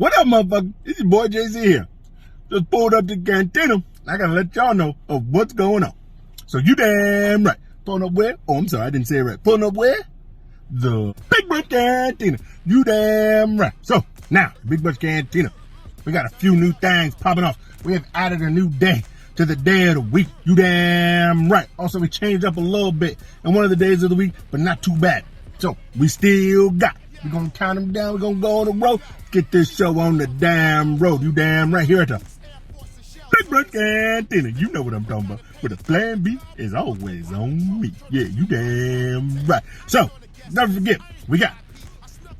What up, motherfucker? It's your boy Jay-Z here. Just pulled up to Cantina. I gotta let y'all know of what's going on. So you damn right. Pulling up where? Oh, I'm sorry, I didn't say it right. Pulling up where? The Big Brunch Cantina. You damn right. So now, Big Brunch Cantina. We got a few new things popping off. We have added a new day to the day of the week. You damn right. Also, we changed up a little bit in one of the days of the week, but not too bad. So we still got. We're going to count them down. We're going to go on the road. Get this show on the damn road. You damn right. Here at the Big Brunch Cantina. You know what I'm talking about. But the plan B is always on me. Yeah, you damn right. So, don't forget, we got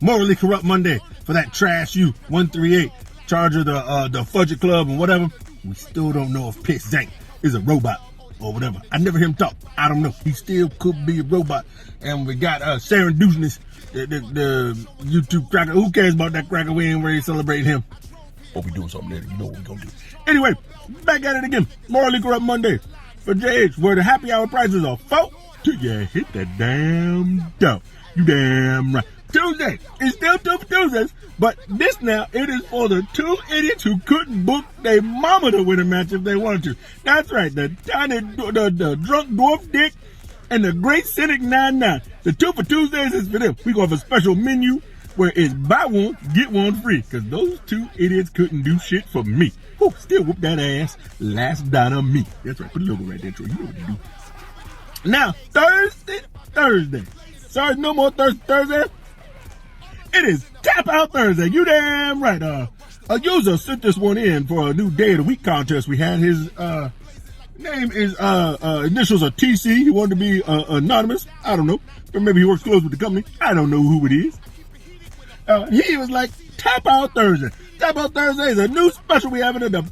Morally Corrupt Monday for that trash you 138 charge of the Fudge Club and whatever. We still don't know if Piss Zank is a robot or whatever. I never hear him talk. I don't know. He still could be a robot. And we got Sarah Deuceness, the YouTube cracker. Who cares about that cracker? We ain't ready to celebrate him. But we doing something there. You know what we gonna do. Anyway, back at it again. Morally Corrupt Monday for JH, where the happy hour prices are $4 till you hit that damn dough. You damn right. Tuesday is still 2 for Tuesdays, but this now, it is for the two idiots who couldn't book their mama to win a match if they wanted to. That's right, the drunk dwarf dick and the great cynic 99. The 2 for Tuesdays is for them. We gonna have a special menu where it's buy one, get one free, because those two idiots couldn't do shit for me. Whew, still whoop that ass, last dollar me. That's right, put a logo right there, Troy. You know what to do. Now, Thursday. Sorry, no more Thursday. It is Tap Out Thursday. You damn right. A user sent this one in for a new day of the week contest we had. His name is initials are TC. He wanted to be anonymous. I don't know. Or maybe he works close with the company. I don't know who it is. He was like, Tap Out Thursday. Tap Out Thursday is a new special we having at the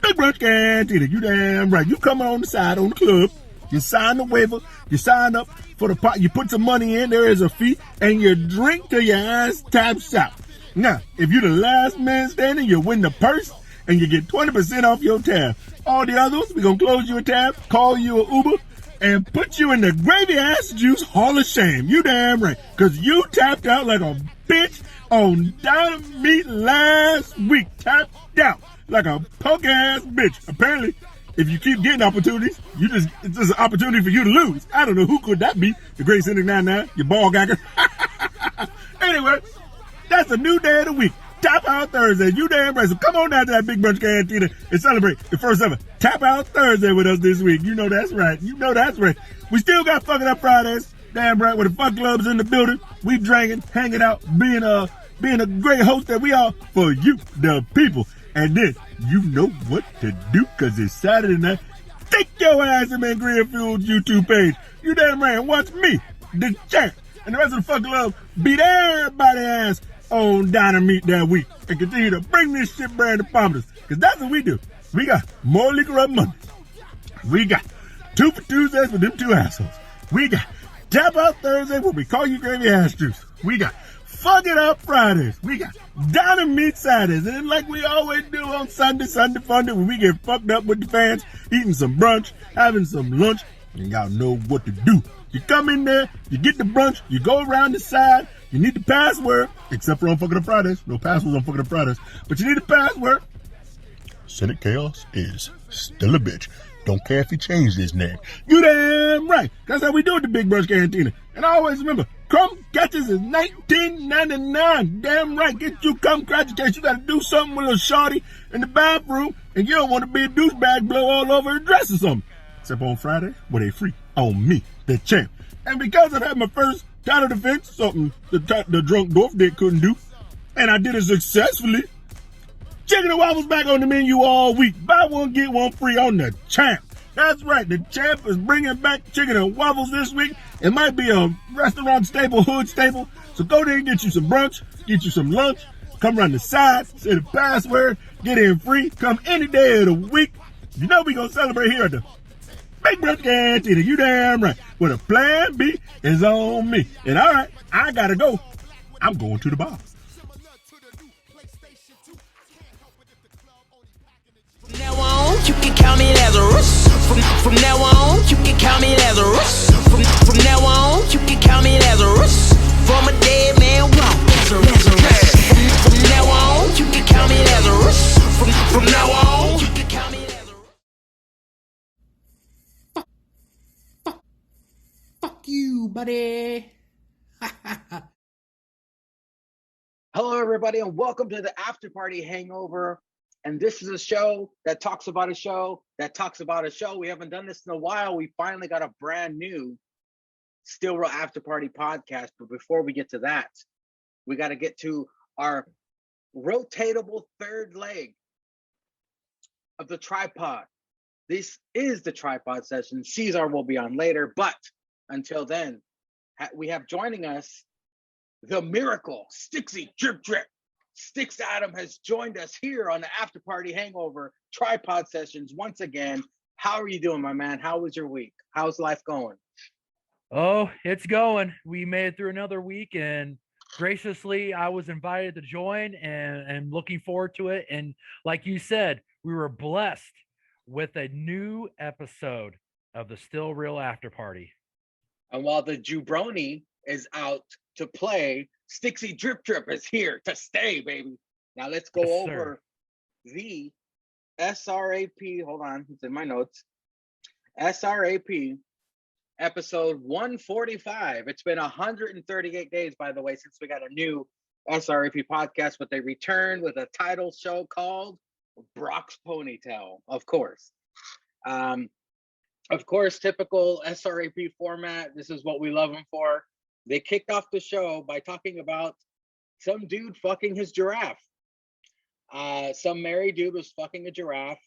Big Brunch Cantina. You damn right. You come on the side on the club. You sign the waiver, you sign up for the pot, you put some money in, there is a fee, and you drink till your ass taps out. Now, if you're the last man standing, you win the purse, and you get 20% off your tab. All the others, we're going to close you a tab, call you an Uber, and put you in the gravy ass juice hall of shame. You damn right, because you tapped out like a bitch on Dynamite last week. Tapped out like a punk ass bitch. Apparently, if you keep getting opportunities, it's just an opportunity for you to lose. I don't know who could that be. The great Cynic 99, your ball gagger. Anyway, that's a new day of the week. Tap Out Thursday. You damn right. So come on down to that Big Brunch Cantina and celebrate the first ever Tap Out Thursday with us this week. You know that's right. You know that's right. We still got Fucking Up Fridays. Damn right. With the Fuck Club's in the building. We drinking, hanging out, being a great host that we are for you, the people. And then, you know what to do, because it's Saturday night. Take your ass in Man Greenfield's YouTube page. You damn right, and watch me, the champ, and the rest of the fucking love beat everybody's ass on Dynamite that week. And continue to bring this shit brand to prominence. Because that's what we do. We got Morally Corrupt Monday. We got 2 for Tuesdays with them two assholes. We got Tap Out Thursday where we call you gravy ass juice. We got Fucking Up Fridays. We got Dynamite Saturdays. And like we always do on Sunday Funday, when we get fucked up with the fans, eating some brunch, having some lunch, and y'all know what to do. You come in there, you get the brunch, you go around the side, you need the password, except for on Fucking Up Fridays. No passwords on Fucking Up Fridays. But you need the password. Senate Chaos is still a bitch. Don't care if he changed his name. You damn right. That's how we do it at the Big Brunch Cantina. And I always remember, crumb catches is $19.99. Damn right. Get you crumb catch in case you got to do something with a shorty in the bathroom and you don't want to be a douchebag blow all over her dress or something. Except on Friday, where they free on me, the champ. And because I had my first title defense, something the drunk dwarf dick couldn't do, and I did it successfully, chicken and waffles back on the menu all week. Buy one, get one free on the champ. That's right, the champ is bringing back chicken and waffles this week. It might be a restaurant staple, hood staple. So go there and get you some brunch, get you some lunch, come around the side, say the password, get in free, come any day of the week. You know we gonna celebrate here at the Big Brunch Cantina. You damn right. Where the plan B is on me. And all right, I gotta go. I'm going to the bar. From now on, you can count me Lazarus. From now on, you can count me Lazarus. From now on, you can count me Lazarus. From a dead man walk. Lazarus. From now on, you can count buddy. Hello, everybody, and welcome to the After Party Hangover. And this is a show that talks about a show that talks about a show. We haven't done this in a while. We finally got a brand new Still Real After Party podcast. But before we get to that, we got to get to our rotatable third leg of the tripod. This is the tripod session. Ceizar will be on later, but until then, we have joining us the miracle Stixy Drip Drip. Stixadam has joined us here on the After Party Hangover tripod sessions once again. How are you doing, my man? How was your week? How's life going? Oh, it's going. We made it through another week, and graciously, I was invited to join, and looking forward to it. And like you said, we were blessed with a new episode of the Still Real After Party. And while the Jubroni is out to play, Stixy Drip Drip is here to stay, baby. Now let's go over the SRAP. Hold on, it's in my notes. SRAP episode 145. It's been 138 days, by the way, since we got a new SRAP podcast, but they returned with a title show called Brock's Ponytail, of course. Of course, typical SRAP format. This is what we love them for. They kicked off the show by talking about some dude fucking his giraffe. Some married dude was fucking a giraffe.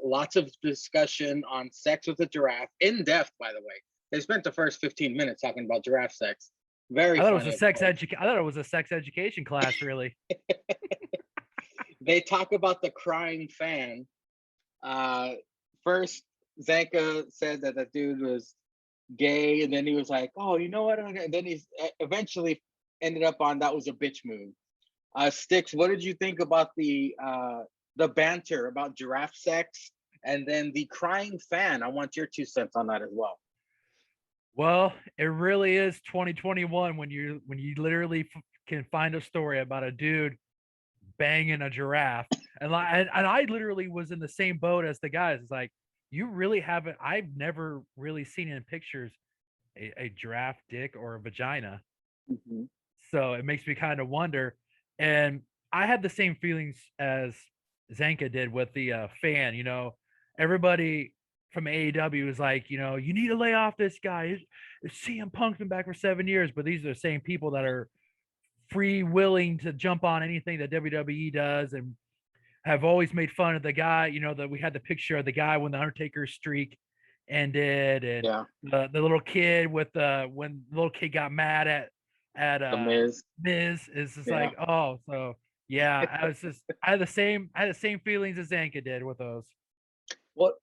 Lots of discussion on sex with a giraffe. In depth, by the way. They spent the first 15 minutes talking about giraffe sex. Very funny. I thought it was a sex education class, really. They talk about the crying fan. First, Zanka said that the dude was gay, and then he was like, "Oh, you know what?" And then he eventually ended up on that was a bitch move. Stix, what did you think about the banter about giraffe sex, and then the crying fan? I want your 2 cents on that as well. Well, it really is 2021 when you literally can find a story about a dude banging a giraffe, and I literally was in the same boat as the guys. It's like, you really haven't. I've never really seen in pictures a giraffe dick or a vagina. Mm-hmm. So it makes me kind of wonder. And I had the same feelings as Zanka did with the fan. You know, everybody from AEW is like, you know, you need to lay off this guy. CM Punk's been back for 7 years, but these are the same people that are free willing to jump on anything that WWE does and have always made fun of the guy. You know, that we had the picture of the guy when the Undertaker's streak ended, and the little kid with when the little kid got mad at Miz is just like, oh, so yeah, I had the same feelings as Zanka did with those. Well,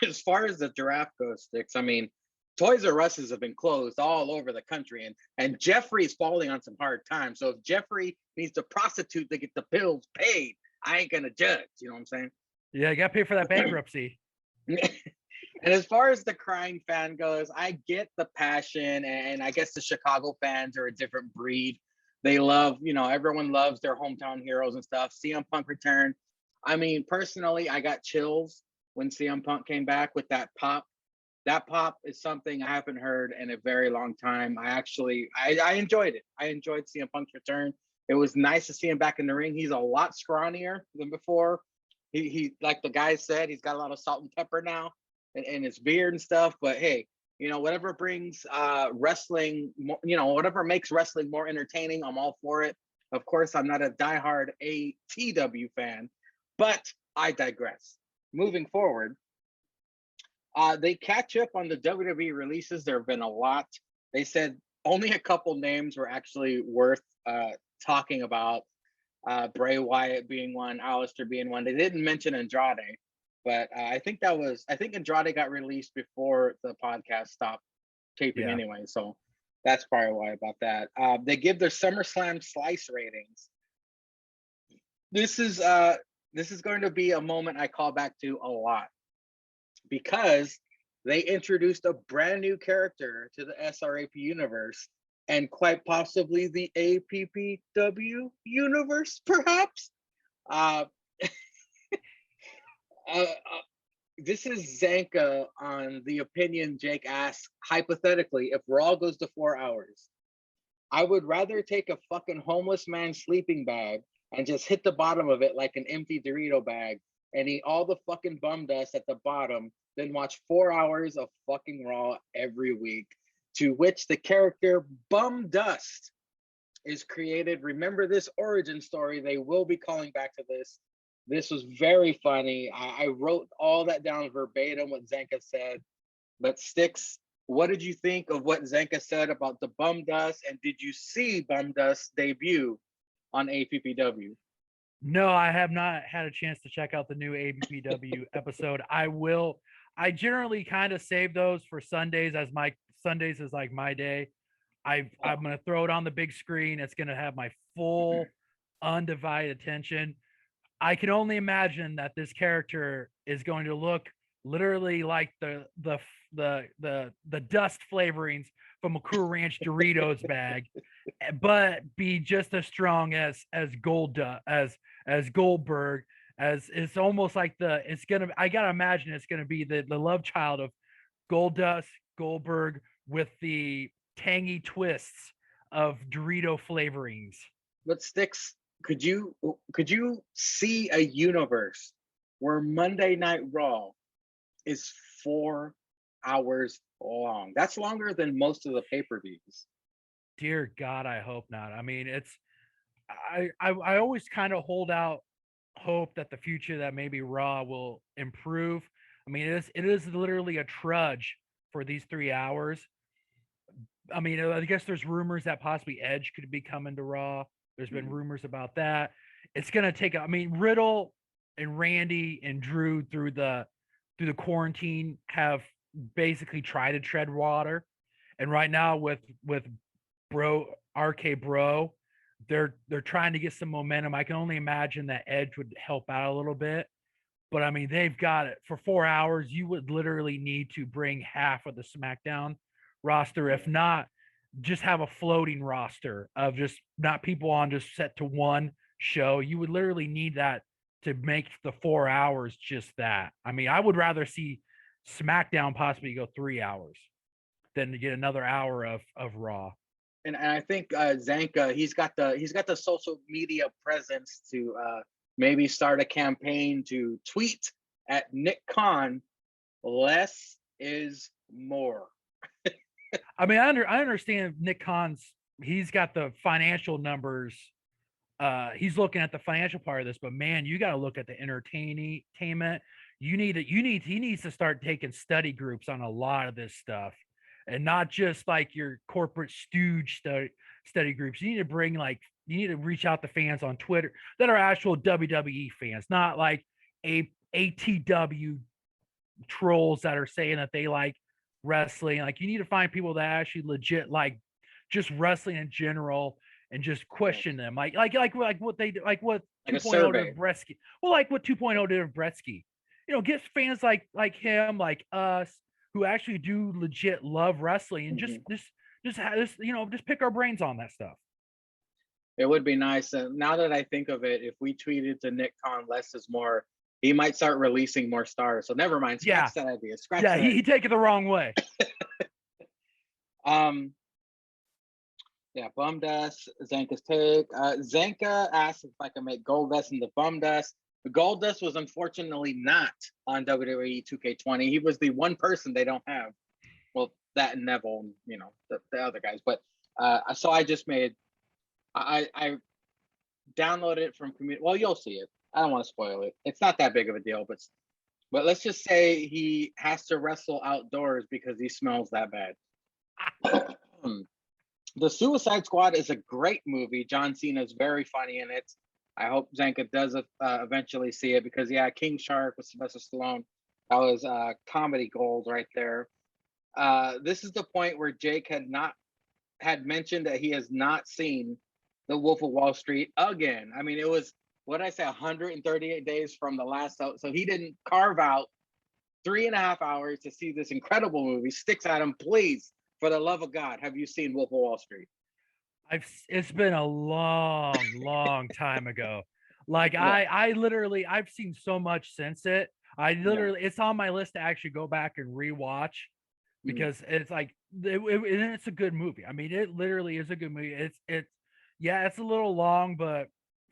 as far as the giraffe goes, Stix, I mean, Toys R Us have been closed all over the country, and Jeffrey's falling on some hard times. So if Jeffrey needs to prostitute to get the bills paid, I ain't gonna judge. You know what I'm saying? Yeah, you gotta pay for that bankruptcy. And as far as the crying fan goes, I get the passion, and I guess the Chicago fans are a different breed. They love, you know, everyone loves their hometown heroes and stuff. CM Punk returned. I mean, personally, I got chills when CM Punk came back with that pop. That pop is something I haven't heard in a very long time. I enjoyed it. I enjoyed CM Punk's return. It was nice to see him back in the ring. He's a lot scrawnier than before. He like the guy said, he's got a lot of salt and pepper now in his beard and stuff. But hey, you know, whatever brings wrestling, you know, whatever makes wrestling more entertaining, I'm all for it. Of course, I'm not a diehard ATW fan, but I digress. Moving forward, they catch up on the WWE releases. There have been a lot. They said only a couple names were actually worth talking about. Bray Wyatt being one, Aleister being one. They didn't mention Andrade, but I think Andrade got released before the podcast stopped taping anyway. So that's probably why about that. They give their SummerSlam slice ratings. This is going to be a moment I call back to a lot, because they introduced a brand new character to the SRAP universe, and quite possibly the APPW universe, perhaps. This is Zanka on the opinion Jake asked. Hypothetically, if Raw goes to 4 hours, I would rather take a fucking homeless man's sleeping bag and just hit the bottom of it like an empty Dorito bag and eat all the fucking bum dust at the bottom than watch 4 hours of fucking Raw every week, to which the character Bum Dust is created. Remember this origin story. They will be calling back to this. This was very funny. I wrote all that down verbatim, what Zanka said. But Stix, what did you think of what Zanka said about the Bum Dust? And did you see Bum Dust debut on APPW? No, I have not had a chance to check out the new ABPW episode. I will. I generally kind of save those for Sundays, as my Sundays is like my day. I'm gonna throw it on the big screen. It's gonna have my full, undivided attention. I can only imagine that this character is going to look literally like the dust flavorings from a Cool Ranch Doritos bag, but be just as strong as Goldberg. As it's almost like I gotta imagine it's gonna be the love child of Goldust Goldberg with the tangy twists of Dorito flavorings. But Stix, could you see a universe where Monday Night Raw is 4 hours long? That's longer than most of the pay-per-views. Dear God, I hope not. I mean, I always kind of hold out hope that the future that maybe Raw will improve. I mean, it is literally a trudge for these 3 hours. I mean, I guess there's rumors that possibly Edge could be coming to Raw. There's been rumors about that. It's gonna take. I mean, Riddle and Randy and Drew through the quarantine have basically tried to tread water, and right now with RK Bro, they're trying to get some momentum. I can only imagine that Edge would help out a little bit, but I mean, they've got it for 4 hours. You would literally need to bring half of the SmackDown roster, if not just have a floating roster of just not people on just set to one show. You would literally need that to make the 4 hours just that. I mean, I would rather see SmackDown possibly go 3 hours than to get another hour of Raw. And I think Zanka, he's got the social media presence to maybe start a campaign to tweet at Nick Khan, less is more. I mean, I understand Nick Khan's, he's got the financial numbers. He's looking at the financial part of this, but man, you got to look at the entertainment. He needs to start taking study groups on a lot of this stuff, and not just like your corporate stooge study groups. You need to reach out to fans on Twitter that are actual WWE fans, not like ATW trolls that are saying that they like wrestling. Like, you need to find people that actually legit like just wrestling in general and just question them. Like what 2.0 did Bretsky. Well, like what 2.0 did of Bretsky. You know, get fans like him, like us, who actually do legit love wrestling, and just pick our brains on that stuff. It would be nice. And now that I think of it, if we tweeted to Nick Khan, less is more, he might start releasing more stars. So never mind. Scratch that idea. He take it the wrong way. Yeah, Bum Dust, Zanka's take. Zanka asked if I can make Goldust into Bum Dust. The Goldust was unfortunately not on WWE 2K20. He was the one person they don't have. Well, that and Neville, and, you know, the other guys. But so I just made, I downloaded it from community. Well, you'll see it. I don't want to spoil it. It's not that big of a deal, but let's just say he has to wrestle outdoors because he smells that bad. The Suicide Squad is a great movie. John Cena is very funny in it. I hope Zanka does eventually see it because, yeah, King Shark with Sylvester Stallone, that was comedy gold right there. This is the point where Jake had mentioned that he has not seen The Wolf of Wall Street again. I mean, it was, what did I say, 138 days from the last out. So he didn't carve out 3.5 hours to see this incredible movie. Stixadam, please, for the love of God, have you seen Wolf of Wall Street? It's been a long time ago. Like, yeah. I've seen so much since it. I literally, it's on my list to actually go back and rewatch because it's like, and it's a good movie. I mean, it literally is a good movie. Yeah, it's a little long, but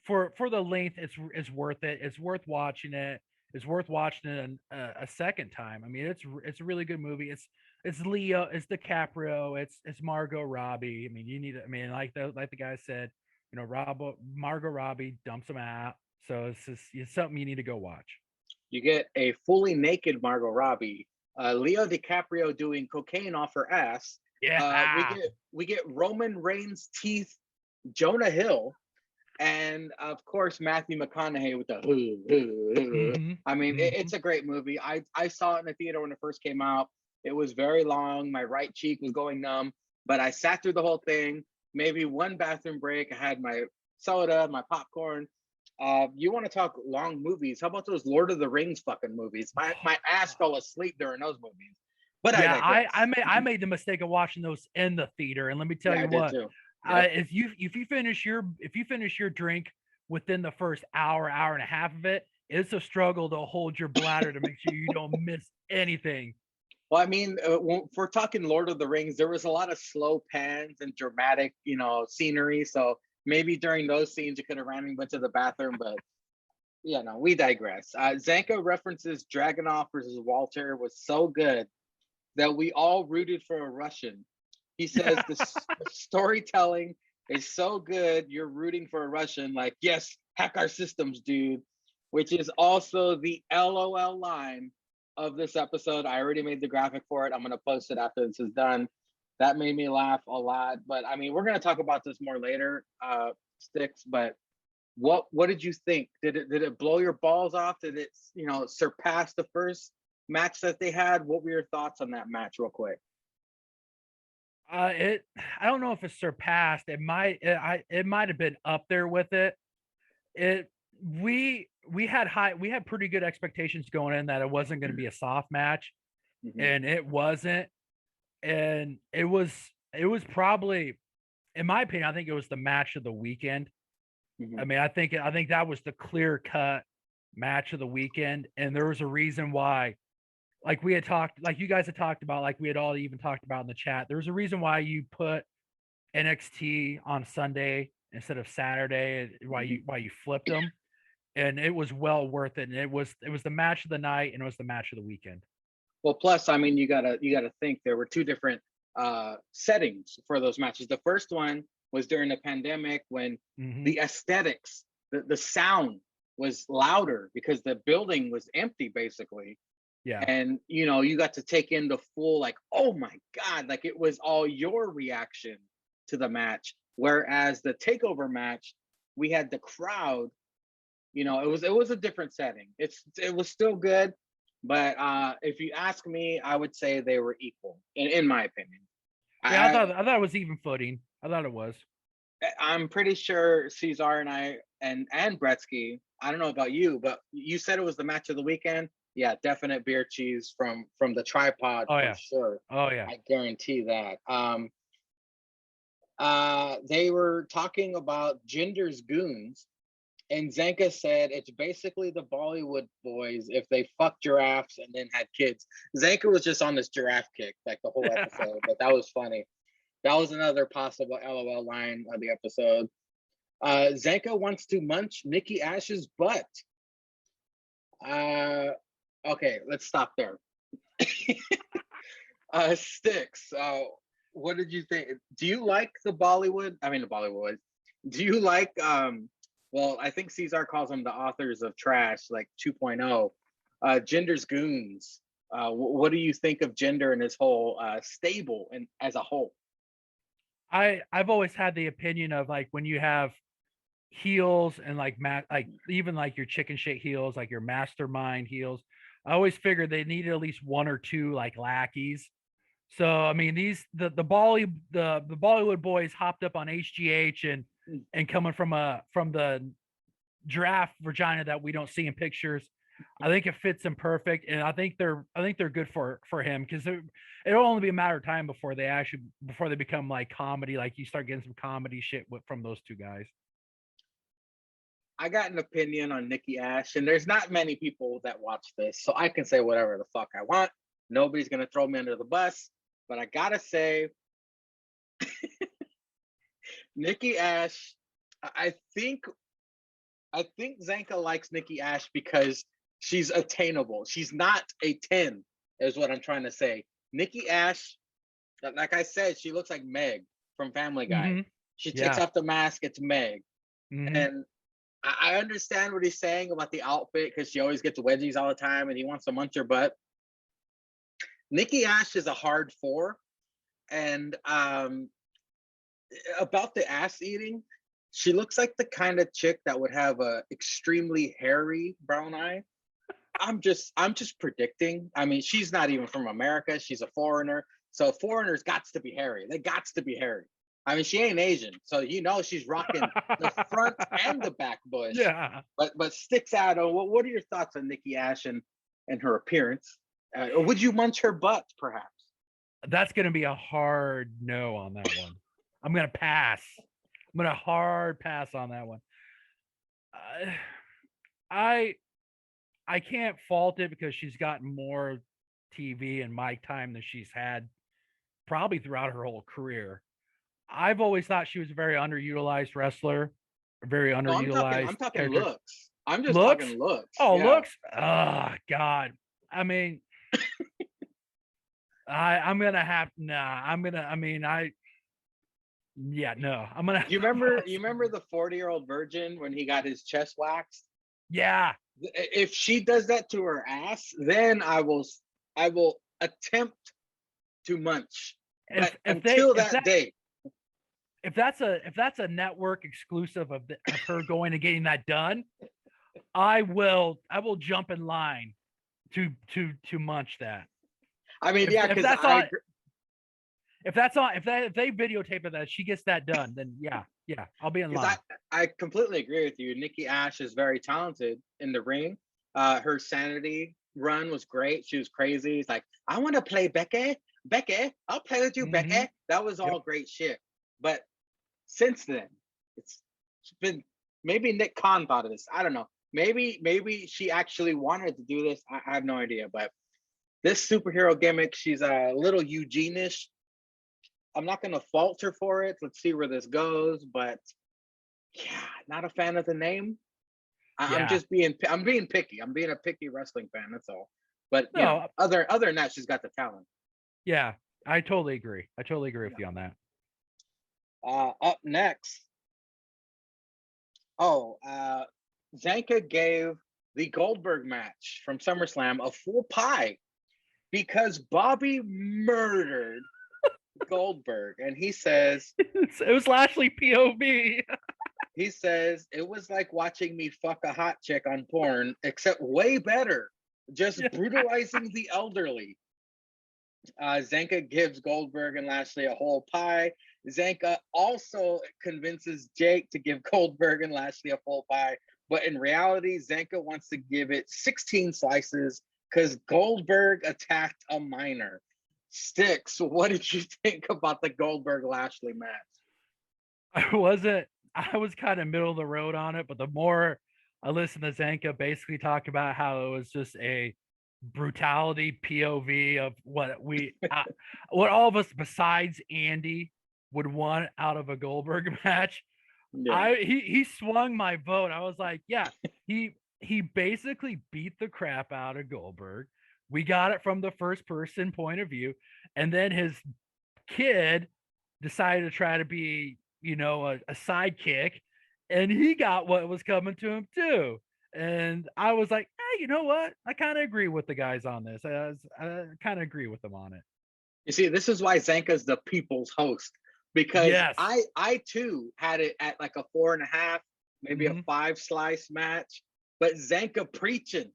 for the length, it's worth it. It's worth watching it. It's worth watching it a second time. I mean, it's a really good movie. It's Leo, it's DiCaprio, it's Margot Robbie. I mean, you need. I mean, like the guy said, Margot Robbie dumps him out. So it's something you need to go watch. You get a fully naked Margot Robbie, Leo DiCaprio doing cocaine off her ass. Yeah. We get Roman Reigns' teeth, Jonah Hill, and of course Matthew McConaughey with the I mean, it's a great movie. I saw it in the theater when it first came out. It was very long. My right cheek was going numb, but I sat through the whole thing. Maybe one bathroom break. I had my soda, my popcorn. You want to talk long movies? How about those Lord of the Rings fucking movies? My ass fell asleep during those movies. But yeah, I made the mistake of watching those in the theater, and let me tell you what. Yep. If you finish your drink within the first hour and a half of it, it's a struggle to hold your bladder to make sure you don't miss anything. Well, I mean, if we're talking Lord of the Rings, there was a lot of slow pans and dramatic, scenery. So maybe during those scenes you could have ran and went to the bathroom, but no, we digress. Zanko references Dragunov versus Walter was so good that we all rooted for a Russian. He says the storytelling is so good, you're rooting for a Russian. Like, yes, hack our systems, dude. Which is also the LOL line of this episode. I already made the graphic for it. I'm going to post it after this is done. That made me laugh a lot. But I mean, we're going to talk about this more later, Stix. But what did you think? Did it blow your balls off? Did it surpass the first match that they had? What were your thoughts on that match, real quick? I don't know if it surpassed. It might have been up there with it. We had pretty good expectations going in that it wasn't going to be a soft match, and it wasn't. And it was probably, in my opinion, I think it was the match of the weekend. I mean, I think that was the clear cut match of the weekend, and there was a reason why. Like you guys had talked about, like we had all even talked about in the chat. There was a reason why you put NXT on Sunday instead of Saturday. Why you flipped them, and it was well worth it. And it was the match of the night, and it was the match of the weekend. Well, plus, I mean, you gotta think there were two different settings for those matches. The first one was during the pandemic when the aesthetics, the sound was louder because the building was empty, basically. Yeah. And you got to take in the full, like, oh my God, like it was all your reaction to the match. Whereas the takeover match, we had the crowd, it was a different setting. It was still good, but if you ask me, I would say they were equal in my opinion. Yeah, I thought it was even footing. I thought it was. I'm pretty sure Ceizar and I and Bretsky, I don't know about you, but you said it was the match of the weekend. Yeah, definite beer cheese from the tripod for sure. Oh yeah, I guarantee that. They were talking about Jinder's goons, and Zanka said it's basically the Bollywood boys if they fucked giraffes and then had kids. Zanka was just on this giraffe kick like the whole episode, but that was funny. That was another possible LOL line of the episode. Zanka wants to munch Nikki Ash's butt. Okay, let's stop there. Stix, what did you think? Do you like the Bollywood? I mean, the Bollywood. Do you like, well, I think Ceizar calls them the authors of trash, like 2.0, Jinder's goons. What do you think of Jinder and his whole stable and as a whole? I've always had the opinion of like when you have heels and like even like your chicken shit heels, like your mastermind heels. I always figured they needed at least one or two like lackeys. So I mean, the Bollywood boys hopped up on HGH and coming from the giraffe vagina that we don't see in pictures. I think it fits him perfect, and I think they're good for him because it'll only be a matter of time before they become like comedy. Like you start getting some comedy shit from those two guys. I got an opinion on Nikki Ash, and there's not many people that watch this, so I can say whatever the fuck I want. Nobody's gonna throw me under the bus, but I gotta say, Nikki Ash. I think Zanka likes Nikki Ash because she's attainable. She's not a 10, is what I'm trying to say. Nikki Ash, like I said, she looks like Meg from Family Guy. Mm-hmm. She takes off the mask, it's Meg. Mm-hmm. And I understand what he's saying about the outfit because she always gets wedgies all the time and he wants to munch her butt. Nikki Ash is a hard 4. And about the ass eating, she looks like the kind of chick that would have a extremely hairy brown eye. I'm just predicting. I mean, she's not even from America. She's a foreigner. So foreigners got to be hairy. They got to be hairy. I mean, she ain't Asian, so you know she's rocking the front and the back bush. Yeah. But Stixadam, what are your thoughts on Nikki Ash and her appearance? Or would you munch her butt, perhaps? That's going to be a hard no on that one. I'm going to pass. I'm going to hard pass on that one. I can't fault it because she's gotten more TV and mic time than she's had probably throughout her whole career. I've always thought she was a very underutilized wrestler, very underutilized. I'm talking character. looks. I'm just talking looks. Oh, yeah. Looks. Oh God. I mean, I'm gonna have nah. I'm gonna. I mean, yeah, no. I'm gonna. You remember the 40-year-old virgin when he got his chest waxed? Yeah. If she does that to her ass, then I will attempt to munch. But until that date. If that's a network exclusive of her going and getting that done, I will jump in line to munch that. I mean, if they videotape it that she gets that done, then yeah, I'll be in line. I completely agree with you. Nikki Ash is very talented in the ring. Her Sanity run was great. She was crazy. It's like, I want to play Becky. I'll play with you, Becky. That was all great shit. But since then, it's been, maybe Nick Khan thought of this. I don't know. Maybe she actually wanted to do this. I have no idea. But this superhero gimmick, she's a little Eugene-ish. I'm not going to fault her for it. Let's see where this goes. But yeah, not a fan of the name. I'm being picky. I'm being a picky wrestling fan. That's all. But you know, other than that, she's got the talent. Yeah, I totally agree. With you on that. Up next. Zanka gave the Goldberg match from SummerSlam a full pie because Bobby murdered Goldberg. And he says it was Lashley POV. He says it was like watching me fuck a hot chick on porn, except way better, just brutalizing the elderly. Zanka gives Goldberg and Lashley a whole pie. Zanka also convinces Jake to give Goldberg and Lashley a full pie, but in reality, Zanka wants to give it 16 slices because Goldberg attacked a minor. Stix, what did you think about the Goldberg-Lashley match? I was kind of middle of the road on it, but the more I listened to Zanka basically talk about how it was just a brutality POV of what all of us besides Andy would want out of a Goldberg match. Yeah. He swung my vote. I was like, yeah, he basically beat the crap out of Goldberg. We got it from the first person point of view, and then his kid decided to try to be, a sidekick, and he got what was coming to him too. And I was like, hey, you know what? I kind of agree with the guys on this. I kind of agree with them on it. You see, this is why Zanka's the people's host, because I too had it at like a 4.5, maybe a 5 slice match. But Zanka preaching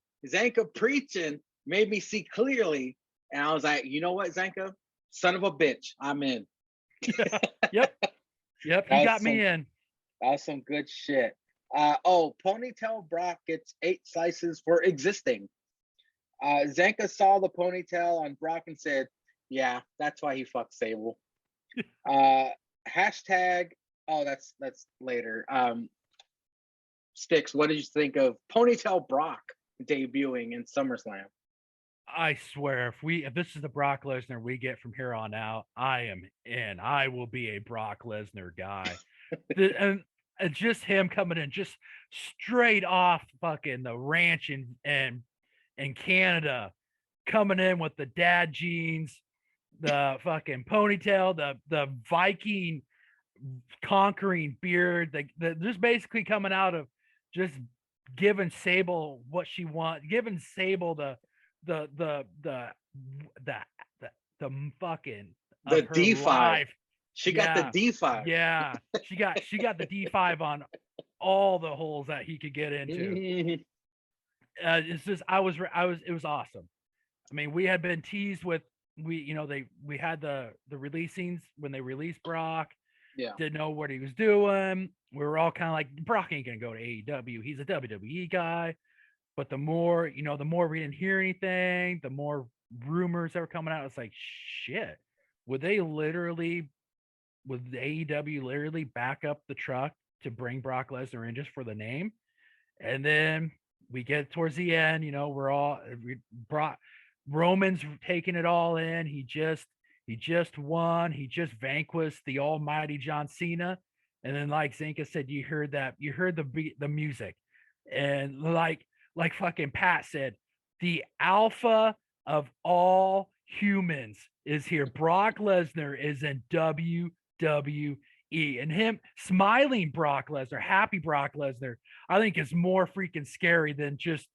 made me see clearly. And I was like, you know what, Zanka? Son of a bitch, I'm in. Yep. You got me in. That was some good shit. Ponytail Brock gets 8 slices for existing. Zanka saw the ponytail on Brock and said, yeah, that's why he fucked Sable. Hashtag, that's later. Sticks, what did you think of Ponytail Brock debuting in SummerSlam? I swear, if this is the Brock Lesnar we get from here on out, I am in. I will be a Brock Lesnar guy. And just him coming in, just straight off fucking the ranch in Canada, coming in with the dad jeans, the fucking ponytail, the Viking conquering beard, the just basically coming out of just giving Sable what she wants, giving Sable the fucking The of her D5. life. She got the D5. Yeah, she got the D5 on all the holes that he could get into. It's just it was awesome. I mean, we had been teased with we had the releasings when they released Brock. Yeah. Didn't know what he was doing. We were all kind of like, Brock ain't gonna go to AEW. He's a WWE guy. But the more we didn't hear anything, the more rumors that were coming out. It's like, shit. Would AEW literally back up the truck to bring Brock Lesnar in just for the name? And then we get towards the end, Roman's taking it all in. He just won. He just vanquished the almighty John Cena. And then, like Zinka said, you heard the music, and like fucking Pat said, the alpha of all humans is here. Brock Lesnar is in WWE, and him smiling Brock Lesnar, happy Brock Lesnar, I think is more freaking scary than just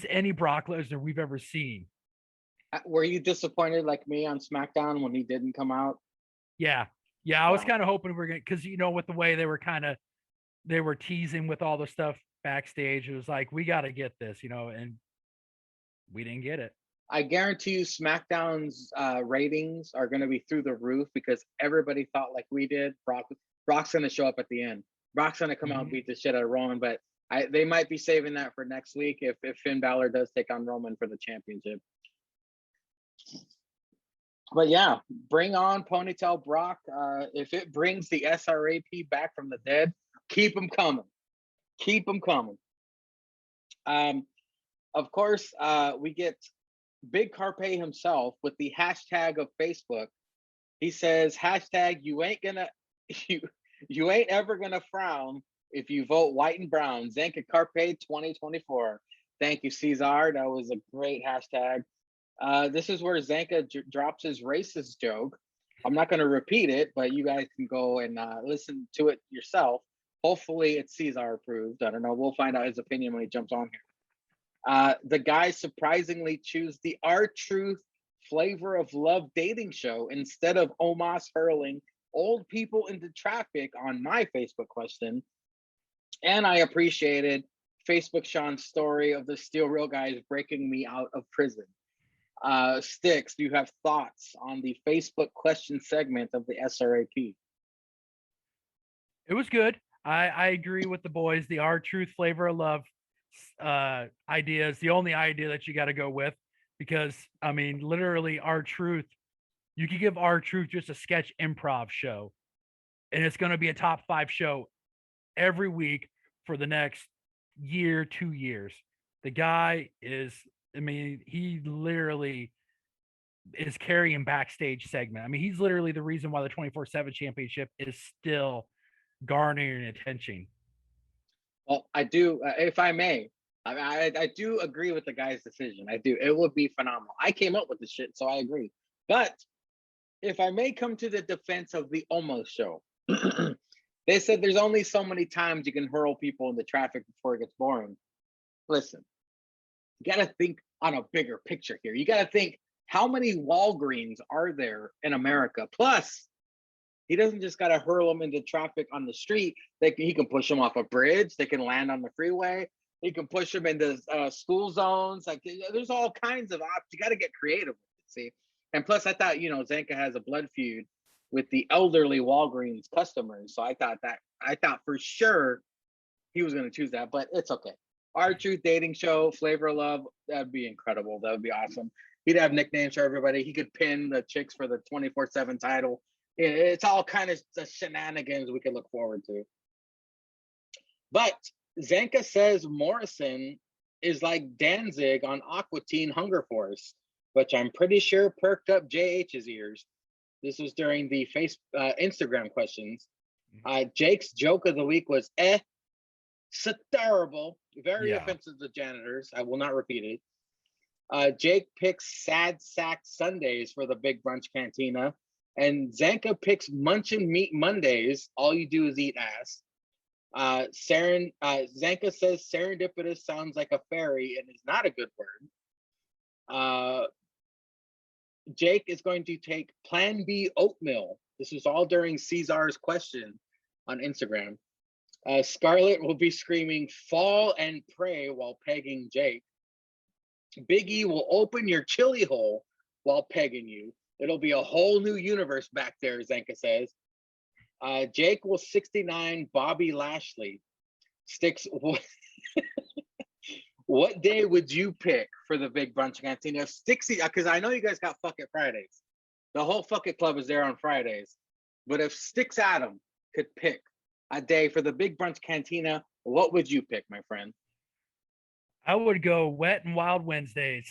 any Brock Lesnar we've ever seen. Were you disappointed like me on SmackDown when he didn't come out? Yeah. I was kind of hoping we're gonna, because with the way they were teasing with all the stuff backstage, it was like, we got to get this, and we didn't get it. I guarantee you SmackDown's ratings are going to be through the roof because everybody thought like we did. Brock's going to show up at the end. Brock's going to come out and beat the shit out of Roman, but they might be saving that for next week if Finn Balor does take on Roman for the championship. But yeah, bring on Ponytail Brock. If it brings the SRAP back from the dead, keep them coming. Keep them coming. Of course, we get Big Carpe himself with the hashtag of Facebook. He says, hashtag you ain't ever gonna frown if you vote white and brown. Zenka Carpe 2024. Thank you, Ceizar. That was a great hashtag. This is where Zenka drops his racist joke. I'm not going to repeat it, but you guys can go and listen to it yourself. Hopefully it's Ceizar approved. I don't know. We'll find out his opinion when he jumps on here. The guys surprisingly choose the R-Truth Flavor of Love dating show instead of Omos hurling old people into traffic on my Facebook question. And I appreciated Facebook Sean's story of the Steel Real guys breaking me out of prison. Sticks, do you have thoughts on the Facebook question segment of the SRAP? It was good. I agree with the boys. The R-Truth Flavor of Love idea is the only idea that you got to go with, because I mean, literally R-Truth, you could give R-Truth just a sketch improv show and it's going to be a top 5 show every week for the next year, 2 years. The guy is, I mean, he literally is carrying backstage segment. I mean, he's literally the reason why the 24/7 championship is still garnering attention. Well, I do, if I may, I do agree with the guy's decision. I do. It would be phenomenal. I came up with the shit, so I agree. But if I may come to the defense of the Almost show, they said there's only so many times you can hurl people into traffic before it gets boring. Listen, you got to think on a bigger picture here. You got to think, how many Walgreens are there in America? Plus, he doesn't just got to hurl them into traffic on the street. He can push them off a bridge. They can land on the freeway. He can push them into school zones. Like, there's all kinds of options. You got to get creative with it, see? And plus, I thought, Zenka has a blood feud with the elderly Walgreens customers. So I thought for sure he was going to choose that, but it's okay. R-Truth dating show, Flavor of Love, that'd be incredible. That would be awesome. He'd have nicknames for everybody. He could pin the chicks for the 24/7 title. It's all kind of the shenanigans we could look forward to. But Zanka says Morrison is like Danzig on Aqua Teen Hunger Force, which I'm pretty sure perked up JH's ears. This was during the Instagram questions. Jake's joke of the week was terrible, very offensive to janitors. I will not repeat it. Jake picks Sad Sack Sundays for the Big Brunch Cantina, and Zanka picks Munchin Meat Mondays. All you do is eat ass. Zanka says serendipitous sounds like a fairy and is not a good word. Jake is going to take Plan B oatmeal. This was all during Ceizar's question on Instagram. Scarlett will be screaming fall and pray while pegging Jake. Biggie will open your chili hole while pegging you. It'll be a whole new universe back there, Zanka says. Jake will 69 Bobby Lashley. Sticks. What day would you pick for the Big Brunch Cantina? Stixy, because I know you guys got Fuck It Fridays. The whole Fuck It Club is there on Fridays. But if Stixadam could pick a day for the Big Brunch Cantina, what would you pick, my friend? I would go Wet and Wild Wednesdays.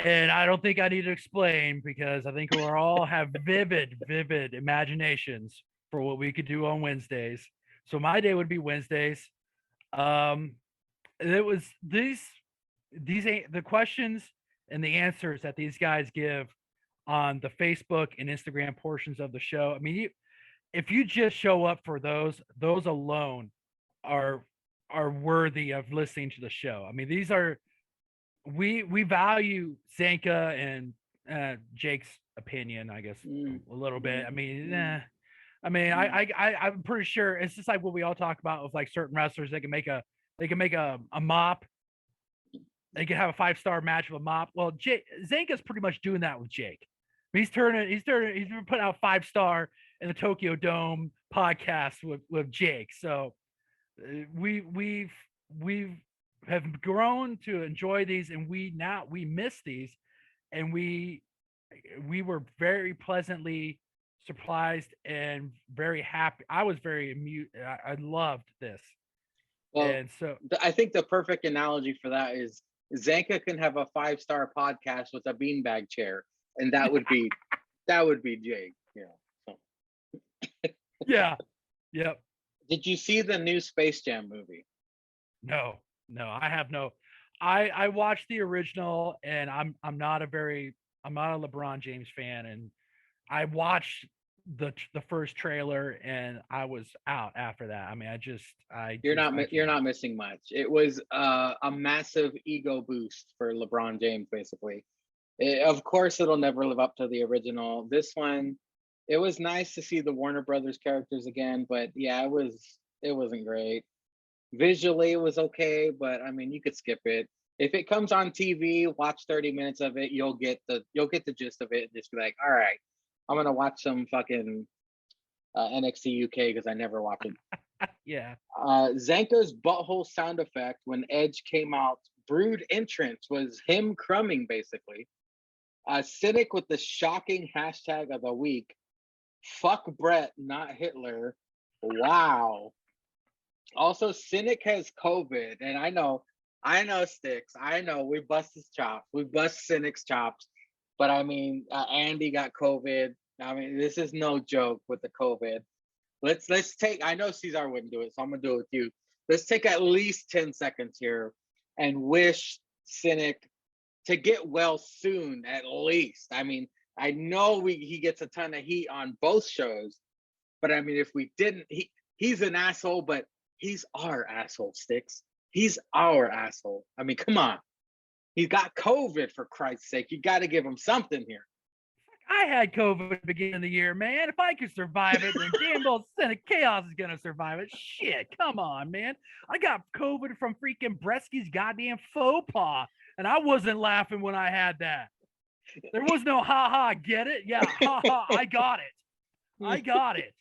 And I don't think I need to explain because I think we all have vivid imaginations for what we could do on Wednesdays. So my day would be Wednesdays. It was the questions and the answers that these guys give on the Facebook and Instagram portions of the show. I mean, if you just show up for those alone are worthy of listening to the show. I mean, these are we value Zanka and Jake's opinion, I guess, a little bit. I mean, I'm pretty sure it's just like what we all talk about with like certain wrestlers. They can make a mop. They can have a 5-star match with a mop. Well, Zanka's pretty much doing that with Jake. He's putting out 5-star in the Tokyo Dome podcast with Jake. So we've have grown to enjoy these, and we miss these, and we were very pleasantly surprised and very happy. I was very amused. I loved this. Well, and so I think the perfect analogy for that is Zanka can have a 5-star podcast with a beanbag chair, and that would be Jake. Yeah. So. Yeah. Yep. Did you see the new Space Jam movie? No, I have no. I watched the original, and I'm not a LeBron James fan, and I watched the first trailer, and I was out after that. I mean, you're not missing much. It was a massive ego boost for LeBron James, basically. Of course, it'll never live up to the original. This one, it was nice to see the Warner Brothers characters again, but yeah, it wasn't great. Visually, it was okay, but I mean, you could skip it. If it comes on TV, watch 30 minutes of it. You'll get the gist of it, and just be like, all right, I'm gonna watch some fucking NXT UK because I never watched it. Yeah. Zanka's butthole sound effect when Edge came out, Brood entrance, was him crumbing basically. Cynic with the shocking hashtag of the week. Fuck Brett, not Hitler. Wow. Also, Cynic has COVID, and I know, Sticks. I know we bust his chops. We bust Cynic's chops. But I mean, Andy got COVID. I mean, this is no joke with the COVID. Let's take, I know Ceizar wouldn't do it, so I'm going to do it with you. Let's take at least 10 seconds here and wish Cynic to get well soon, at least. I mean, I know he gets a ton of heat on both shows, but I mean, if we didn't, he's an asshole, but he's our asshole, Sticks. He's our asshole. I mean, come on. He's got COVID, for Christ's sake. You got to give him something here. I had COVID at the beginning of the year, man. If I could survive it, then damn well Cynic Chaos is going to survive it. Shit, come on, man. I got COVID from freaking Bresky's goddamn faux pas, and I wasn't laughing when I had that. There was no ha-ha, get it? Yeah, ha-ha, I got it.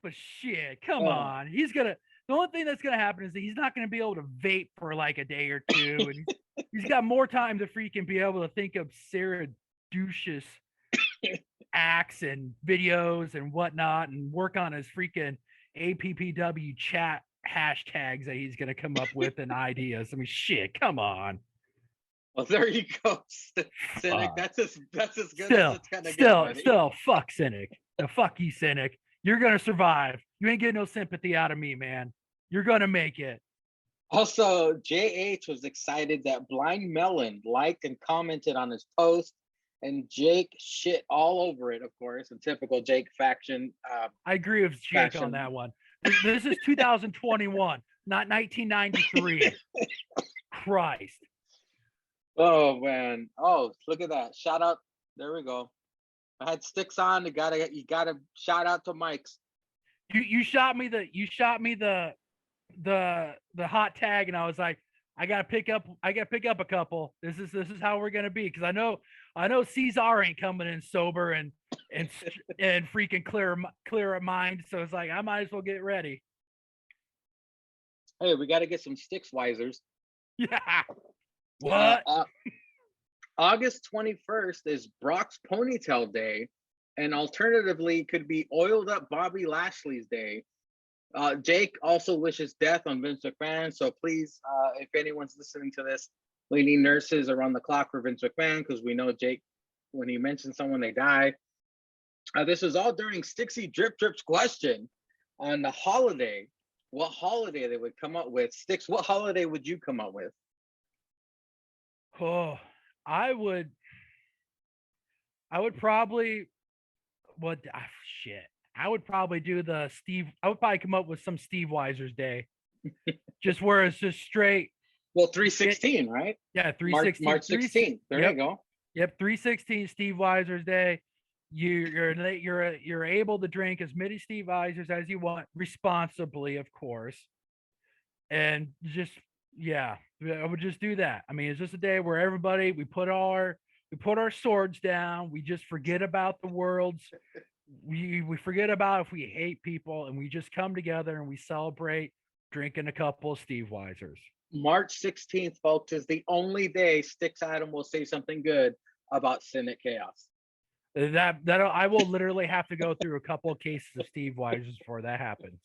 But shit, come on. The only thing that's going to happen is that he's not going to be able to vape for like a day or two. And he's got more time to freaking be able to think of Sarah douches acts and videos and whatnot and work on his freaking APPW chat hashtags that he's gonna come up with and ideas. I mean, shit, come on. Well, there you go, Cynic. Fuck. That's as good as it's gonna get, buddy. Still, fuck Cynic. The fuck you, Cynic. You're gonna survive. You ain't getting no sympathy out of me, man. You're gonna make it. Also, JH was excited that Blind Melon liked and commented on his post, and Jake shit all over it, of course, in typical Jake faction. I agree with Jake on that one. This is 2021, not 1993. Christ. Oh man. Oh, look at that. Shout out. There we go. I had sticks on. You gotta shout out to Mike's. You shot me the hot tag, and I was like, I gotta pick up a couple. This is how we're gonna be, because I know Ceizar ain't coming in sober and freaking clear of mind. So it's like I might as well get ready. Hey, we got to get some sticks wisers. Yeah. What? August 21st is Brock's Ponytail Day, and alternatively could be Oiled Up Bobby Lashley's Day. Jake also wishes death on Vince McMahon, so please, if anyone's listening to this, we need nurses around the clock for Vince McMahon, because we know Jake, when he mentions someone, they die. This is all during Stixie Drip's question on the holiday. What holiday they would come up with. Stix, what holiday would you come up with? Oh, I would probably I would probably do I would probably come up with some Steve Weiser's Day. Just where it's just straight. Well, 316, right? Yeah, 316. March 16th. There you go. Yep, 316 Steve Weiser's Day. You're able to drink as many Steve Weisers as you want, responsibly, of course. And just I would just do that. I mean, it's just a day where everybody we put our swords down. We just forget about the world's. We forget about if we hate people, and we just come together and we celebrate drinking a couple of Steve Weisers. March 16th, folks, is the only day Stixadam will say something good about Cynic Chaos. That I will literally have to go through a couple of cases of Steve Weisers before that happens.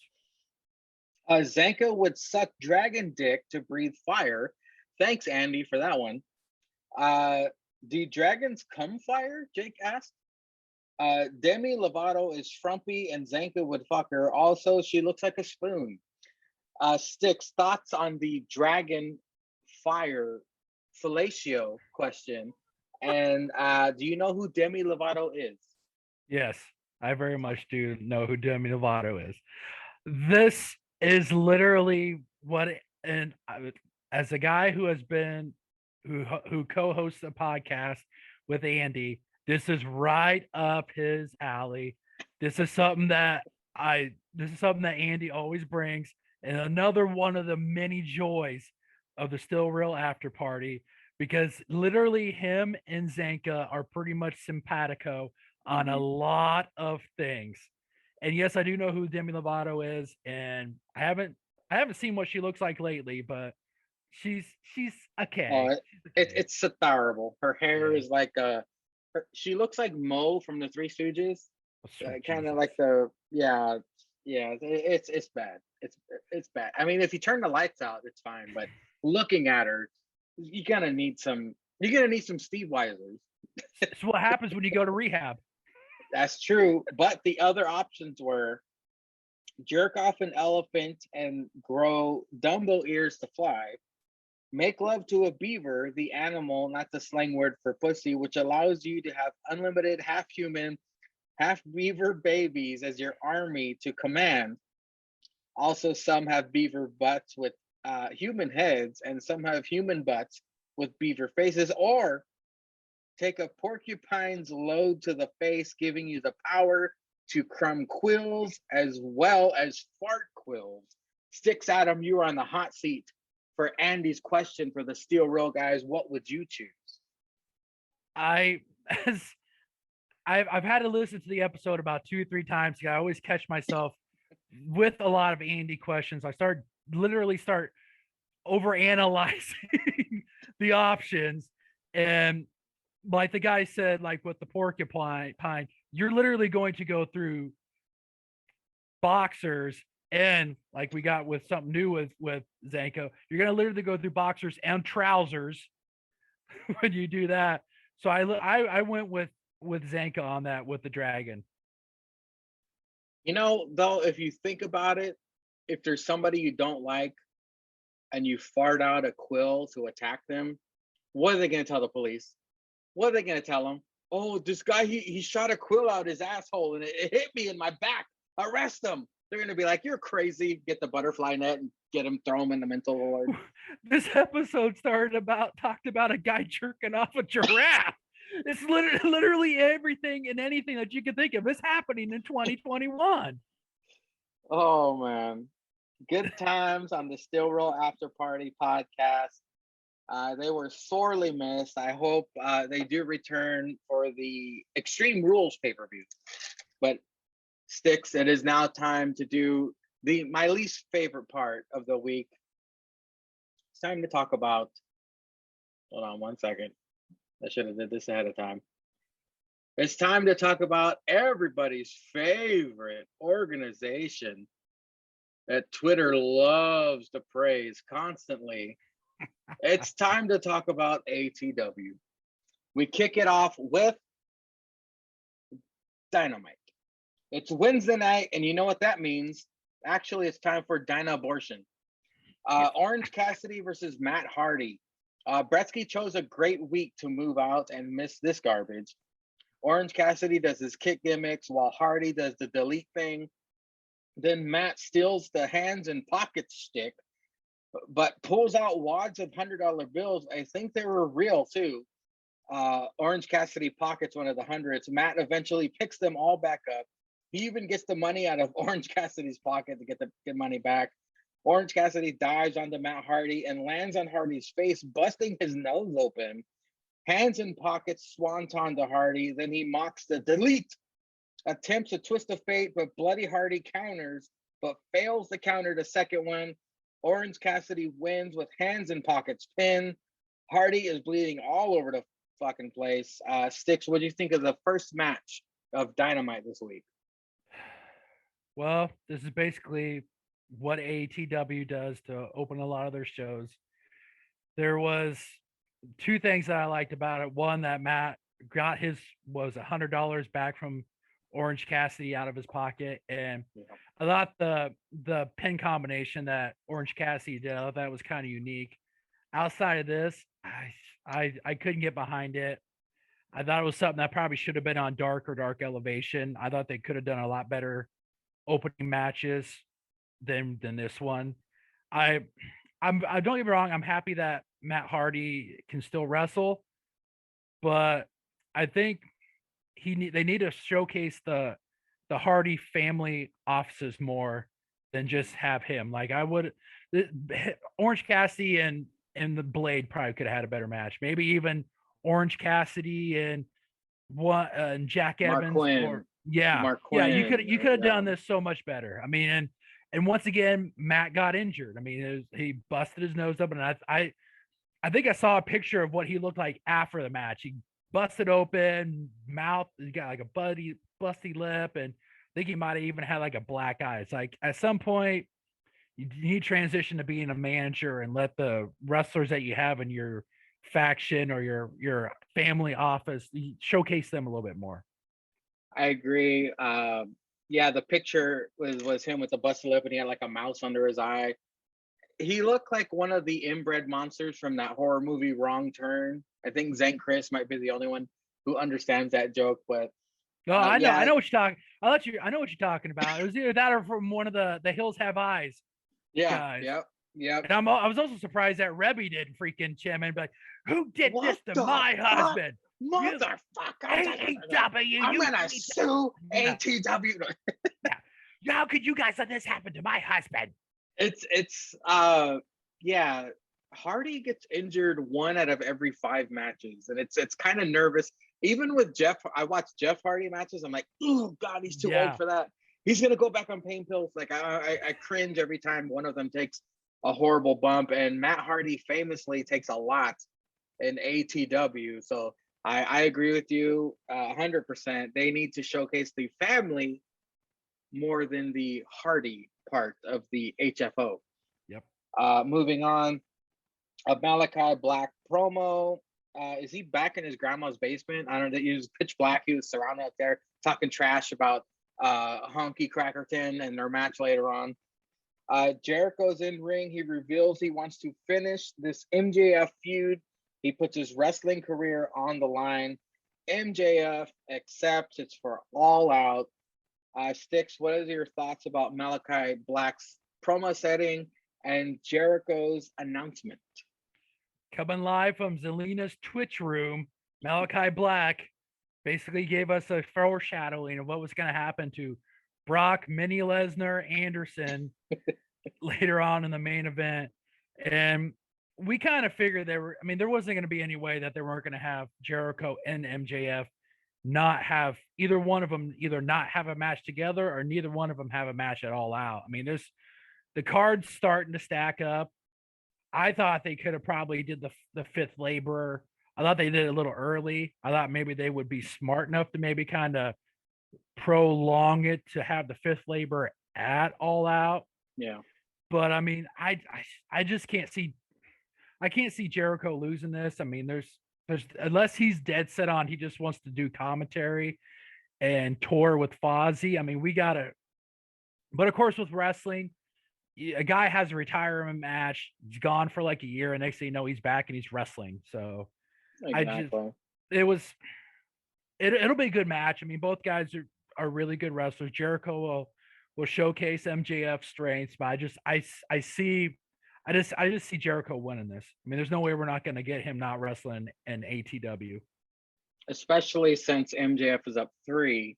Zanka would suck dragon dick to breathe fire. Thanks, Andy, for that one. Do dragons come fire? Jake asked. Demi Lovato is frumpy and Zanka would fuck her. Also, she looks like a spoon. Sticks, thoughts on the dragon fire fellatio question. And do you know who Demi Lovato is? Yes, I very much do know who Demi Lovato is. This is literally as a guy who has been who co-hosts a podcast with Andy, this is right up his alley. This is something that Andy always brings, and another one of the many joys of the Still Real after party, because literally him and Zanka are pretty much simpatico on a lot of things. And yes, I do know who Demi Lovato is, and I haven't seen what she looks like lately, but she's okay. It's adorable. Her hair is like she looks like Mo from the Three Stooges. Kind of like it's bad. It's bad. I mean, if you turn the lights out, it's fine, but looking at her, you're gonna need some Steve Weisers. It's what happens when you go to rehab. That's true, but the other options were jerk off an elephant and grow Dumbo ears to fly, make love to a beaver, the animal, not the slang word for pussy, which allows you to have unlimited half human, half beaver babies as your army to command. Also, some have beaver butts with human heads, and some have human butts with beaver faces, or take a porcupine's load to the face, giving you the power to crumb quills as well as fart quills. Stixadam, you are on the hot seat for Andy's question for the Steel Real guys. What would you choose? I've had to listen to the episode about 2 or 3 times. I always catch myself with a lot of Andy questions. I start overanalyzing the options, and like the guy said, like with the porcupine, you're literally going to go through boxers And like we got with something new with Zanko, you're gonna literally go through boxers and trousers when you do that. So I went with Zanko on that with the dragon. Though, if you think about it, if there's somebody you don't like and you fart out a quill to attack them, what are they going to tell the police? What are they going to tell them? Oh, this guy, he shot a quill out his asshole and it hit me in my back. Arrest him. They're going to be like, you're crazy. Get the butterfly net and get him, throw him in the mental ward. This episode talked about a guy jerking off a giraffe. It's literally everything and anything that you can think of is happening in 2021. Oh, man. Good times on the Still Roll After Party podcast. They were sorely missed. I hope they do return for the Extreme Rules pay-per-view. But Stix, it is now time to do my least favorite part of the week. It's time to talk about. Hold on 1 second. I should have did this ahead of time. It's time to talk about everybody's favorite organization that Twitter loves to praise constantly. It's time to talk about ATW. We kick it off with Dynamite. It's Wednesday night, and you know what that means. Actually, it's time for Dyna Abortion. Orange Cassidy versus Matt Hardy. Bretsky chose a great week to move out and miss this garbage. Orange Cassidy does his kick gimmicks while Hardy does the delete thing. Then Matt steals the hands and pockets stick, but pulls out wads of $100 bills. I think they were real too. Orange Cassidy pockets one of the hundreds. Matt eventually picks them all back up. He even gets the money out of Orange Cassidy's pocket to get money back. Orange Cassidy dives onto Matt Hardy and lands on Hardy's face, busting his nose open. Hands in pockets, swanton to Hardy. Then he mocks the delete. Attempts a twist of fate, but Bloody Hardy counters, but fails to counter the second one. Orange Cassidy wins with hands in pockets pin. Hardy is bleeding all over the fucking place. Stix, what do you think of the first match of Dynamite this week? Well, this is basically what AETW does to open a lot of their shows. There was two things that I liked about it. One, that Matt got his $100 back from Orange Cassidy out of his pocket, and I thought the pin combination that Orange Cassidy did, I thought that was kind of unique. Outside of this, I couldn't get behind it. I thought it was something that probably should have been on Dark or Dark Elevation. I thought they could have done a lot better opening matches than this one. I don't get me wrong, I'm happy that Matt Hardy can still wrestle, but I think they need to showcase the Hardy family offices more than just have him. Like Orange Cassidy and the Blade probably could have had a better match. Maybe even Orange Cassidy and Jack Evans. Mark Quinn, you could have done this so much better. I mean, and once again, Matt got injured. I mean, he busted his nose up, and I think I saw a picture of what he looked like after the match. He busted open mouth. He got like a busty lip, and I think he might have even had like a black eye. It's like at some point you need to transition to being a manager and let the wrestlers that you have in your faction or your family office showcase them a little bit more. I agree. Yeah, the picture was him with a busted lip and he had like a mouse under his eye. He looked like one of the inbred monsters from that horror movie Wrong Turn. I think Zank Chris might be the only one who understands that joke, but no, I know, I know what you're talking. I know what you're talking about. It was either that or from one of the Hills Have Eyes. Yeah, guys. Yep. And I was also surprised that Rebby didn't freaking chime in and be like, "Who did this to my husband? Motherfucker! AEW, I'm gonna sue ATW." How could you guys let this happen to my husband? Yeah. Hardy gets injured 1 out of every 5 matches, and it's kind of nervous. Even with Jeff, I watch Jeff Hardy matches. I'm like, oh God, he's too old for that. He's gonna go back on pain pills. Like I cringe every time one of them takes a horrible bump, and Matt Hardy famously takes a lot in ATW. So I agree with you 100%. They need to showcase the family more than the Hardy part of the HFO. Yep. Moving on, a Malachi Black promo. Is he back in his grandma's basement? I don't know. He was pitch black. He was surrounded out there talking trash about Honky Crackerton and their match later on. Jericho's in ring. He reveals he wants to finish this MJF feud. He puts his wrestling career on the line. MJF accepts. It's for All Out. Stix, what are your thoughts about Malachi Black's promo setting and Jericho's announcement? Coming live from Zelina's Twitch room, Malachi Black basically gave us a foreshadowing of what was going to happen to Brock, Mini Lesnar, Anderson later on in the main event. And we kind of figured there wasn't going to be any way that they weren't going to have Jericho and MJF not have either one of them either not have a match together or neither one of them have a match at All Out. I mean, the cards starting to stack up. I thought they could have probably did the fifth laborer. I thought they did it a little early. I thought maybe they would be smart enough to maybe kind of prolong it to have the fifth labor at All Out. Yeah. But I mean, I just can't see Jericho losing this. I mean, there's unless he's dead set on he just wants to do commentary and tour with Fozzy. I mean, but of course with wrestling, a guy has a retirement match, he's gone for like a year, and next thing you know, he's back and he's wrestling. So exactly. It'll be a good match. I mean, both guys are really good wrestlers. Jericho will showcase MJF's strengths, but I just see Jericho winning this. I mean, there's no way we're not going to get him not wrestling in ATW. Especially since MJF is up 3.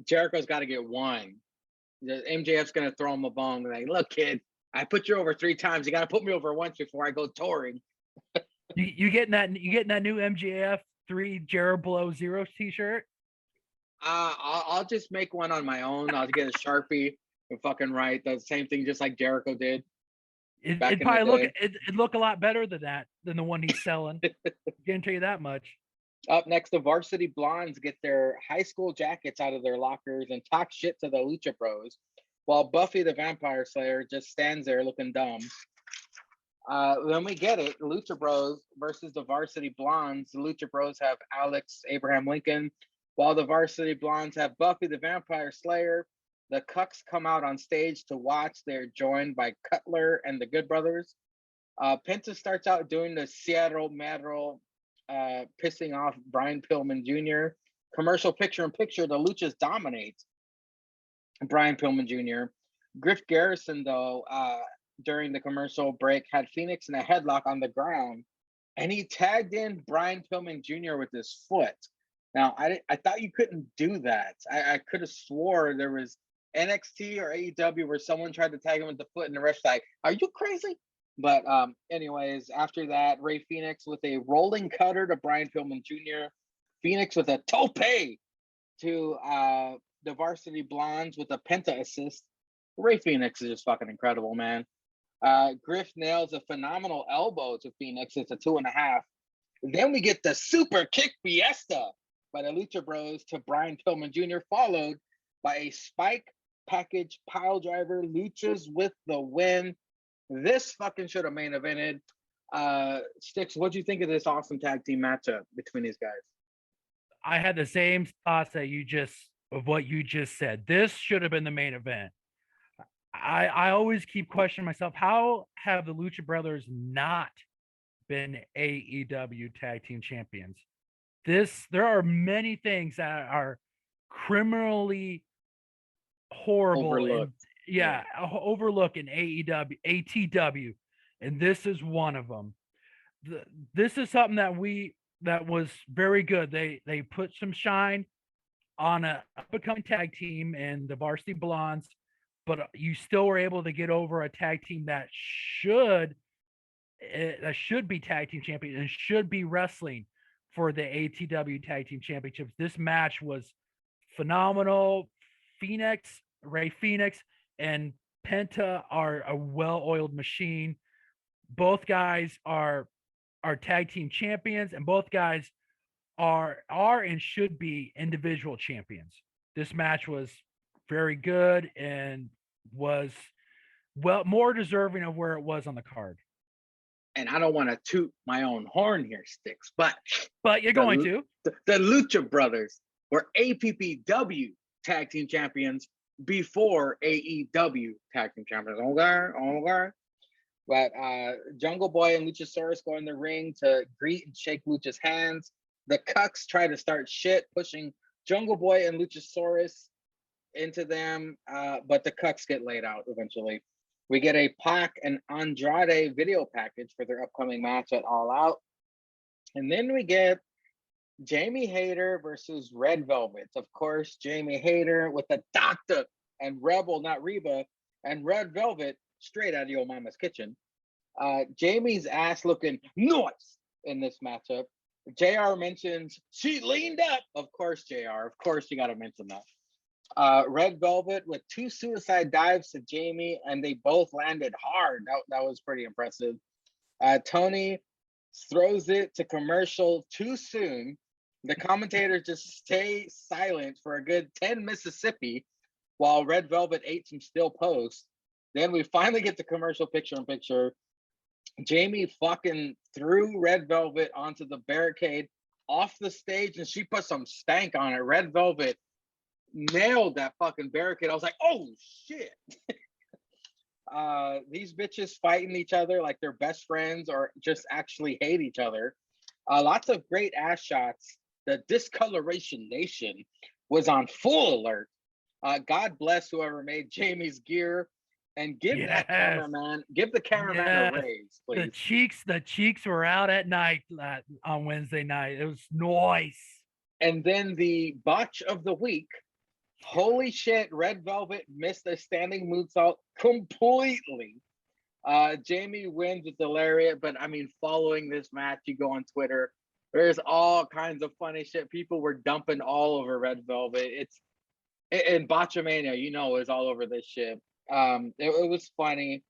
Jericho's got to get 1. MJF's going to throw him a bone. Like, look, kid, I put you over 3 times. You got to put me over once before I go touring. You getting that new MJF 3 Jared Below 0 t-shirt? I'll just make one on my own. I'll get a Sharpie and fucking write the same thing just like Jericho did. It'd probably look a lot better than the one he's selling. Guarantee you that much. Up next, the Varsity Blondes get their high school jackets out of their lockers and talk shit to the Lucha Bros, while Buffy the Vampire Slayer just stands there looking dumb. Then we get it. Lucha Bros versus the Varsity Blondes. The Lucha Bros have Alex Abraham Lincoln, while the Varsity Blondes have Buffy the Vampire Slayer. The Cucks come out on stage to watch. They're joined by Cutler and the Good Brothers. Penta starts out doing the Seattle Madrigal, pissing off Brian Pillman Jr. Commercial picture-in-picture, the Luchas dominate Brian Pillman Jr. Griff Garrison, though, during the commercial break, had Phoenix in a headlock on the ground, and he tagged in Brian Pillman Jr. with his foot. Now, I thought you couldn't do that. I could have swore there was NXT or AEW where someone tried to tag him with the foot and the ref's like, are you crazy? But anyways, after that, Ray Phoenix with a rolling cutter to Brian Pillman Jr. Phoenix with a tope to the Varsity Blondes with a Penta assist. Ray Phoenix is just fucking incredible, man. Griff nails a phenomenal elbow to Phoenix. It's a 2.5. Then we get the super kick fiesta by the Lucha Bros to Brian Pillman Jr., followed by a spike package pile driver. Luchas with the win. This fucking should have main evented. Stix, what'd you think of this awesome tag team matchup between these guys? I had the same thoughts that what you just said. This should have been the main event. I always keep questioning myself, how have the Lucha Brothers not been AEW tag team champions? There are many things that are criminally horrible overlooked in ATW, and this is one of them. This is something that was very good. They put some shine on a up-and-coming tag team and the Varsity Blondes, but you still were able to get over a tag team that should be tag team champions and should be wrestling for the ATW tag team championships. This match was phenomenal. Ray Phoenix and Penta are a well-oiled machine. Both guys are tag team champions, and both guys are and should be individual champions. This match was very good, and was more deserving of where it was on the card. And I don't want to toot my own horn here, Sticks, but you're going to. The Lucha Brothers were APPW tag team champions before AEW tag team champions. Okay. But Jungle Boy and Luchasaurus go in the ring to greet and shake Lucha's hands. The Cucks try to start shit, pushing Jungle Boy and Luchasaurus into them, but the Cucks get laid out eventually. We get a Pac and Andrade video package for their upcoming match at All Out. And then we get Jamie Hayter versus Red Velvet. Of course, Jamie Hayter with the Doctor and Rebel, not Reba, and Red Velvet straight out of your mama's kitchen. Jamie's ass looking nice in this matchup. JR mentions she leaned up. Of course, JR. Of course, you got to mention that. Red Velvet with 2 suicide dives to Jamie, and they both landed hard. That was pretty impressive. Tony throws it to commercial too soon. The commentators just stay silent for a good 10 Mississippi while Red Velvet ate some steel posts. Then we finally get the commercial picture-in-picture. Jamie fucking threw Red Velvet onto the barricade off the stage, and she put some stank on it. Red Velvet nailed that fucking barricade. I was like, oh shit. These bitches fighting each other like they're best friends or just actually hate each other. Lots of great ass shots. The Discoloration Nation was on full alert. God bless whoever made Jamie's gear, and give the cameraman a raise, please. The cheeks were out at night on Wednesday night. It was nice. And then the botch of the week. Holy shit, Red Velvet missed a standing moonsault completely. Jamie wins with the lariat, but I mean, following this match, you go on Twitter, there's all kinds of funny shit. People were dumping all over Red Velvet. And Botchamania, is all over this shit. It was funny.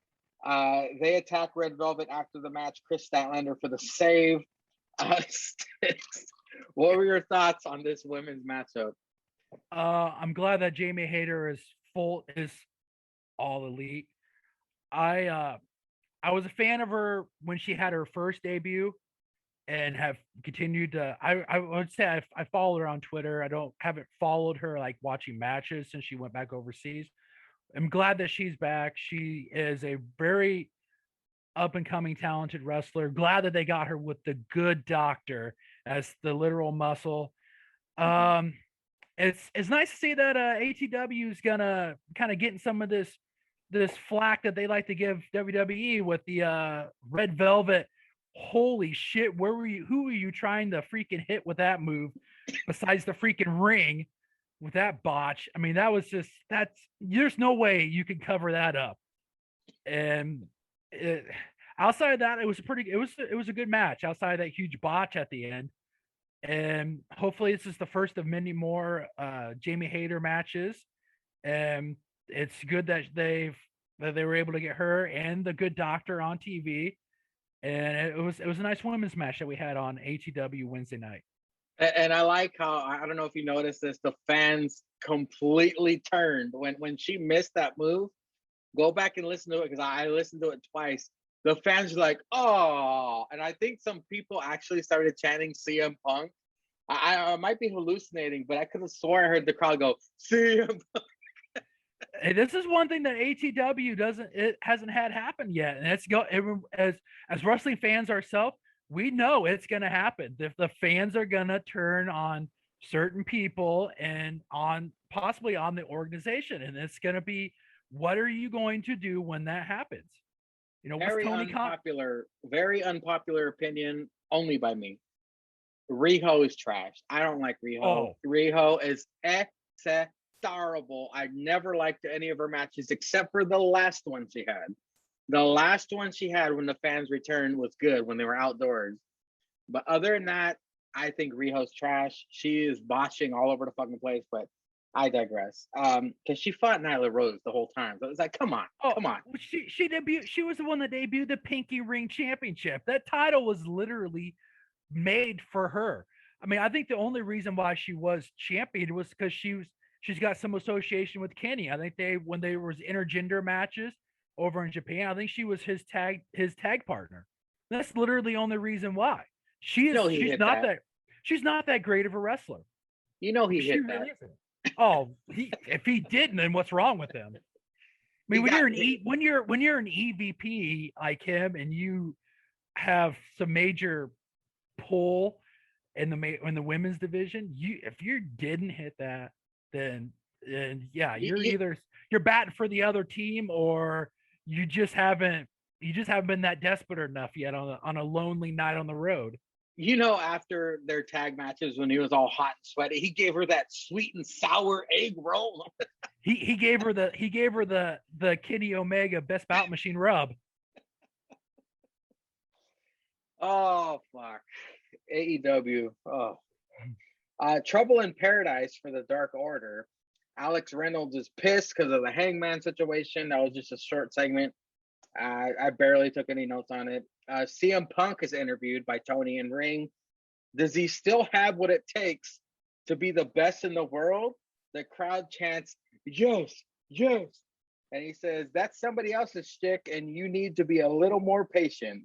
They attack Red Velvet after the match. Chris Statlander for the save. What were your thoughts on this women's matchup? I'm glad that Jamie Hayter is all elite. I was a fan of her when she had her first debut, and have continued to. I would say I followed her on Twitter. Haven't followed her like watching matches since she went back overseas. I'm glad that she's back. She is a very up and coming talented wrestler. Glad that they got her with the Good Doctor as the literal muscle. It's nice to see that ATW is gonna kind of getting some of this flack that they like to give WWE with the Red Velvet. Holy shit, who were you trying to freaking hit with that move besides the freaking ring with that botch? I mean, there's no way you can cover that up. And outside of that, it was a good match outside of that huge botch at the end. And hopefully this is the first of many more Jamie Hayter matches. And it's good that they were able to get her and the Good Doctor on TV. And it was a nice women's match that we had on ATW Wednesday night. And I like how, I don't know if you noticed this, the fans completely turned when she missed that move. Go back and listen to it, because I listened to it twice. The fans were like, oh, and I think some people actually started chanting CM Punk. I might be hallucinating, but I could have sworn I heard the crowd go, CM Punk. Hey, this is one thing that ATW hasn't had happen yet, and as wrestling fans ourselves, we know it's going to happen. If the fans are going to turn on certain people and possibly on the organization, and it's going to be, what are you going to do when that happens? Very unpopular opinion, only by me. Riho is trash. I don't like Riho. Oh. Riho is terrible. I never liked any of her matches except for the last one she had. The last one she had when the fans returned was good, when they were outdoors. But other than that, I think Riho's trash. She is botching all over the fucking place, but I digress. Because she fought Nyla Rose the whole time. So it's like, come on. She debuted. She was the one that debuted the Pinky Ring Championship. That title was literally made for her. I mean, I think the only reason why she was champion was because she she's got some association with Kenny. I think when there was intergender matches over in Japan, I think she was his tag partner. That's literally the only reason why. He She's hit not that. she's not that great of a wrestler. He She hit really that. isn't. Oh, if he didn't, then what's wrong with him? I mean, when you're an EVP like him and you have some major pull in the women's division, if you didn't hit that, then yeah, you're batting for the other team, or you just haven't been that desperate enough yet on a lonely night on the road. After their tag matches, when he was all hot and sweaty, he gave her that sweet and sour egg roll. he gave her the Kenny Omega Best Bout Machine rub. Oh fuck, AEW. Oh, Trouble in Paradise for the Dark Order. Alex Reynolds is pissed because of the Hangman situation. That was just a short segment. I barely took any notes on it. CM Punk is interviewed by Tony in Ring. Does he still have what it takes to be the best in the world? The crowd chants, yes, yes. And he says, that's somebody else's shtick, and you need to be a little more patient.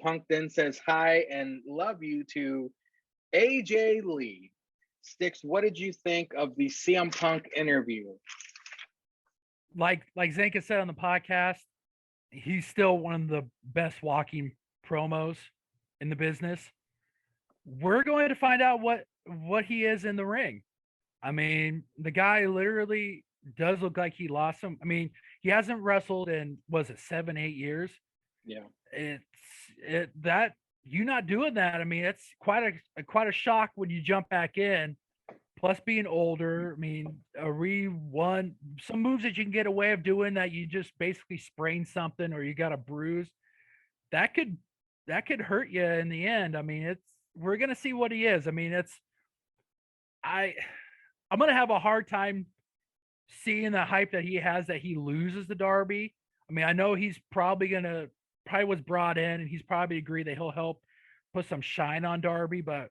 Punk then says hi and love you to AJ Lee. Stix, what did you think of the CM Punk interview? Like Zanka said on the podcast, he's still one of the best walking promos in the business. We're going to find out what he is in the ring. I mean, the guy literally does look like he lost some. I mean, he hasn't wrestled in, was it 7-8 years? Yeah. That you not doing that. I mean, it's quite a shock when you jump back in. Plus being older, I mean, some moves that you can get away of doing that you just basically sprain something or you got a bruise, that could hurt you in the end. I mean, we're gonna see what he is. I mean, I'm gonna have a hard time seeing the hype that he has that he loses the Derby. I mean, I know he's probably was brought in and he's probably agreed that he'll help put some shine on Darby, but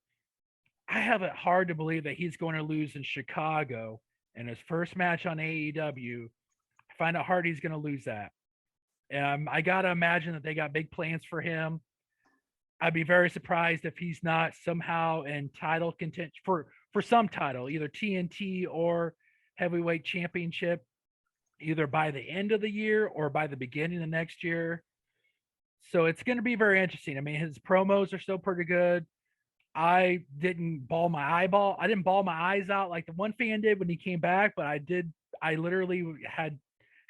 I have it hard to believe that he's going to lose in Chicago in his first match on AEW. I find it hard he's going to lose that. I got to imagine that they got big plans for him. I'd be very surprised if he's not somehow in title contention for some title, either TNT or heavyweight championship, either by the end of the year or by the beginning of next year. So it's going to be very interesting. I mean, his promos are still pretty good. I didn't bawl my eyes out like the one fan did when he came back, but I literally had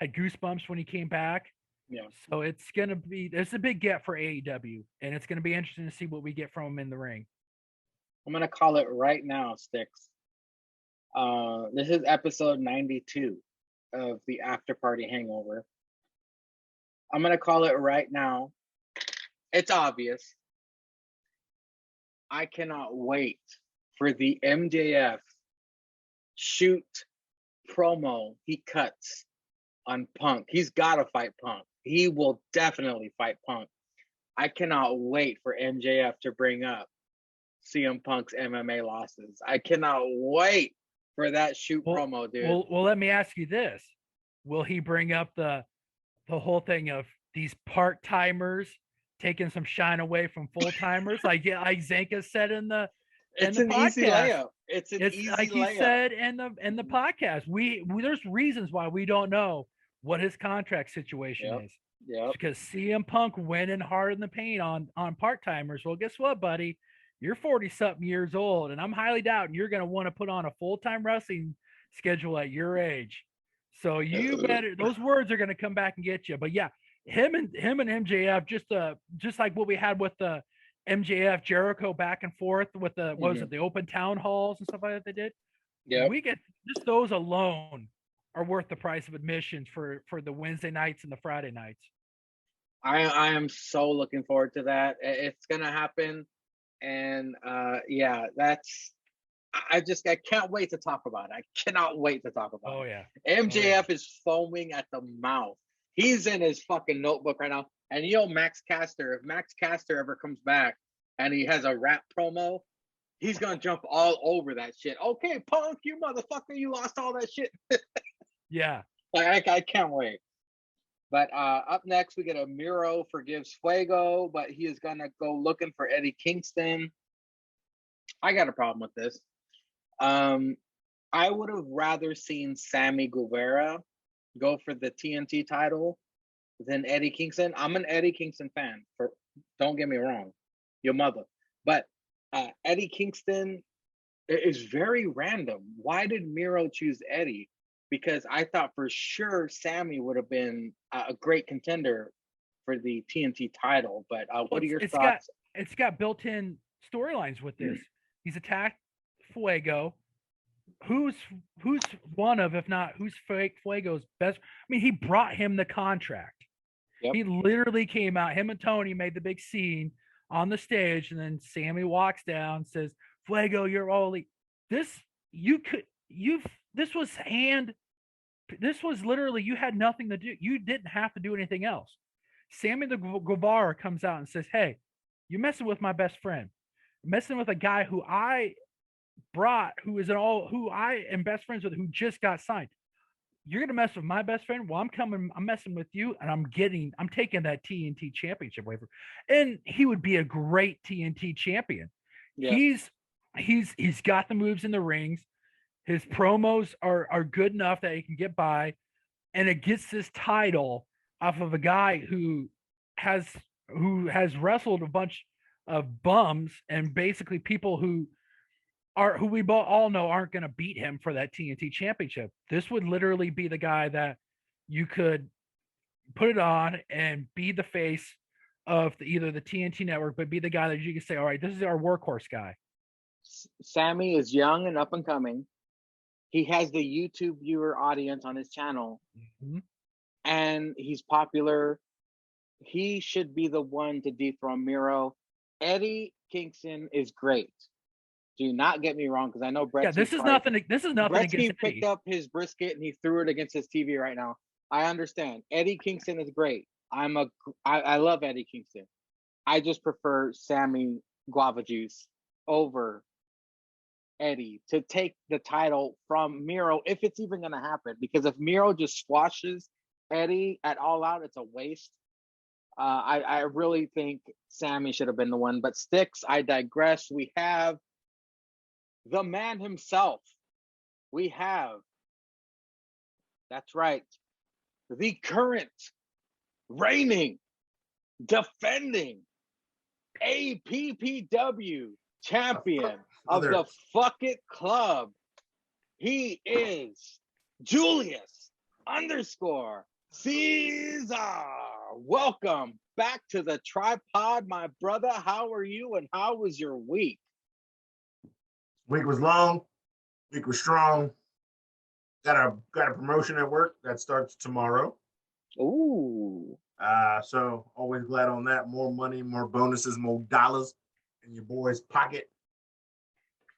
goosebumps when he came back. Yeah. So it's a big get for AEW, and it's going to be interesting to see what we get from him in the ring. I'm going to call it right now, Stix. This is episode 92 of the After Party Hangover. I'm going to call it right now. It's obvious. I cannot wait for the MJF shoot promo he cuts on Punk. He's got to fight Punk. He will definitely fight Punk. I cannot wait for MJF to bring up CM Punk's MMA losses. I cannot wait for that shoot promo, dude. Well, let me ask you this. Will he bring up the whole thing of these part-timers taking some shine away from full-timers? like Zanka said in the podcast. Easy layup. It's easy like layup. He said in the podcast. We there's reasons why we don't know what his contract situation is. Yeah. Because CM Punk went in hard in the paint on part-timers. Well, guess what, buddy? You're 40-something years old, and I'm highly doubting you're going to want to put on a full-time wrestling schedule at your age. So you better, those words are going to come back and get you. But yeah, him and MJF, just like what we had with the MJF Jericho back and forth with the what was it, the open town halls and stuff like that they did. Yeah, we get just those alone are worth the price of admissions for the Wednesday nights and the Friday nights. I am so looking forward to that. It's gonna happen, and yeah, I can't wait to talk about it. I cannot wait to talk about it. Oh yeah, MJF is foaming at the mouth. He's in his fucking notebook right now. And Max Caster, if Max Caster ever comes back and he has a rap promo, he's gonna jump all over that shit. Okay, Punk, you motherfucker, you lost all that shit. Yeah. Like I can't wait. But up next we get a Miro forgives Fuego, but he is gonna go looking for Eddie Kingston. I got a problem with this. I would have rather seen Sammy Guevara go for the TNT title than Eddie Kingston. I'm an Eddie Kingston fan. Don't get me wrong, your mother. But Eddie Kingston is very random. Why did Miro choose Eddie? Because I thought for sure Sammy would have been a great contender for the TNT title. But what are your thoughts? It's got built-in storylines with this. He's attacked Fuego. Who's one of, if not who's Fuego's best? I mean, he brought him the contract. Yep. He literally came out. Him and Tony made the big scene on the stage, and then Sammy walks down, says, "Fuego, you're all this. This was literally, you had nothing to do. You didn't have to do anything else." Sammy the Guevara comes out and says, "Hey, you're messing with my best friend, messing with a guy who I brought, who I am best friends with, who just got signed. You're gonna mess with my best friend. Well, I'm messing with you, and I'm taking that TNT championship away from." And he would be a great TNT champion. Yeah. He's got the moves in the rings. His promos are good enough that he can get by, and it gets this title off of a guy who has wrestled a bunch of bums and basically people who we all know aren't going to beat him for that TNT championship. This would literally be the guy that you could put it on and be the face of either the TNT network, but be the guy that you can say, all right, this is our workhorse guy. Sammy is young and up and coming. He has the YouTube viewer audience on his channel, and he's popular. He should be the one to dethrone Miro. Eddie Kingston is great. Do not get me wrong, because I know Brett. Yeah, this is nothing. This is nothing. He picked up his brisket and he threw it against his TV right now. I understand. Eddie Kingston is great. I love Eddie Kingston. I just prefer Sammy Guava Juice over Eddie to take the title from Miro, if it's even going to happen. Because if Miro just squashes Eddie at All Out, it's a waste. I really think Sammy should have been the one. But Stix, I digress. We have the man himself. We have, that's right, the current, reigning, defending APPW champion of the Fuck It Club. He is Julius _Ceizar. Welcome back to the tripod, my brother. How are you, and how was your week? Week was long. Week was strong. Got a promotion at work that starts tomorrow. Ooh. So always glad on that. More money, more bonuses, more dollars in your boy's pocket.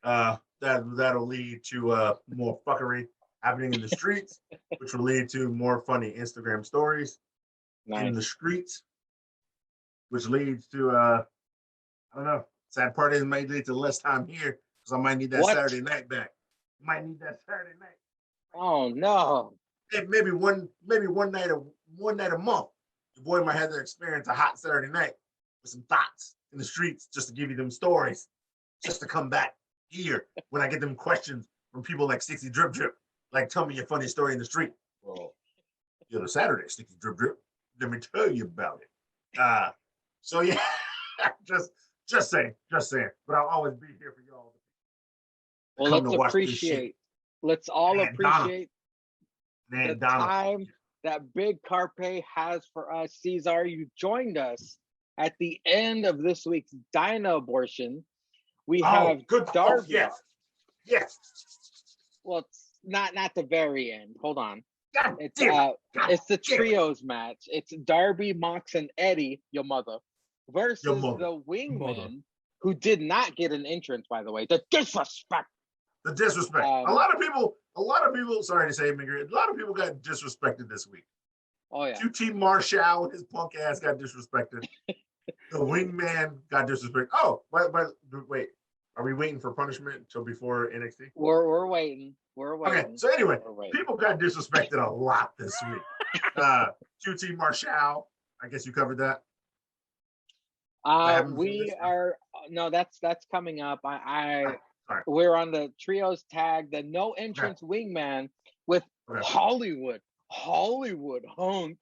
That'll lead to more fuckery happening in the streets, which will lead to more funny Instagram stories in the streets, which leads to I don't know. Sad part is it might lead to less time here. I might need that Saturday night back. Might need that Saturday night. Oh no! Hey, maybe one night a month. Your boy might have to experience a hot Saturday night with some thoughts in the streets, just to give you them stories, just to come back here when I get them questions from people like Sticky Drip Drip, like, tell me your funny story in the street. Well, the other Saturday, Sticky Drip Drip, let me tell you about it. So yeah, just saying. But I'll always be here for y'all. Well, let's all appreciate the time that Big Carpe has for us. Ceizar, you joined us at the end of this week's Dyna abortion. We have Darby. Yes. Well, it's not the very end. Hold on. It's the trios match. It's Darby, Mox, and Eddie, your mother, versus the Wingmen, who did not get an entrance, by the way. The disrespect. A lot of people, sorry to say, Minger, a lot of people got disrespected this week. Oh, yeah. QT Marshall and his punk ass got disrespected. The Wingman got disrespected. Oh, but wait. Are we waiting for punishment until before NXT? We're waiting. We're Okay, waiting. so anyway, We're waiting. people got disrespected a lot this week. QT Marshall, I guess you covered that. We are no, that's coming up. Sorry. We're on the trios tag, the no entrance wingman with Hollywood hunk,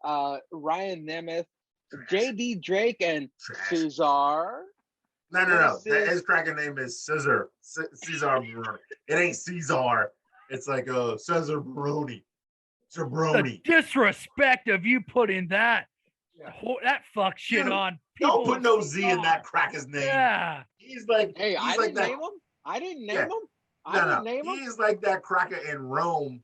Ryan Nemeth, JD Drake, and Ceizar. No. His cracking name is Ceizar. Ceizar Baroni. It ain't Ceizar. It's like Ceizar Baroni. The disrespect of you putting that fuck shit on. Don't put no Z in that cracker's name. Yeah. He's like, hey, I didn't name him. I didn't name him. I didn't name him. He's like that cracker in Rome.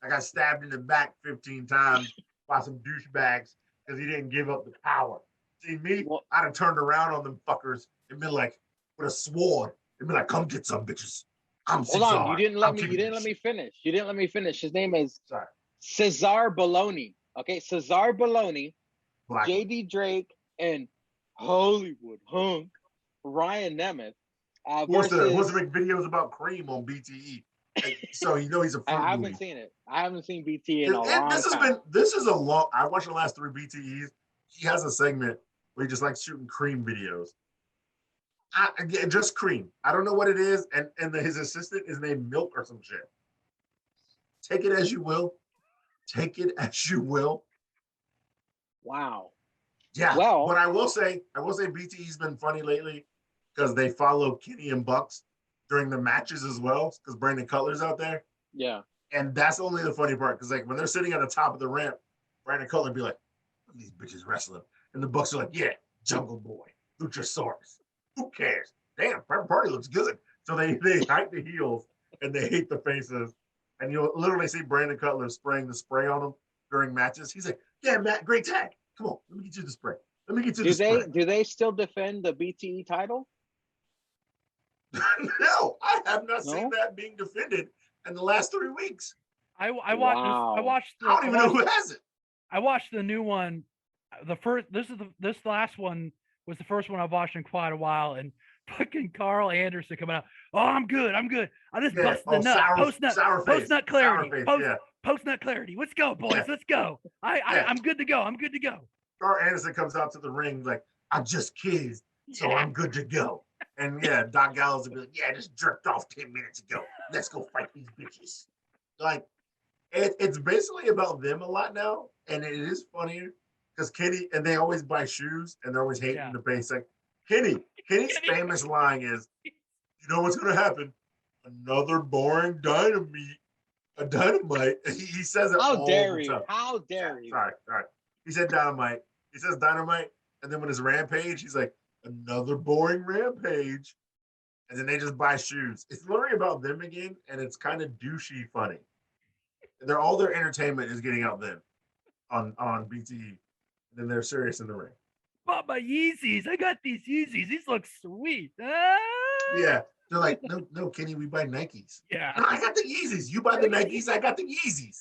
I got stabbed in the back 15 times by some douchebags because he didn't give up the power. See me, I'd have turned around on them fuckers and been like, with a sword, and be like, come get some bitches. I'm Ceizar. Hold on, you didn't let me finish. You didn't let me finish. His name is Ceizar Baloney. Okay, Ceizar Baloney, JD Drake, and Hollywood hunk Ryan Nemeth. Wants to make videos about cream on BTE. So you know he's a fruit I haven't movie. seen it. I haven't seen BTE in a long time. This is a long. I watched the last 3 BTEs. He has a segment where he just likes shooting cream videos. Just cream. I don't know what it is, and his assistant is named Milk or some shit. Take it as you will. Take it as you will. Wow. Yeah. Well, but I will say BTE's been funny lately because they follow Kenny and Bucks during the matches as well because Brandon Cutler's out there. Yeah. And that's only the funny part because like when they're sitting at the top of the ramp, Brandon Cutler be like, look at these bitches wrestling. And the Bucks are like, yeah, Jungle Boy, Luchasaurus. Who cares? Damn, Private Party looks good. So they hype the heels and they hate the faces. And you'll literally see Brandon Cutler spraying the spray on them during matches. He's like, yeah, Matt, great tag. Come on, let me get you the spray. Let me get you the spray. Do they still defend the BTE title? No, I have not seen that being defended in the last 3 weeks. I watched. I don't even know who has it. I watched the new one. This last one was the first one I've watched in quite a while, and fucking Carl Anderson coming out. Oh, I'm good. I just busted the nut. Post nut clarity. Post nut clarity. Let's go, boys. Yeah. Let's go. I'm good to go. Carl Anderson comes out to the ring like, I just kidded, so I'm good to go. And yeah, Doc Gallows will be like, yeah, I just jerked off 10 minutes ago. Let's go fight these bitches. Like, it's basically about them a lot now, and it is funnier because Kenny, and they always buy shoes, and they're always hating the base. Like, Kenny's famous line is, you know what's going to happen? Another boring dynamite. He says it all the time. How dare you? Sorry. He said dynamite. He says dynamite, and then when his rampage, he's like, another boring rampage. And then they just buy shoes. It's literally about them again, and it's kind of douchey funny. All their entertainment is getting out them on BTE. And then they're serious in the ring. Bought my Yeezys. I got these Yeezys. These look sweet. Ah! Yeah. They're like, no, Kenny, we buy Nikes. Yeah. No, I got the Yeezys. You buy the Nikes, I got the Yeezys.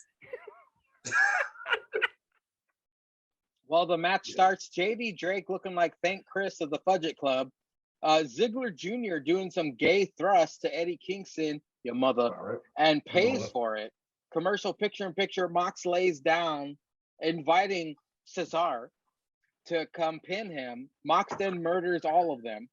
Well, the match starts. JD Drake looking like Thank Chris of the Fudget Club. Ziggler Jr. doing some gay thrusts to Eddie Kingston, your mother, and pays for it. Commercial picture-in-picture, Mox lays down, inviting Ceizar to come pin him. Mox then murders all of them.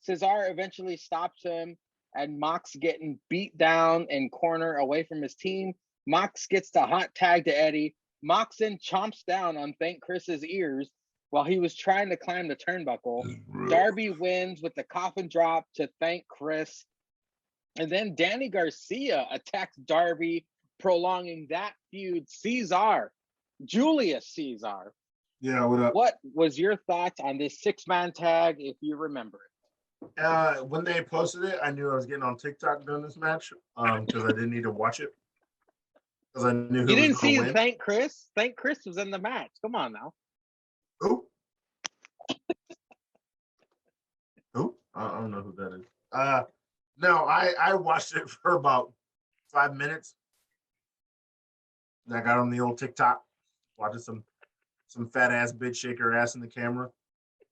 Ceizar eventually stops him, and Mox getting beat down in corner away from his team. Mox gets the hot tag to Eddie. Mox then chomps down on Thank Chris's ears while he was trying to climb the turnbuckle. Darby wins with the coffin drop to Thank Chris. And then Danny Garcia attacks Darby, prolonging that feud. Julius Ceizar. Yeah, what up? What was your thoughts on this 6-man tag, if you remember it? When they posted it, I knew I was getting on TikTok during this match because I didn't need to watch it. Because I knew who you didn't see win. Thank Chris? Thank Chris was in the match. Come on now. Who? Who? I don't know who that is. No, I watched it for about 5 minutes. And I got on the old TikTok, watching some fat ass bitch shake her ass in the camera.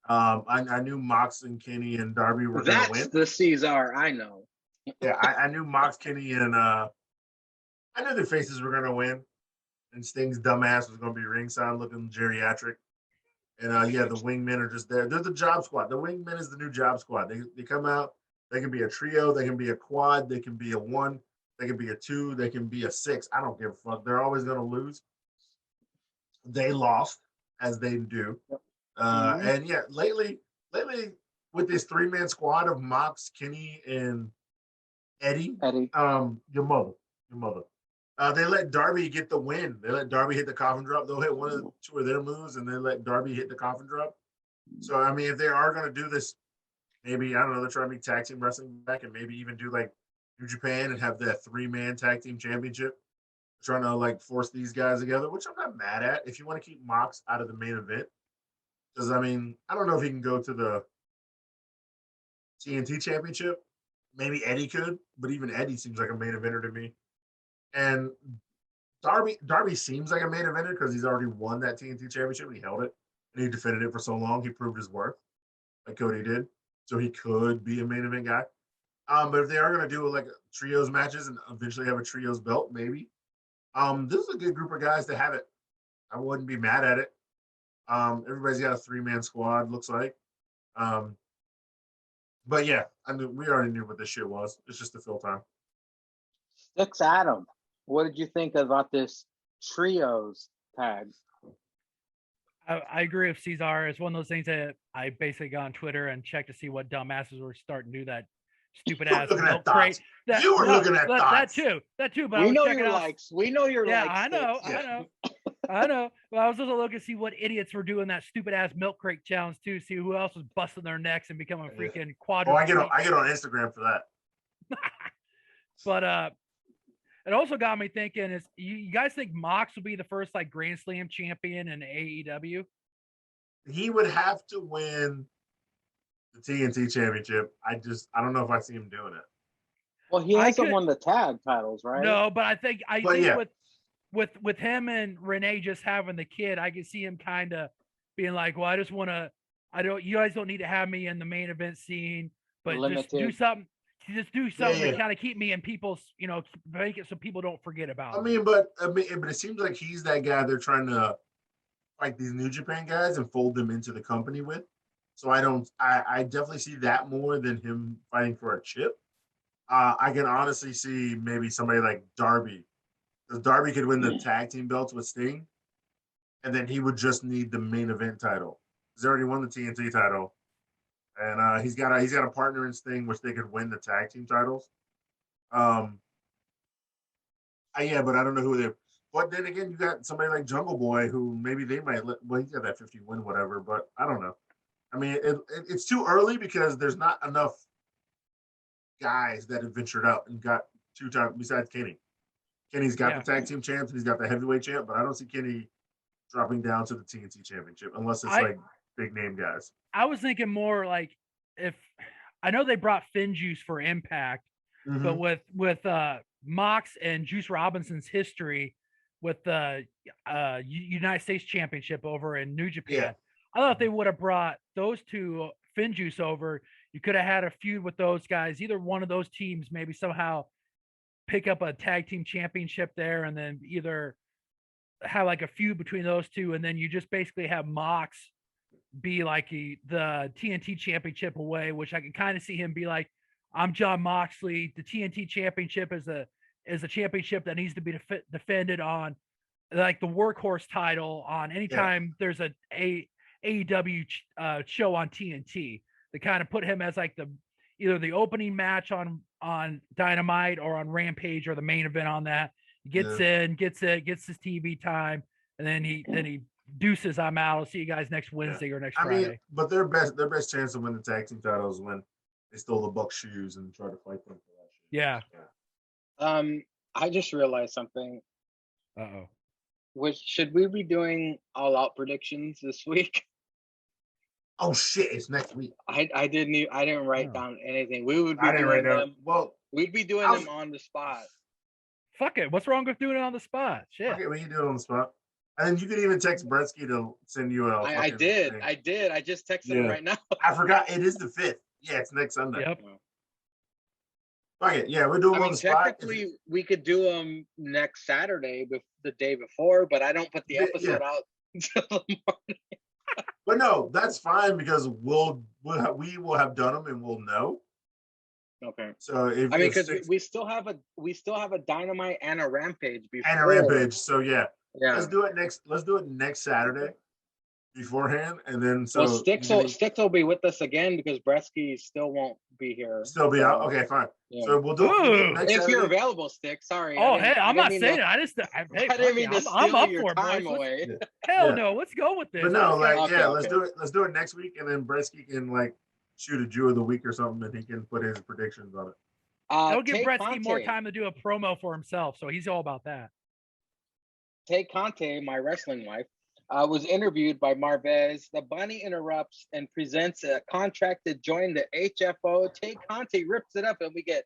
I knew Mox and Kenny and Darby were going to That's win. the Ceizar I know. Yeah, I knew Mox, Kenny, and I knew their faces were going to win. And Sting's dumbass was going to be ringside looking geriatric. And yeah, the wingmen are just there. They're the job squad. The wingmen is the new job squad. They come out. They can be a trio. They can be a quad. They can be a one. They can be a two. They can be a six. I don't give a fuck. They're always going to lose. They lost, as they do. And yeah, lately with this 3-man squad of Mox, Kenny, and Eddie, your mother. They let Darby get the win. They let Darby hit the coffin drop. They'll hit one of two of their moves, and they let Darby hit the coffin drop. So I mean, if they are going to do this, maybe I don't know. They're trying to make tag team wrestling back, and maybe even do like New Japan and have that 3-man tag team championship. Trying to like force these guys together, which I'm not mad at. If you want to keep Mox out of the main event, because I mean, I don't know if he can go to the TNT championship. Maybe Eddie could, but even Eddie seems like a main eventer to me. And Darby seems like a main eventer because he's already won that TNT championship and he held it and he defended it for so long. He proved his worth, like Cody did. So he could be a main event guy. But if they are going to do like trios matches and eventually have a trios belt, maybe. This is a good group of guys to have it. I wouldn't be mad at it. Everybody's got a 3-man squad, looks like. But yeah, we already knew what this shit was. It's just a fill time. Stixadam, what did you think about this trios tag? I agree with Ceizar. It's one of those things that I basically got on Twitter and checked to see what dumbasses were starting to do that stupid ass milk crate. You were looking at thoughts. That too. But We I was know checking your out. likes. We know your likes. I know. I know. Well, I was also looking to see what idiots were doing that stupid ass milk crate challenge too. See who else was busting their necks and becoming freaking quadruple. I get on Instagram for that. But it also got me thinking: is you guys think Mox will be the first like Grand Slam champion in AEW? He would have to win the TNT championship. I don't know if I see him doing it. Well, he hasn't won the tag titles, right? No, but I think with him and Renee just having the kid, I can see him kind of being like, well, you guys don't need to have me in the main event scene, but just do something to kind of keep me in people's, make it so people don't forget about me. But it seems like he's that guy they're trying to fight these New Japan guys and fold them into the company with. So I definitely see that more than him fighting for a chip. I can honestly see maybe somebody like Darby, because Darby could win the tag team belts with Sting, and then he would just need the main event title. He's already won the TNT title, and he's got a partner in Sting, which they could win the tag team titles. Yeah, but I don't know who they. But then again, you got somebody like Jungle Boy, who maybe they might. He's got that 50 win, whatever. But I don't know. I mean, it's too early because there's not enough guys that have ventured out and got 2 times besides Kenny. Kenny's got the tag team champs and he's got the heavyweight champ, but I don't see Kenny dropping down to the TNT championship unless it's like big name guys. I was thinking more like if I know they brought Finn Juice for Impact, but with Mox and Juice Robinson's history with the United States Championship over in New Japan, I thought they would have brought those two Finn Juice over. You could have had a feud with those guys. Either one of those teams maybe somehow pick up a tag team championship there, and then either have like a feud between those two, and then you just basically have Mox be like the TNT championship away, which I can kind of see him be like, I'm John Moxley. The TNT championship is a championship that needs to be defended on like the workhorse title on anytime there's a AEW show on TNT. They kind of put him as like either the opening match on Dynamite or on Rampage or the main event on that. He gets gets his TV time, and then he deuces. I'm out. I'll see you guys next Wednesday or next Friday. But their best chance to win the tag team titles when they stole the Bucks shoes and tried to fight them for that shit. Yeah. I just realized something. Uh-oh. Should we be doing all out predictions this week? Oh shit! It's next week. I didn't write down anything. We would be doing them. Well, we'd be doing them on the spot. Fuck it. What's wrong with doing it on the spot? Shit. Okay, we can do it on the spot. And then you could even text Bretsky to send you a. I did. Thing. I did. I just texted him right now. I forgot. It is the 5th. Yeah, it's next Sunday. Yep. Fuck it. Yeah, we're doing on the spot. Technically, we could do them next Saturday, the day before, but I don't put the episode out until the morning. But no, that's fine because we will have done them and we'll know. Okay. So if because we still have a Dynamite and a Rampage before. And a Rampage. So yeah. Yeah. Let's do it next Saturday beforehand, and then Stix will be with us again because Bretsky still won't be here. Still be out. Okay, fine. Yeah. So we'll do it next if Saturday. You're available, Stix. Sorry. Oh, hey, I'm not saying it. I didn't mean to I'm up for it, time away. Hell no. Let's go with this. But no, let's do it. Let's do it next week, and then Bretsky can shoot a Jew of the week or something, and he can put his predictions on it. That'll give Bretsky more time to do a promo for himself, so he's all about that. Tay Conte, my wrestling wife, was interviewed by Marvez. The Bunny interrupts and presents a contract to join the HFO. Tay Conte rips it up, and we get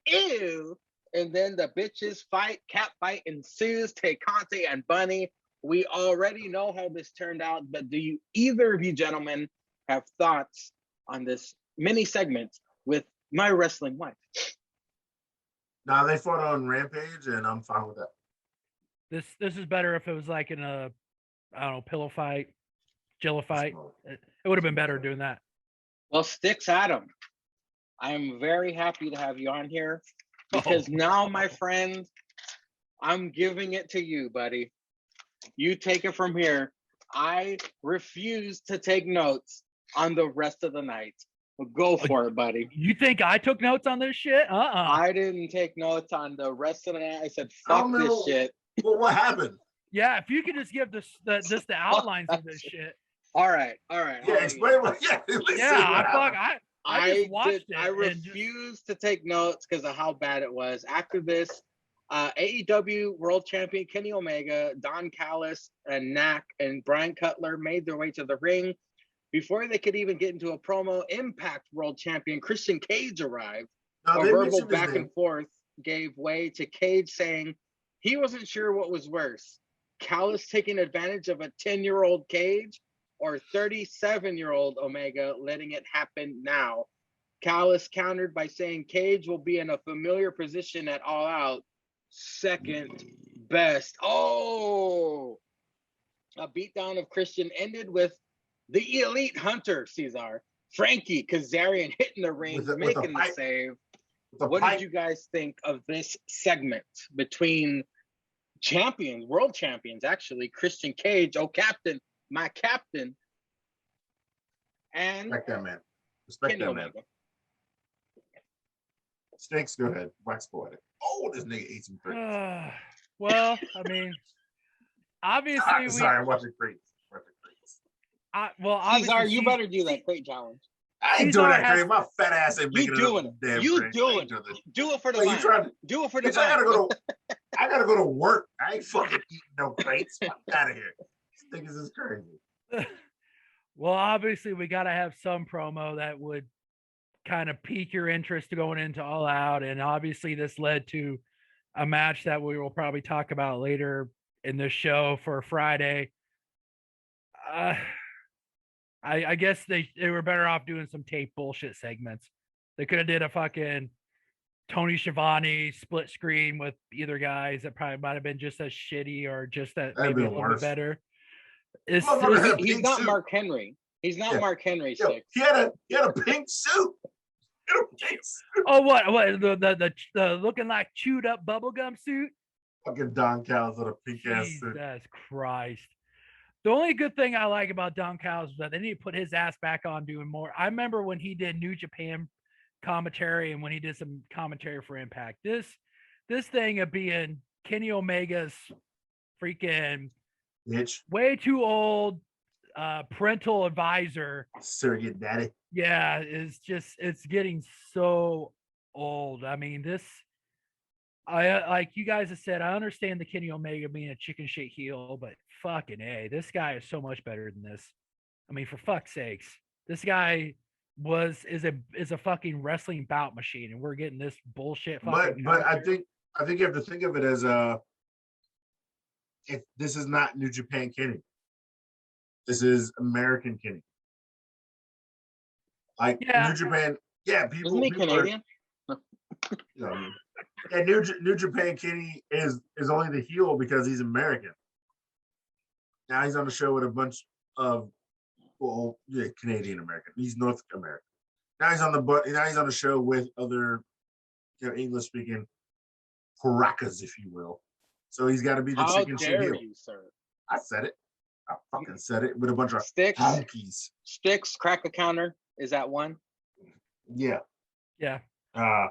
ew. And then the bitches fight. Cat fight ensues. Tay Conte and Bunny. We already know how this turned out, but do you either of you gentlemen have thoughts on this mini segment with my wrestling wife? Nah, they fought on Rampage, and I'm fine with that. This is better if it was like in a, I don't know, pillow fight, Jilla fight. It would have been better doing that. Well, Stixadam, I am very happy to have you on here because now, my friend, I'm giving it to you, buddy. You take it from here. I refuse to take notes on the rest of the night. Go for it, buddy. You think I took notes on this shit? I didn't take notes on the rest of the night. I said, fuck this shit. Well, what happened? Yeah, if you could just give the outlines of this shit. All right. Yeah, explain what. Yeah, I just watched it. I refused to take notes because of how bad it was. After this, AEW World Champion Kenny Omega, Don Callis, and Knack, and Brian Cutler made their way to the ring. Before they could even get into a promo, Impact World Champion Christian Cage arrived. A verbal back and forth gave way to Cage saying he wasn't sure what was worse, Callis taking advantage of a 10-year-old Cage or 37-year-old Omega letting it happen now. Callis countered by saying Cage will be in a familiar position at All Out, second best. Oh! A beatdown of Christian ended with the Elite Hunter, Ceizar, Frankie Kazarian hitting the ring, making the save. What did you guys think of this segment between champions, world champions, actually, Christian Cage, captain, my captain, and respect that man. Respect that man. Stinks, go ahead. Wax poetic. Oh, this nigga ate some crates. Well, I mean, obviously, sorry, I'm watching crates. Ceizar, you better do that crate challenge. I ain't doing that crate. My fat ass ain't making it. You doing it. Do it for the line. Do it for the line. I gotta go to work. I ain't fucking eating no crates. Fuck out of here. This niggas is crazy. Well, obviously, we got to have some promo that would kind of pique your interest going into All Out. And obviously, this led to a match that we will probably talk about later in the show for Friday. I guess they were better off doing some tape bullshit segments. They could have did a fucking Tony Schiavone split screen with either guys that probably might have been just as shitty or just that maybe a little bit better. He's not Mark Henry. He's not Mark Henry. He had a pink suit. Oh, what the looking like chewed up bubblegum suit? Fucking Don Callis with a pink ass suit. Jesus Christ. The only good thing I like about Don Callis is that they need to put his ass back on doing more. I remember when he did New Japan commentary and when he did some commentary for Impact. This thing of being Kenny Omega's freaking way too old parental advisor, surrogate daddy. Yeah, it's getting so old. I mean, I like you guys have said, I understand the Kenny Omega being a chicken shit heel, but fucking A, this guy is so much better than this. I mean, for fuck's sakes, this guy is a fucking wrestling bout machine, and we're getting this bullshit. But I think you have to think of it as This is not New Japan Kenny. This is American Kenny. Like New Japan, people. Isn't he Canadian? New Japan Kenny is only the heel because he's American. Now he's on the show with a bunch of Canadian American. He's North American. Now he's on the show with other English speaking Caracas, if you will. So he's got to be the chicken shit heel. You, sir? I said it. I fucking said it with a bunch of honkies. Sticks, crack a counter. Is that one? Yeah. Yeah. Oh,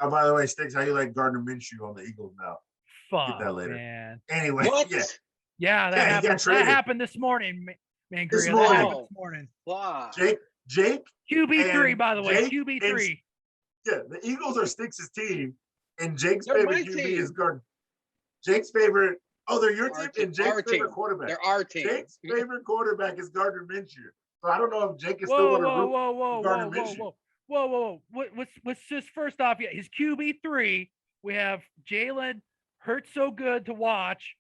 by the way, Stix, how you like Gardner Minshew on the Eagles now? Fuck, get that later. Man. Anyway, what? Yeah, that happened. That happened this morning, man. This morning. Wow. Jake. QB3, by the way. QB3. The Eagles are Stix's team, and Jake's favorite QB is Gardner. Jake's favorite. Oh, they're your team, and Jake's favorite quarterback. They're our team. Jake's favorite quarterback is Gardner Minshew. So I don't know if Jake is still going to root for Gardner Minshew. Whoa. What's just first off? Yeah, his QB3. We have Jalen hurt so good to watch,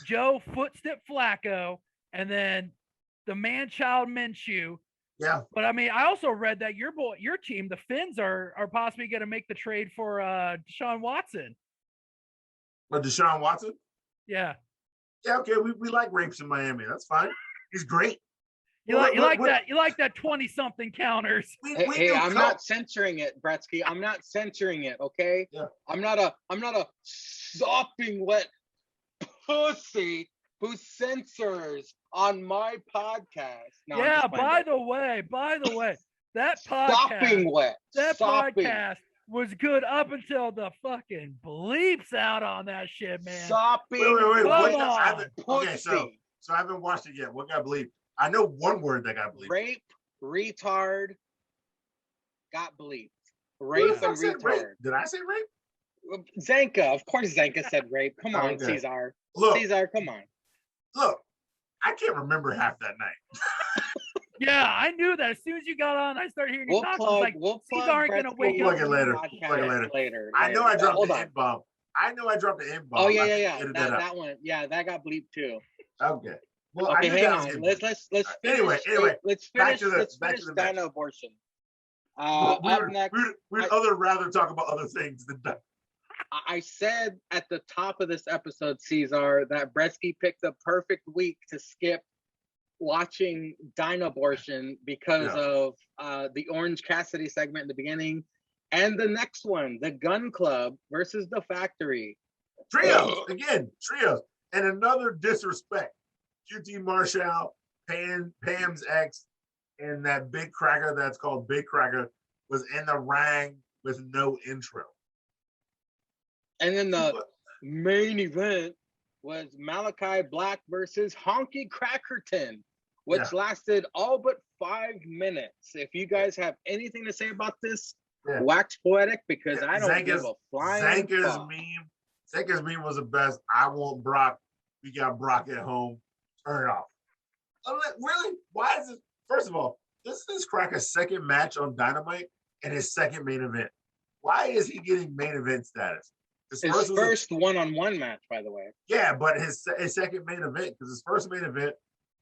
Joe Footstep Flacco, and then the man-child Minshew. Yeah. But I mean, I also read that your team, the Finns, are possibly going to make the trade for Deshaun Watson. But Deshaun Watson? Yeah. Yeah. Okay. We like rapes in Miami. That's fine. He's great. You like that 20-something counters. Hey, I'm not censoring it, Bretsky. I'm not censoring it, okay? Yeah. I'm not a sopping wet pussy who censors on my podcast. No, yeah, by the way, that podcast was good up until the fucking bleeps out on that shit, man. Sopping okay, so I haven't watched it yet. What got bleeped? I know one word that got bleeped. Rape, retard, got bleeped. Rape and retard. Rape? Did I say rape? Zanka. Of course Zanka said rape. Come on, okay. Ceizar. Ceizar, come on. Look, I can't remember half that night. Yeah, I knew that. As soon as you got on, I started hearing you talk. I was like, Ceizar ain't going to wake up. Later. I know I dropped the N-bomb. Oh, yeah. That one. Yeah, that got bleeped too. Okay. Well, okay, hang on. Let's finish. Anyway, let's finish Dino abortion. We'd rather talk about other things than that. I said at the top of this episode, Ceizar, that Bretsky picked the perfect week to skip watching Dino abortion because of the Orange Cassidy segment in the beginning, and the next one, the Gun Club versus the Factory. Trios, and another disrespect. QT Marshall, Pam's ex, and that big cracker that's called Big Cracker was in the ring with no intro. And then the main event was Malachi Black versus Honky Crackerton, which lasted all but 5 minutes. If you guys have anything to say about this, wax poetic, because I don't give a flying fuck. Zanka's meme was the best. I want Brock. We got Brock at home. Turn it off. Really? Why is it? First of all, this is Cracker's second match on Dynamite and his second main event. Why is he getting main event status? His first one-on-one match, by the way. Yeah, but his second main event, because his first main event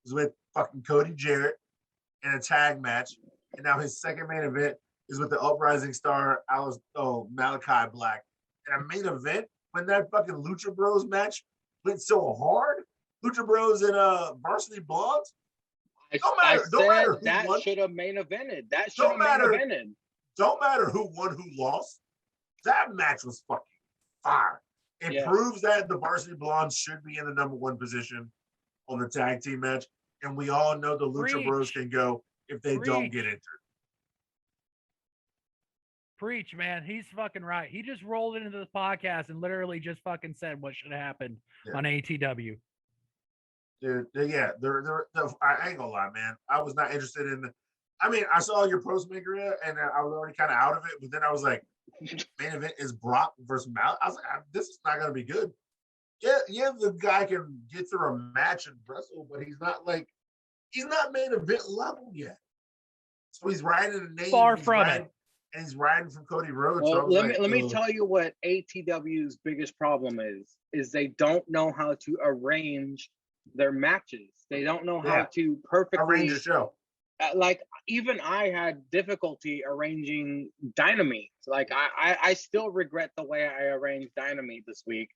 was with fucking Cody Jarrett in a tag match, and now his second main event is with the Uprising Star Malachi Black. And a main event when that fucking Lucha Bros match went so hard. Lucha Bros and Varsity Blondes. Don't matter who that won. Should have main evented. That should have main evented. Don't matter who won, who lost. That match was fucking fire. It proves that the Varsity Blondes should be in the number one position on the tag team match. And we all know the Lucha Bros can go if they don't get injured. Preach, man. He's fucking right. He just rolled into the podcast and literally just fucking said what should have happened on ATW. Dude, I ain't gonna lie, man. I was not interested in I saw your post maker and I was already kind of out of it, but then I was like, main event is Brock versus Mal. I was like, this is not gonna be good. Yeah, the guy can get through a match and wrestle, but he's not main event level yet. So he's riding the name. Far from it. and he's riding from Cody Rhodes. Well, so let me tell you what ATW's biggest problem is they don't know how to arrange their matches. They don't know how to perfectly arrange a show. Like even I had difficulty arranging Dynamite. Like I still regret the way I arranged Dynamite this week.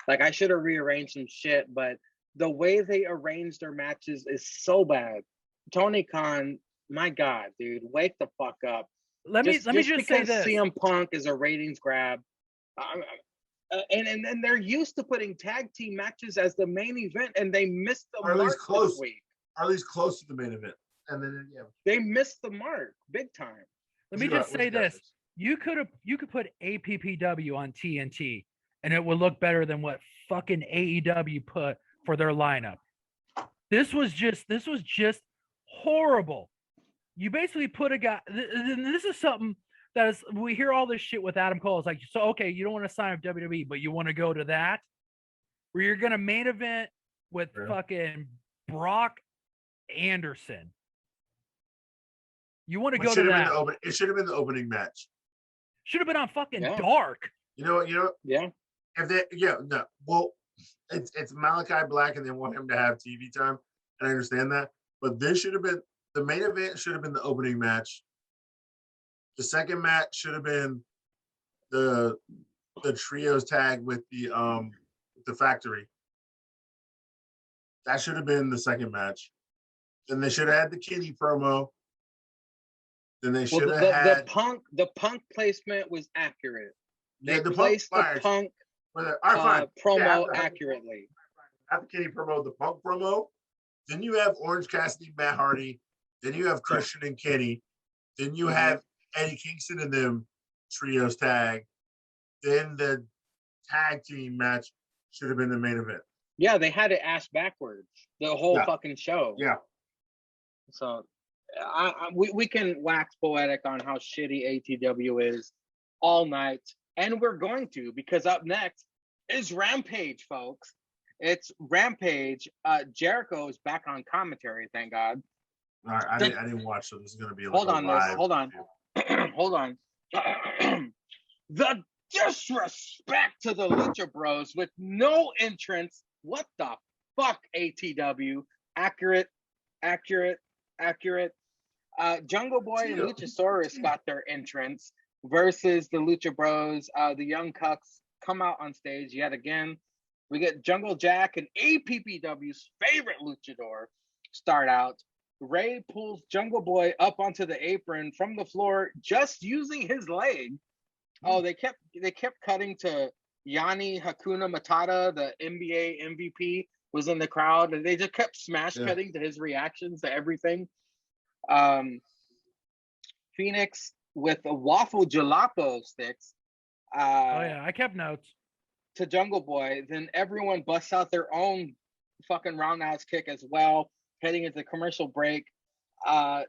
Like I should have rearranged some shit, but the way they arrange their matches is so bad. Tony Khan, my God, dude, wake the fuck up. Let me just say this: CM Punk is a ratings grab, and they're used to putting tag team matches as the main event, and they missed the mark this week. Or at least close to the main event, and then they missed the mark big time. Let me just say this: you could put APPW on TNT, and it would look better than what fucking AEW put for their lineup. This was just horrible. You basically put a guy. This is something that is. We hear all this shit with Adam Cole. It's like, so okay, you don't want to sign up WWE, but you want to go to that, where you're gonna main event with fucking Brock Anderson. You want to go to that? It should have been the opening match. Should have been on fucking Dark. You know what? Yeah. If they, no. Well, it's Malachi Black, and they want him to have TV time, and I understand that. But this should have been the main event. Should have been the opening match. The second match should have been the trios tag with the factory. That should have been the second match. Then they should have had the Kenny promo. Then they should have had the Punk placement was accurate. They placed the Punk promo accurately. Have the Kenny promo, the Punk promo. Then you have Orange Cassidy, Matt Hardy. Then you have Christian and Kenny. Then you have Eddie Kingston and them trios tag. Then the tag team match should have been the main event. Yeah, they had it ass backwards the whole fucking show. Yeah. So we can wax poetic on how shitty ATW is all night, and we're going to, because up next is Rampage, folks. It's Rampage. Jericho is back on commentary, thank God. All right, I didn't watch, so this is going to be hold on. Hold on. The disrespect to the Lucha Bros with no entrance. What the fuck, ATW? Accurate. Jungle Boy and Luchasaurus got their entrance versus the Lucha Bros. The Young Cucks come out on stage yet again. We get Jungle Jack and APPW's favorite luchador start out. Ray pulls Jungle Boy up onto the apron from the floor just using his leg. Oh, they kept cutting to Yanni Hakuna Matata, the NBA MVP, was in the crowd, and they just kept cutting to his reactions to everything. Phoenix with a waffle jalapeno sticks. I kept notes. To Jungle Boy, then everyone busts out their own fucking roundhouse kick as well, heading into commercial break.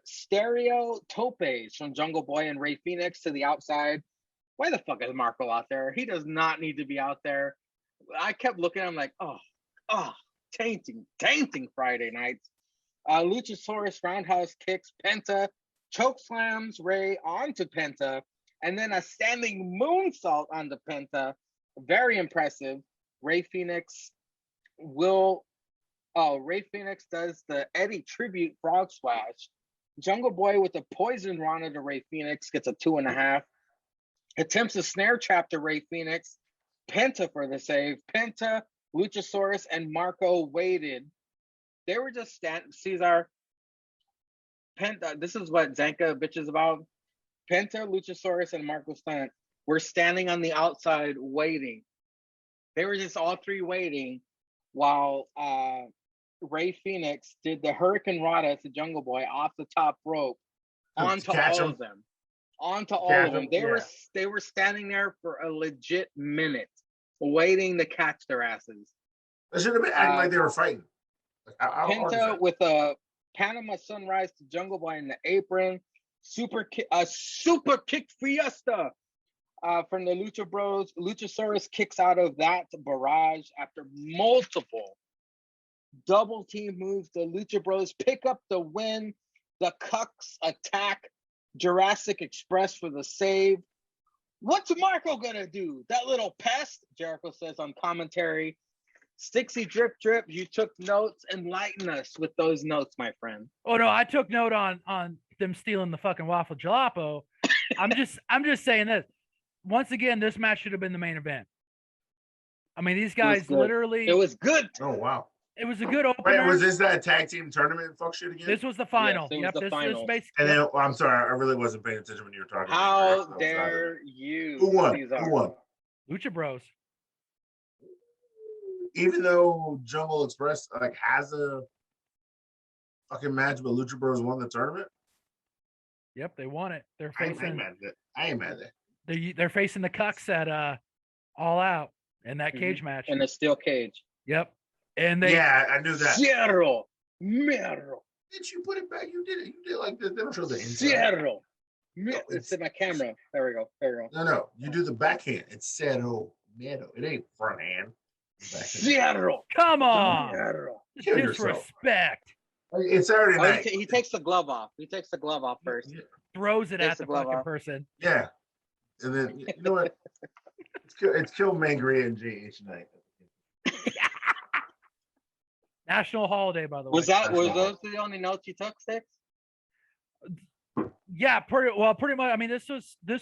Stereo topes from Jungle Boy and Ray Phoenix to the outside. Why the fuck is Marco out there? He does not need to be out there. I kept looking at him like, tainting Friday nights. Luchasaurus roundhouse kicks Penta, choke slams Ray onto Penta, and then a standing moonsault onto Penta. Very impressive. Ray Phoenix does the Eddie tribute frog splash. Jungle Boy with a poison Rana to Ray Phoenix gets a 2.5. Attempts a snare trap to Ray Phoenix. Penta for the save. Penta, Luchasaurus, and Marco waited. They were just Ceizar. Penta, this is what Zanka bitches about. Penta, Luchasaurus, and Marco Stunt were standing on the outside waiting. They were just all three waiting while Ray Phoenix did the Hurricane Rana to Jungle Boy off the top rope onto all of them. They were standing there for a legit minute waiting to catch their asses. They should have been acting like they were fighting. Penta with a Panama Sunrise to Jungle Boy in the apron. Super kick fiesta from the Lucha Bros. Luchasaurus kicks out of that barrage after multiple double team moves. The Lucha Bros pick up the win. The Cucks attack Jurassic Express for the save. What's Marco gonna do? That little pest, Jericho says on commentary. Stixie drip drip, you took notes. Enlighten us with those notes, my friend. Oh no, I took note on them stealing the fucking waffle jalapeno. I'm just saying this. Once again, this match should have been the main event. I mean, these guys literally. It was good. Oh wow. It was a good opener. Wait, was this that tag team tournament fuck shit again? This was the final. Yes, this basically. And then I'm sorry, I really wasn't paying attention when you were talking. How dare you? Who won? Ceizar? Who won? Lucha Bros. Even though Jungle Express like has a fucking match, but Lucha Bros won the tournament. Yep, they won it. They're I ain't facing. mad at it. I ain't mad at it. They're facing the Cucks at All Out in that cage match. In a steel cage. Yep. And they. Yeah, I knew that. Mero. Did you put it back? You did it. You did like this. They don't show the inside. Cerro. It's in my camera. There we go. No. You do the backhand. It's Cerro. Mero. It ain't front hand. Cerro. Come on. Cerro. Kill yourself. Disrespect. It's Saturday night. He takes the glove off. He takes the glove off first. Yeah. Throws it Takes at the the glove fucking off. person. Yeah. And then, you know what? It's Kill Mangria and JH night. National holiday, by the way. Was those the only notes you took, Sticks? Yeah, pretty much. I mean, this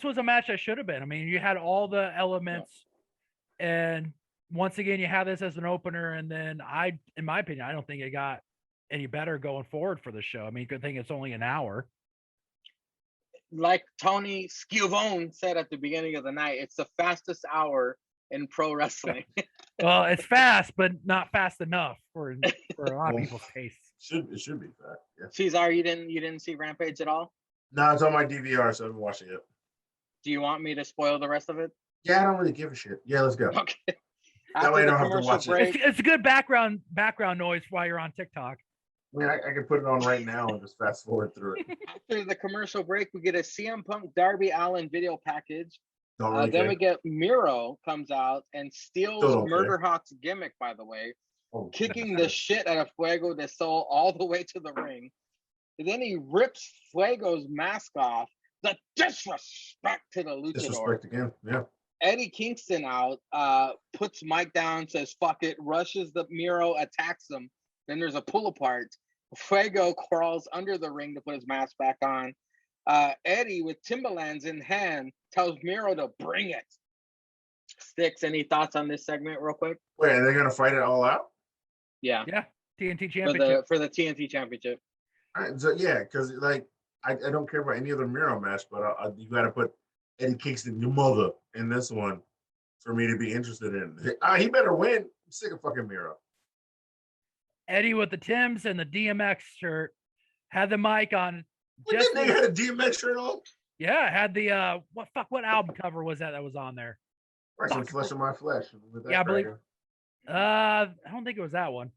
was a match that should have been. I mean, you had all the elements, and once again, you have this as an opener, and then in my opinion, I don't think it got any better going forward for the show. I mean, good thing it's only an hour. Like Tony Schiavone said at the beginning of the night, it's the fastest hour in pro wrestling. Well, it's fast, but not fast enough for a lot of people's tastes. It should be fast. Yeah. Ceizar, you didn't see Rampage at all? No, it's on my DVR, so I haven't watched it yet. Do you want me to spoil the rest of it? Yeah, I don't really give a shit. Yeah, let's go. Okay. That way I don't have to watch it. It's a good background noise while you're on TikTok. I mean, I can put it on right now and just fast forward through it. After the commercial break, we get a CM Punk Darby Allin video package. Don't really Then care. we get Miro comes out and steals Still don't Murder Hawk's gimmick, by the way, Oh, kicking the shit out of Fuego de Sol all the way to the ring. And then he rips Fuego's mask off. The disrespect to the luchador. Disrespect again. Yeah. Eddie Kingston out, puts Mike down, says fuck it, rushes the Miro, attacks him. Then there's a pull apart. Fuego crawls under the ring to put his mask back on. Eddie, with Timberlands in hand, tells Miro to bring it. Sticks, any thoughts on this segment real quick? Wait, are they going to fight it all out? Yeah. Yeah, TNT Championship. For the TNT Championship. All right, so, yeah, because, like, I don't care about any other Miro match, but you got to put Eddie Kingston, your mother, in this one for me to be interested in. He better win. I'm sick of fucking Miro. Eddie with the Timbs and the DMX shirt had the mic on. What, didn't you had a DMX shirt on? Yeah, had the what album cover was that was on there? Some Flesh of My Flesh. Yeah, I believe. I don't think it was that one.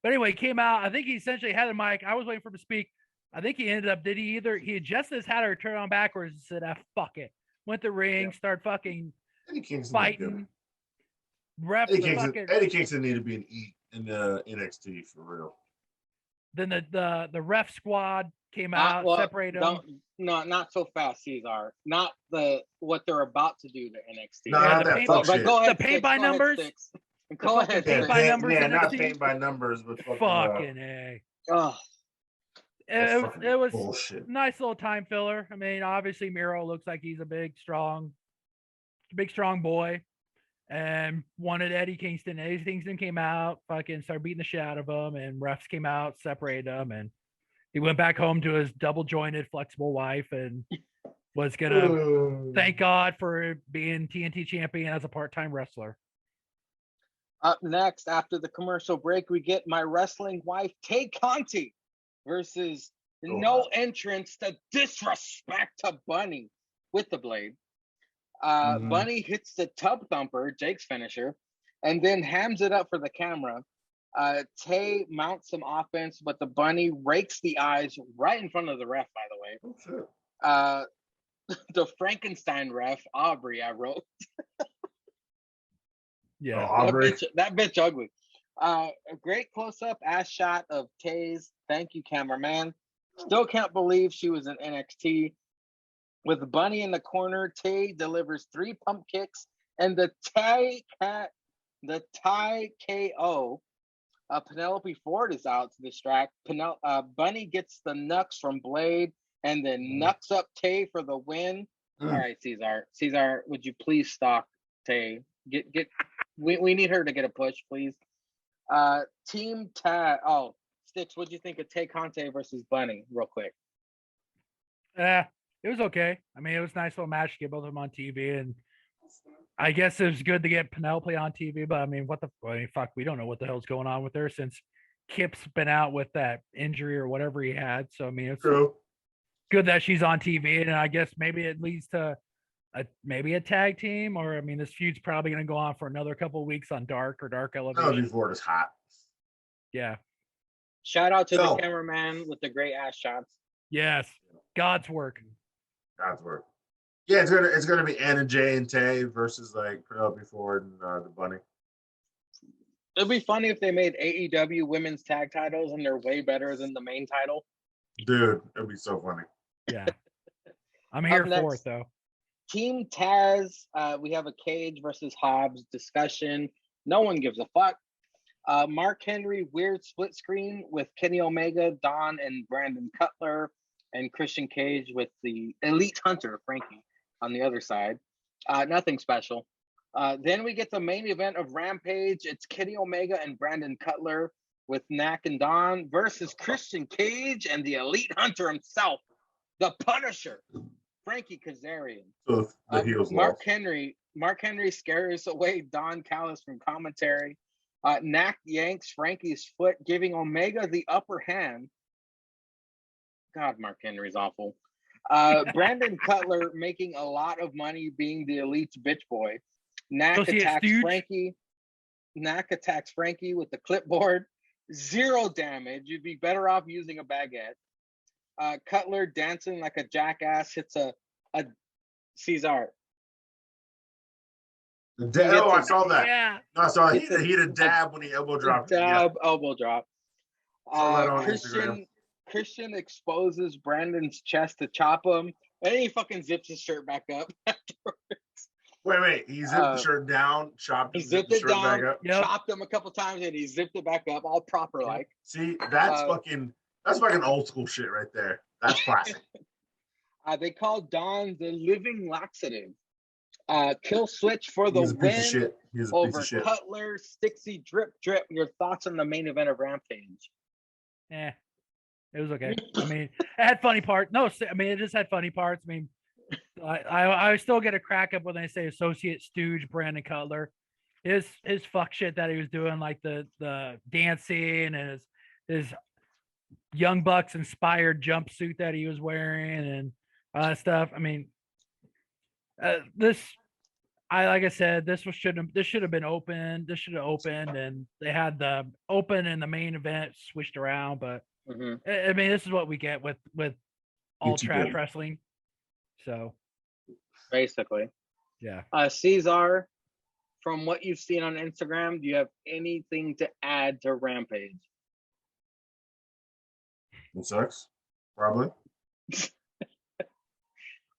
But anyway, he came out. I think he essentially had a mic. I was waiting for him to speak. I think he ended up, he adjusted his hat or turn on backwards and said, fuck it. Went to the ring, started fucking fighting. Eddie Kingston needed to be an E in the NXT for real. Then the ref squad came out, separated them. No, not so fast, Ceizar. Not what they're about to do to NXT. No, not that fuck shit. Go ahead, the paint by numbers. Go ahead. Paint by numbers. Yeah, not paint by numbers, but fucking A. Oh. It was bullshit. Nice little time filler. I mean, obviously Miro looks like he's a big strong boy, and wanted Eddie Kingston. Eddie Kingston came out, fucking started beating the shit out of him, and refs came out, separated them, and he went back home to his double jointed, flexible wife, and was gonna thank God for being TNT champion as a part-time wrestler. Up next, after the commercial break, we get my wrestling wife, Tay Conti, versus no entrance to disrespect to Bunny with the blade. Bunny hits the tub thumper, Jake's finisher, and then hams it up for the camera. Tay mounts some offense, but the Bunny rakes the eyes right in front of the ref, by the way. The Frankenstein ref, Aubrey, I wrote. Yeah, Aubrey. That bitch ugly. A great close-up ass shot of Tay's. Thank you, cameraman. Still can't believe she was in NXT. With Bunny in the corner, Tay delivers 3 pump kicks and the tie KO. Penelope Ford is out to distract. Bunny gets the knucks from Blade and then knucks up Tay for the win. All right, Ceizar, would you please stalk Tay? We need her to get a push, please. Team Tag. Oh, Stix, what'd you think of Tay Conte versus Bunny, real quick? It was okay. I mean, it was a nice little match to get both of them on TV, and I guess it was good to get Penelope on TV. But I mean, fuck, we don't know what the hell's going on with her since Kip's been out with that injury or whatever he had. So I mean, it's good that she's on TV, and I guess maybe it leads to maybe a tag team, or I mean, this feud's probably going to go on for another couple of weeks on Dark or Dark Elevation. Penelope Ford is hot. Yeah. Shout out to the cameraman with the great ass shots. Yes, God's work. God's work. Yeah, it's gonna be Anna Jay and Tay versus like Penelope Ford and the Bunny. It'd be funny if they made AEW women's tag titles and they're way better than the main title. Dude, it'd be so funny. Yeah, I'm here for it though. Team Taz, we have a Cage versus Hobbs discussion. No one gives a fuck. Mark Henry weird split screen with Kenny Omega, Don, and Brandon Cutler, and Christian Cage with the Elite Hunter, Frankie, on the other side. Nothing special. Then we get the main event of Rampage. It's Kenny Omega and Brandon Cutler with Knack and Don versus Christian Cage and the Elite Hunter himself, the Punisher, Frankie Kazarian. So the heels Mark Henry scares away Don Callis from commentary. Knack yanks Frankie's foot, giving Omega the upper hand. God, Mark Henry's awful. Brandon Cutler making a lot of money being the Elite's bitch boy. Knack attacks Frankie with the clipboard. 0 damage. You'd be better off using a baguette. Cutler dancing like a jackass hits a Ceizar. I saw that. Yeah. No, I saw he had a dab when he elbow dropped. Elbow drop. Instagram. Christian exposes Brandon's chest to chop him, and then he fucking zips his shirt back up afterwards. Wait, he zipped the shirt down, he zipped it down, chopped him a couple times, and he zipped it back up, all proper like. See, that's fucking old school shit right there. That's classic. They called Don the living laxative. Kill switch for the win over Cutler, Stixie, drip. Your thoughts on the main event of Rampage? It was okay. I mean, it had funny parts. No, I mean, it just had funny parts. I mean, I still get a crack up when they say associate stooge Brandon Cutler. His fuck shit that he was doing, like the dancing and his Young Bucks inspired jumpsuit that he was wearing and stuff. I mean, like I said, this should have been open. This should have opened, and they had the open and the main event switched around. But I mean, this is what we get with all trash wrestling. So basically, yeah. Ceizar, from what you've seen on Instagram, do you have anything to add to Rampage? It sucks, probably.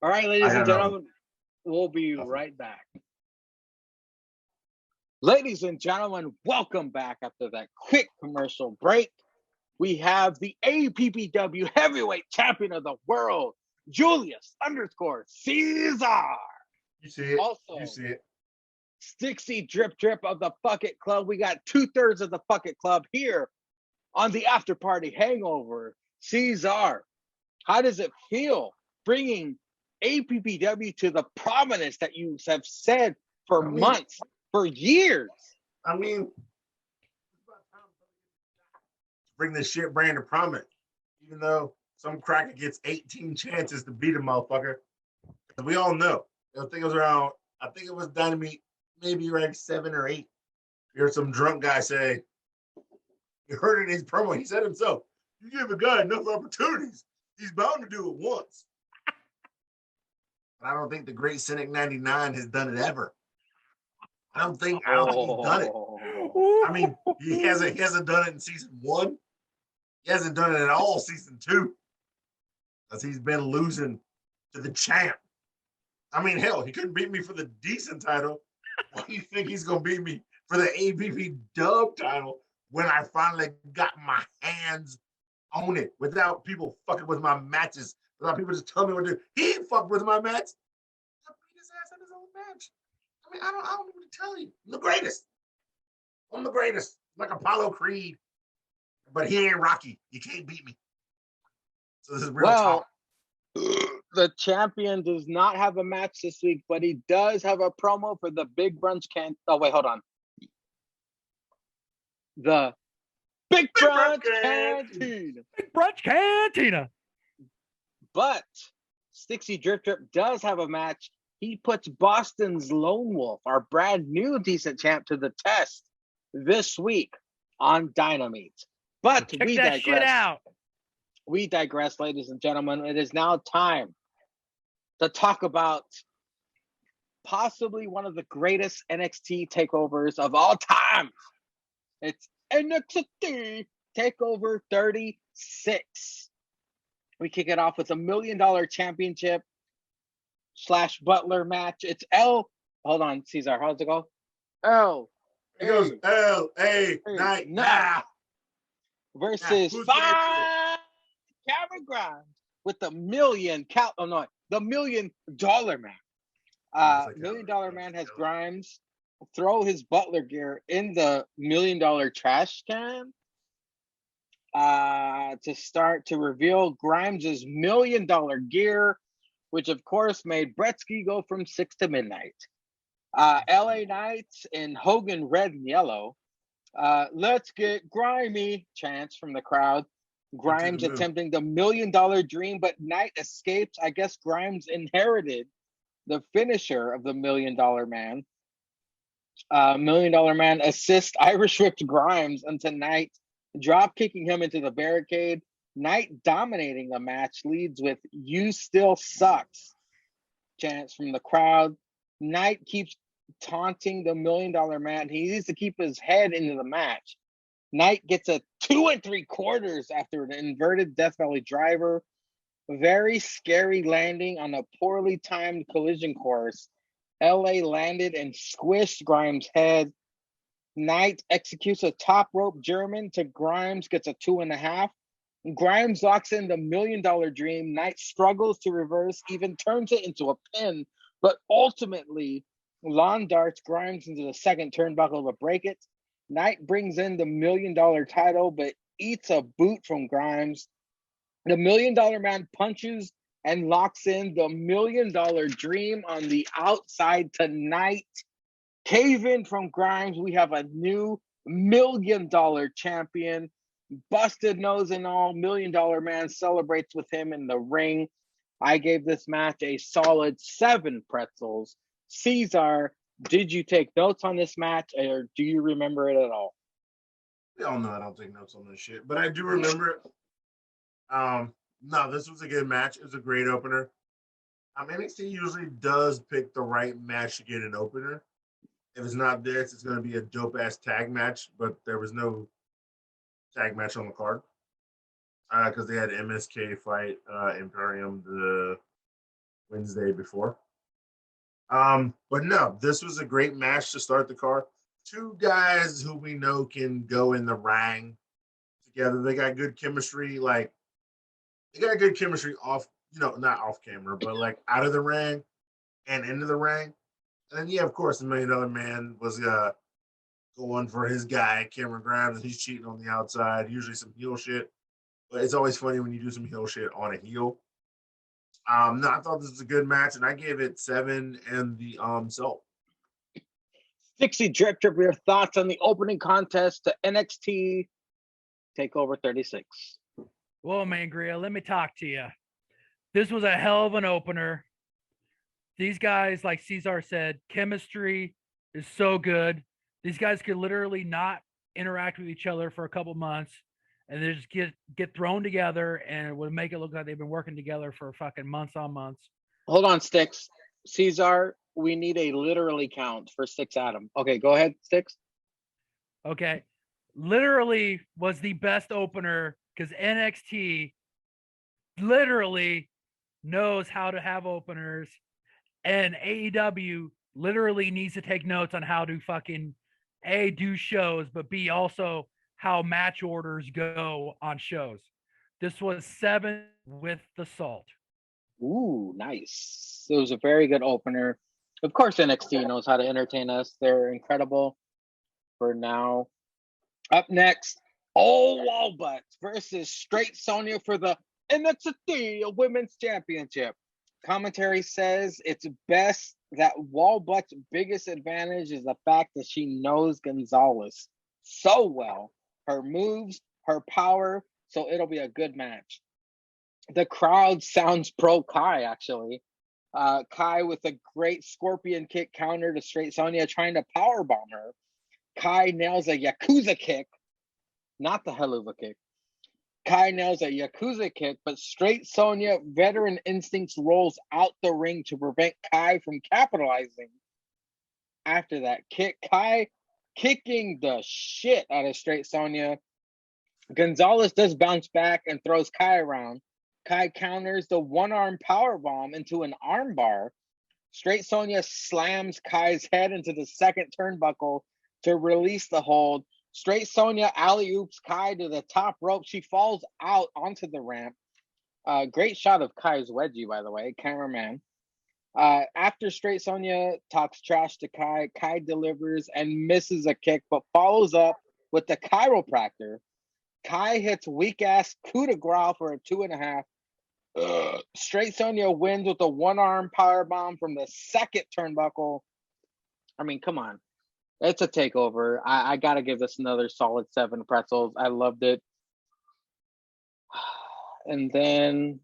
All right, ladies and gentlemen, we'll be right back. Ladies and gentlemen, welcome back after that quick commercial break. We have the APPW heavyweight champion of the world, Julius _Ceizar. You see it. Also, you see it. Stixie drip of the Fuck It Club. We got 2/3 of the Fuck It Club here on the After Party Hangover. Ceizar, how does it feel bringing APPW to the prominence that you have said for months, for years? I mean, bring this shit brand to prominence, even though some cracker gets 18 chances to beat a motherfucker. We all know. I think it was Dynamite, maybe ranked 7 or 8. You heard some drunk guy say, you heard it in his promo, he said himself, you give a guy enough opportunities, he's bound to do it once. I don't think the great Cynic 99 has done it ever. I don't think he's done it. I mean, he hasn't done it in season 1. He hasn't done it at all season 2. Because he's been losing to the champ. I mean, hell, he couldn't beat me for the decent title. Why do you think he's gonna beat me for the APP dub title when I finally got my hands on it without people fucking with my matches, without people just telling me what to do? He ain't fucked with my match. I beat his ass in his own match. I mean, I don't know what to tell you. I'm the greatest. I'm the greatest. Like Apollo Creed. But he ain't Rocky. You can't beat me. So this is real talk. The champion does not have a match this week, but he does have a promo for the Big Brunch Can. Oh, wait, hold on. The Big Brunch Cantina. Big Brunch Cantina. But Stixie Drip Drip does have a match. He puts Boston's Lone Wolf, our brand new decent champ, to the test this week on Dynamite. But Check that shit out. We digress, ladies and gentlemen. It is now time to talk about possibly one of the greatest NXT takeovers of all time. It's NXT Takeover 36. We kick it off with a $1 million championship / Butler match. It's Hold on, Ceizar. How does it go? It goes L.A. Night now versus 5 Cameron Grimes with the $1 million the $1 million man. $1 million man has Grimes throw his Butler gear in the $1 million trash can to start to reveal Grimes' $1 million gear, which of course made Bretsky go from 6 to midnight. LA Knights in Hogan red and yellow. Let's get grimy chants from the crowd. Grimes attempting the $1 million dream, but Knight escapes. I guess Grimes inherited the finisher of the $1 million man. $1 million man assists Irish whipped Grimes into Knight, drop kicking him into the barricade. Knight dominating the match leads with "You still sucks" chants from the crowd. Knight keeps taunting the $1 million man. He needs to keep his head into the match. Knight gets a 2 3/4 after an inverted Death Valley driver. Very scary landing on a poorly timed collision course. LA landed and squished Grimes' head. Knight executes a top rope German to Grimes, gets a 2.5. Grimes locks in the $1 million dream. Knight struggles to reverse, even turns it into a pin, but ultimately lawn darts Grimes into the second turnbuckle to break it. Knight brings in the $1 million title, but eats a boot from Grimes. The $1 million man punches and locks in the $1 million dream on the outside tonight. Cave in from Grimes. We have a new $1 million champion. Busted nose and all, $1 million man celebrates with him in the ring. I gave this match a solid 7 pretzels. Ceizar, did you take notes on this match, or do you remember it at all? Hell no, I don't take notes on this shit, but I do remember it. No, this was a good match. It was a great opener. NXT usually does pick the right match to get an opener. If it's not this, it's going to be a dope-ass tag match, but there was no tag match on the card because they had MSK fight Imperium the Wednesday before. But no, this was a great match to start the card. 2 guys who we know can go in the ring together. They got good chemistry. Like, they got good chemistry off, not off camera, but like out of the ring and into the ring. And then, yeah, of course, the $1 million man was going for his guy, Cameron Grimes, and he's cheating on the outside. Usually some heel shit. But it's always funny when you do some heel shit on a heel. No, I thought this was a good match, and I gave it 7 and the salt. Stixie Drip Drip, your thoughts on the opening contest to NXT TakeOver 36. Well, Mangria, let me talk to you. This was a hell of an opener. These guys, like Ceizar said, chemistry is so good. These guys could literally not interact with each other for a couple months, and they just get thrown together, and it would make it look like they've been working together for fucking months on months. Hold on, Stix. Ceizar, we need a literally count for Stixadam. Okay, go ahead, Stix. Okay. Literally was the best opener because NXT literally knows how to have openers, and AEW literally needs to take notes on how to fucking A, do shows, but B, also how match orders go on shows. This was 7 with the salt. Ooh, nice. It was a very good opener. Of course, NXT knows how to entertain us. They're incredible for now. Up next, All Wallbutts versus Straight Sonya for the NXT Women's Championship. Commentary says it's best that Wallbutt's biggest advantage is the fact that she knows Gonzalez so well. Her moves, her power, so it'll be a good match. The crowd sounds pro Kai, actually. Kai with a great scorpion kick counter to Straight Sonya trying to powerbomb her. Kai nails a Yakuza kick, not the Helluva kick. Kai nails a Yakuza kick, but Straight Sonya, veteran instincts, rolls out the ring to prevent Kai from capitalizing. After that kick, Kai kicking the shit out of Straight Sonya. Gonzalez does bounce back and throws Kai around. Kai counters the one-arm powerbomb into an armbar. Straight Sonya slams Kai's head into the second turnbuckle to release the hold. Straight Sonya alley-oops Kai to the top rope. She falls out onto the ramp. Great shot of Kai's wedgie, by the way, cameraman. After Straight Sonya talks trash to Kai, Kai delivers and misses a kick, but follows up with the chiropractor. Kai hits weak-ass coup de grace for a 2.5. Straight Sonya wins with a one-arm powerbomb from the second turnbuckle. I mean, come on. It's a takeover. I got to give this another solid 7 pretzels. I loved it. And then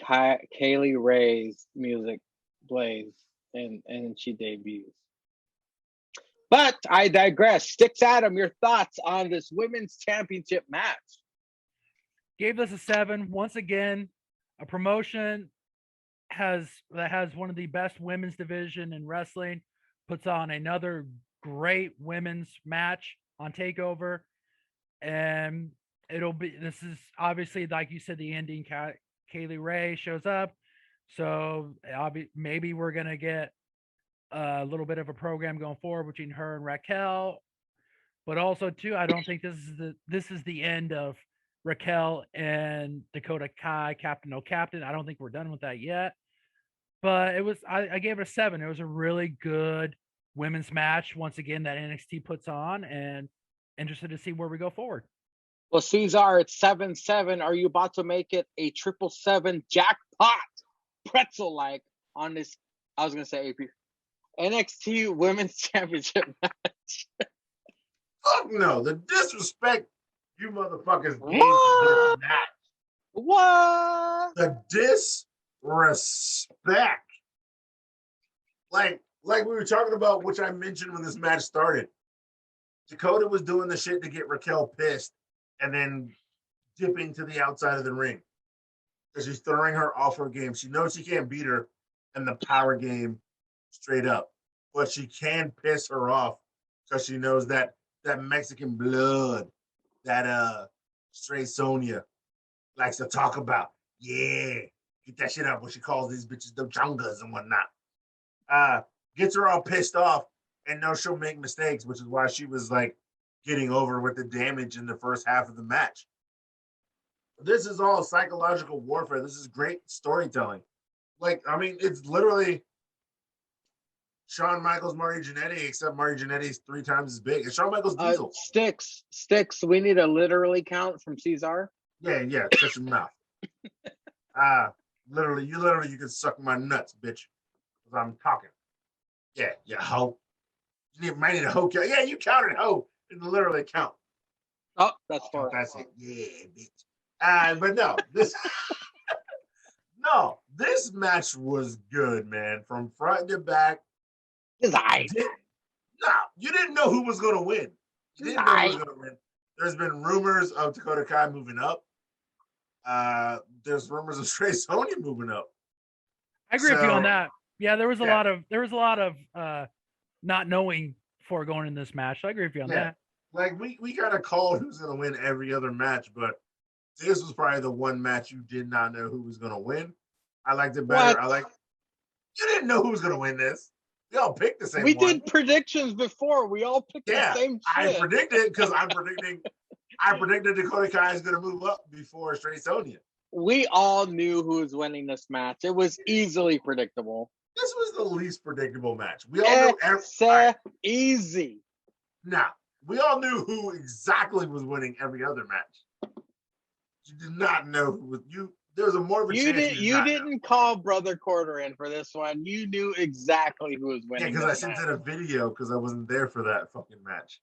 Kaylee Ray's music plays and she debuts. But I digress. Stixadam, your thoughts on this women's championship match? Gave this a 7. Once again, a promotion that has one of the best women's division in wrestling puts on another great women's match on Takeover, and this is obviously, like you said, the ending. Kaylee Ray shows up, so maybe we're gonna get a little bit of a program going forward between her and Raquel, but also too, I don't think this is the end of Raquel and Dakota Kai, Captain No Captain. I don't think we're done with that yet. But it was, I gave it a 7. It was a really good women's match once again that NXT puts on, and interested to see where we go forward. Well, Ceizar, it's 7-7. Are you about to make it a 777 jackpot pretzel like on this? I was gonna say AP NXT Women's Championship match. Fuck no, the disrespect you motherfuckers gave to this match. What? The disrespect. Like we were talking about, which I mentioned when this match started. Dakota was doing the shit to get Raquel pissed and then dipping to the outside of the ring. Because she's throwing her off her game. She knows she can't beat her in the power game straight up. But she can piss her off because she knows that Mexican blood that Straight Sonya likes to talk about. Yeah, get that shit up when she calls these bitches the chungas and whatnot. Gets her all pissed off and knows she'll make mistakes, which is why she was like getting over with the damage in the first half of the match. This is all psychological warfare. This is great storytelling. Like, I mean, it's literally Shawn Michaels, Marty Jannetty, except Marty Jannetty's 3 times as big. And Shawn Michaels Diesel. Sticks. We need a literally count from Ceizar. Yeah. Shut your mouth. Literally, you can suck my nuts, bitch. Because I'm talking. Yeah, you hoe. You might need a hoe count. Yeah, you counted hoe in the literally count. Oh, that's far. That's it. Yeah, bitch. But no, this match was good, man. From front to back. You didn't know who was going to win. You didn't know who was going to win. There's been rumors of Dakota Kai moving up. There's rumors of Straight Sonya moving up. I agree with you on that. Yeah, there was a lot of not knowing before going in this match. I agree with you on that. Like we kind of called who's going to win every other match, but this was probably the one match you did not know who was going to win. I liked it better. What? You didn't know who was going to win this. We all picked the same We one. did predictions before. We all picked the same shit. I predicted because I predicted Dakota Kai is going to move up before Straight Sonya. We all knew who was winning this match. It was easily predictable. This was the least predictable match. We all knew easy. Now, we all knew who exactly was winning every other match. You did not know who was you. There was a more of a chance. You didn't call Brother Quarter in for this one. You knew exactly who was winning. Yeah, because I sent in a video because I wasn't there for that fucking match.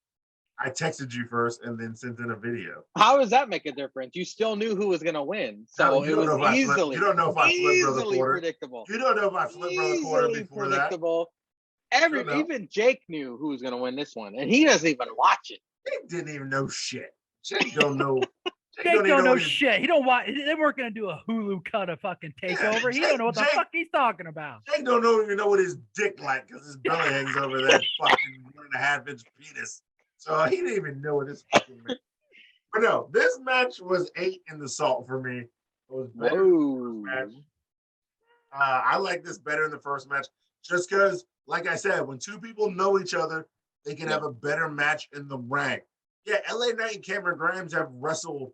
I texted you first and then sent in a video. How does that make a difference? You still knew who was going to win. So it was easily. You don't know if I flipped Brother Quarter. Predictable. You don't know if I flipped Brother Quarter before predictable. That. Even Jake knew who was going to win this one, and he doesn't even watch it. Jake didn't even know shit. Jake don't know. Jake don't know shit. He don't watch. They weren't going to do a Hulu cut of fucking takeover. He don't know what the fuck he's talking about. Jake don't even know what his dick like because his belly hangs over that fucking 1.5-inch penis. So he didn't even know what this fucking meant. But no, this match was 8 in the salt for me. It was better than the first match. I like this better than the first match just because, like I said, when two people know each other, they can have a better match in the ring. Yeah, LA Knight and Cameron Grimes have wrestled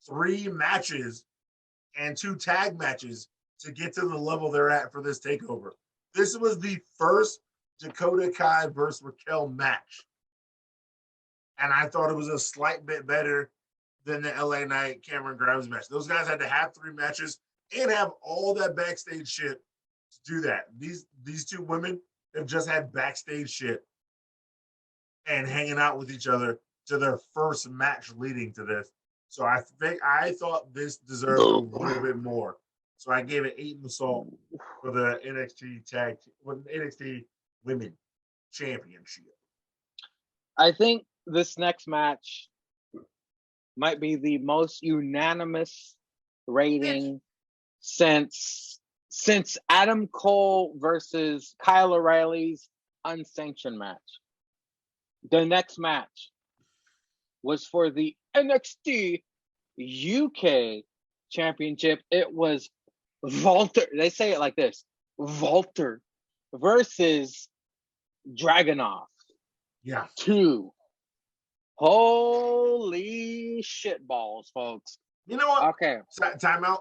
3 matches and 2 tag matches to get to the level they're at for this takeover. This was the first Dakota Kai versus Raquel match. And I thought it was a slight bit better than the LA Knight Cameron Grimes match. Those guys had to have 3 matches and have all that backstage shit to do that. These 2 women have just had backstage shit and hanging out with each other to their first match leading to this. So I thought this deserved a little bit more. So I gave it 8 in the salt for the NXT Women Championship. I think this next match might be the most unanimous rating since Adam Cole versus Kyle O'Reilly's unsanctioned match. The next match was for the NXT UK Championship. It was Walter. They say it like this: Walter versus Dragunov. Yeah. 2. Holy shit balls, folks. You know what? Okay. Timeout.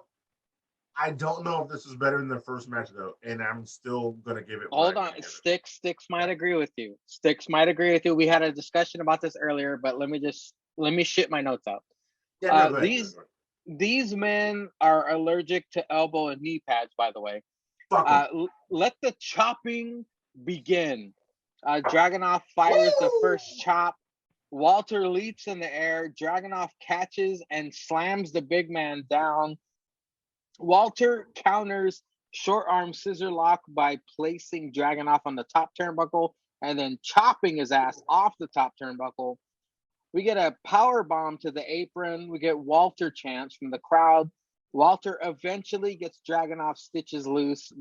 I don't know if this is better than the first match though, and I'm still gonna give it. Hold on, Stix might agree with you. Stix might agree with you. We had a discussion about this earlier, but let me shit my notes out. Yeah, these men are allergic to elbow and knee pads, by the way. Let the chopping begin. Dragunov fires the first chop. Walter leaps in the air. Dragunov catches and slams the big man down. Walter counters short arm scissor lock by placing Dragunov on the top turnbuckle and then chopping his ass off the top turnbuckle. We get a power bomb to the apron. We get Walter chants from the crowd. Walter eventually gets Dragunov stitches loose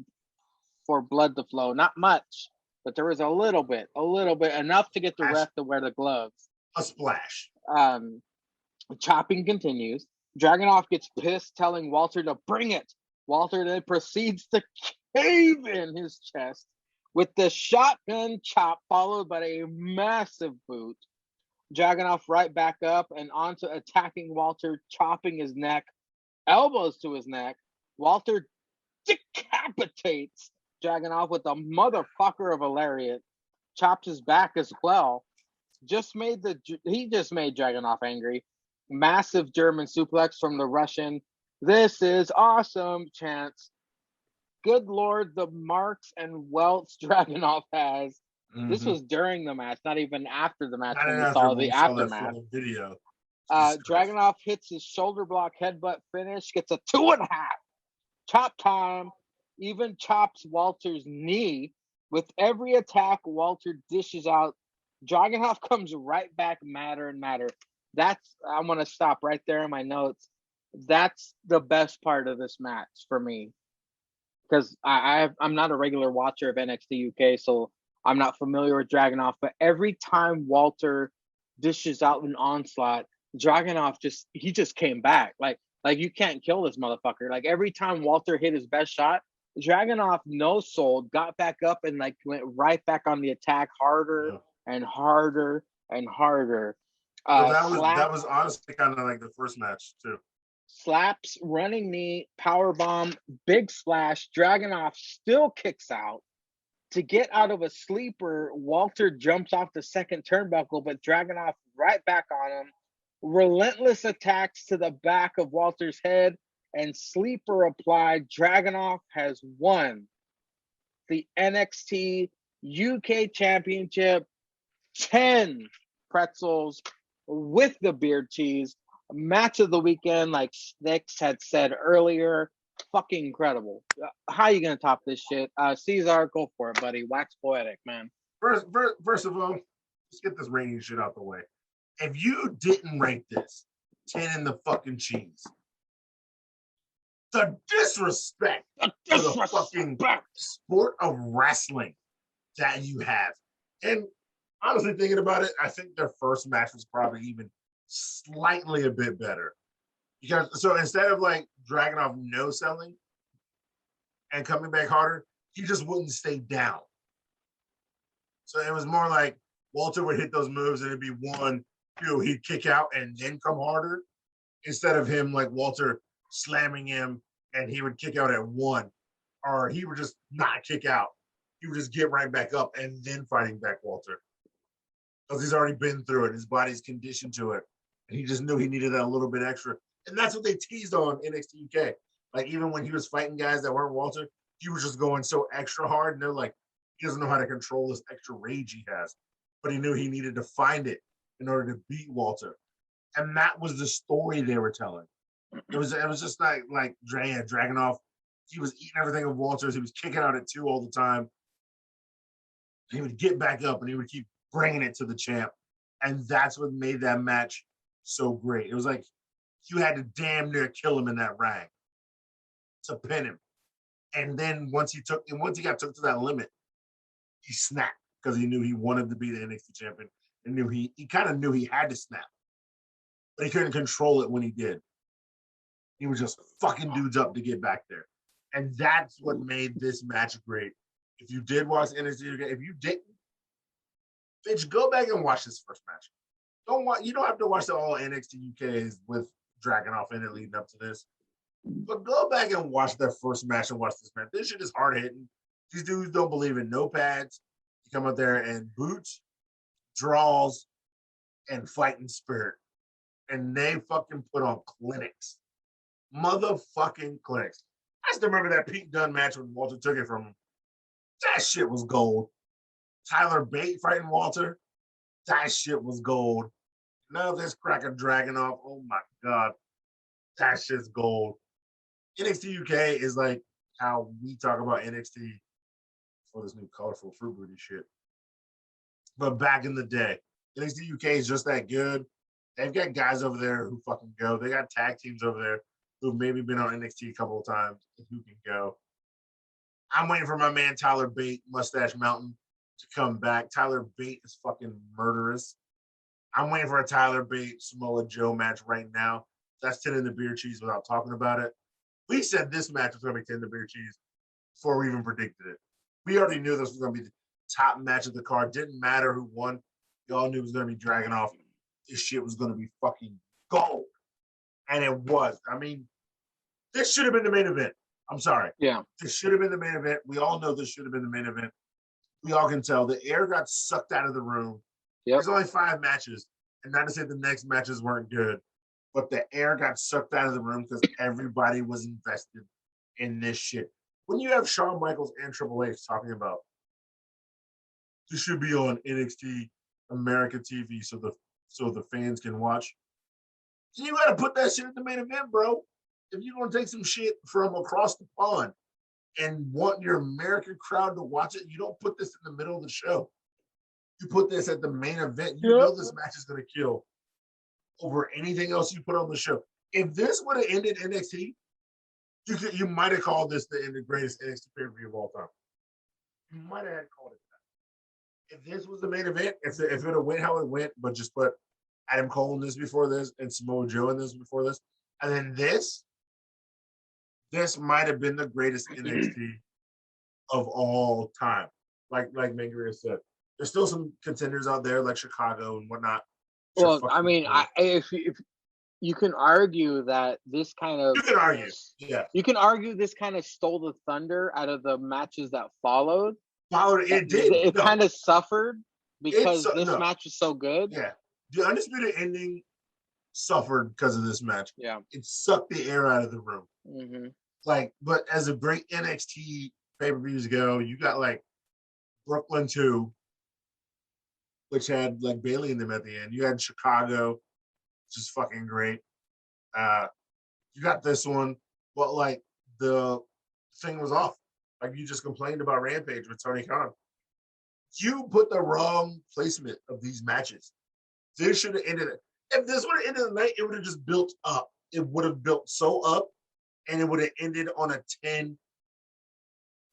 for blood to flow. Not much, but there was a little bit, enough to get the ref to wear the gloves. A splash. Chopping continues. Dragunov gets pissed, telling Walter to bring it. Walter then proceeds to cave in his chest with the shotgun chop, followed by a massive boot. Dragunov right back up and onto attacking Walter, chopping his neck, elbows to his neck. Walter decapitates Dragunov with a motherfucker of a lariat, chops his back as well. He just made Dragunov angry. Massive German suplex from the Russian. This is awesome chants. Good Lord, the marks and welts Dragunov has. Mm-hmm. This was during the match, not even after the match when we saw the aftermath. Video. Dragunov hits his shoulder block headbutt finish, gets a 2.5. Chop time. Even chops Walter's knee. With every attack, Walter dishes out. Dragunov comes right back madder and madder. I'm going to stop right there in my notes. That's the best part of this match for me. Because I'm not a regular watcher of NXT UK, so I'm not familiar with Dragunov. But every time Walter dishes out an onslaught, Dragunov he just came back. Like you can't kill this motherfucker. Like every time Walter hit his best shot, Dragunov no sold, got back up and like went right back on the attack harder and harder and harder. So that was honestly kind of like the first match too. Slaps, running knee, power bomb, big splash. Dragunov still kicks out. To get out of a sleeper, Walter jumps off the second turnbuckle, but Dragunov right back on him. Relentless attacks to the back of Walter's head and sleeper applied. Dragunov has won the NXT UK Championship. 10 pretzels with the beard cheese. Match of the weekend, like Stix had said earlier. Fucking incredible. How are you going to top this shit? Ceizar, go for it, buddy. Wax poetic, man. First of all, let's get this rating shit out the way. If you didn't rate this 10 in the fucking cheese, the disrespect to the fucking sport of wrestling that you have. And honestly, thinking about it, I think their first match was probably even slightly a bit better. Because so instead of like Dragunov no selling and coming back harder, he just wouldn't stay down. So it was more like Walter would hit those moves and it'd be 1, 2, he'd kick out and then come harder, instead of him like Walter slamming him and he would kick out at 1, or he would just not kick out. He would just get right back up and then fighting back Walter. Because he's already been through it. His body's conditioned to it. And he just knew he needed that a little bit extra. And that's what they teased on NXT UK. Like, even when he was fighting guys that weren't Walter, he was just going so extra hard. And they're like, he doesn't know how to control this extra rage he has. But he knew he needed to find it in order to beat Walter. And that was the story they were telling. It was just like Dragunov. He was eating everything of Walter's. He was kicking out at 2 all the time. He would get back up and he would keep bringing it to the champ. And that's what made that match so great. It was like you had to damn near kill him in that ring to pin him. And then once he got took to that limit, he snapped because he knew he wanted to be the NXT champion and knew he kind of knew he had to snap. But he couldn't control it when he did. He was just fucking dudes up to get back there. And that's what made this match great. If you did watch NXT UK, if you didn't, bitch, go back and watch this first match. You don't have to watch the all NXT UKs with Dragunov in it leading up to this. But go back and watch that first match and watch this match. This shit is hard hitting. These dudes don't believe in no pads. You come out there and boots, draws, and fighting spirit. And they fucking put on clinics. Motherfucking clinics. I still remember that Pete Dunne match when Walter took it from him. That shit was gold. Tyler Bate fighting Walter. That shit was gold. None of this cracker Dragunov. Oh my God. That shit's gold. NXT UK is like how we talk about NXT for this new colorful fruit booty shit. But back in the day, NXT UK is just that good. They've got guys over there who fucking go. They got tag teams over there who've maybe been on NXT a couple of times who can go. I'm waiting for my man Tyler Bate, Mustache Mountain, to come back. Tyler Bate is fucking murderous. I'm waiting for a Tyler Bate Samoa Joe match right now. That's 10 in the beer cheese without talking about it. We said this match was going to be 10 in the beer cheese before we even predicted it. We already knew this was going to be the top match of the card. Didn't matter who won. We all knew it was going to be Dragunov. This shit was going to be fucking gold. And it was. I mean, this should have been the main event. I'm sorry. Yeah. This should have been the main event. We all know this should have been the main event. We all can tell. The air got sucked out of the room. Yep. There's only 5 matches. And not to say the next matches weren't good, but the air got sucked out of the room because everybody was invested in this shit. When you have Shawn Michaels and Triple H talking about this should be on NXT America TV so the fans can watch, you got to put that shit in the main event, bro. If you're going to take some shit from across the pond and want your American crowd to watch it, you don't put this in the middle of the show. You put this at the main event. You know this match is going to kill over anything else you put on the show. If this would have ended NXT, you might have called this the greatest NXT pay-per-view of all time. You might have called it that. If this was the main event, if it would have went how it went, but just put Adam Cole in this before this, and Samoa Joe in this before this, and then this might have been the greatest NXT of all time. Like Mangria said, there's still some contenders out there like Chicago and whatnot. Well, I mean, if you can argue that this kind of you can argue, yeah, you can argue this kind of stole the thunder out of the matches that followed. It did. It kind of suffered because this no. match was so good. Yeah, the Undisputed ending suffered because of this match. Yeah, it sucked the air out of the room. Mm-hmm. Like, but as a great NXT pay-per-views go, you got like Brooklyn 2, which had like Bailey in them at the end. You had Chicago, which is fucking great. You got this one, but like the thing was off. Like you just complained about Rampage with Tony Khan. You put the wrong placement of these matches. This should have ended it. If this would have ended the night, it would have just built up. It would have built so up, and it would have ended on a 10.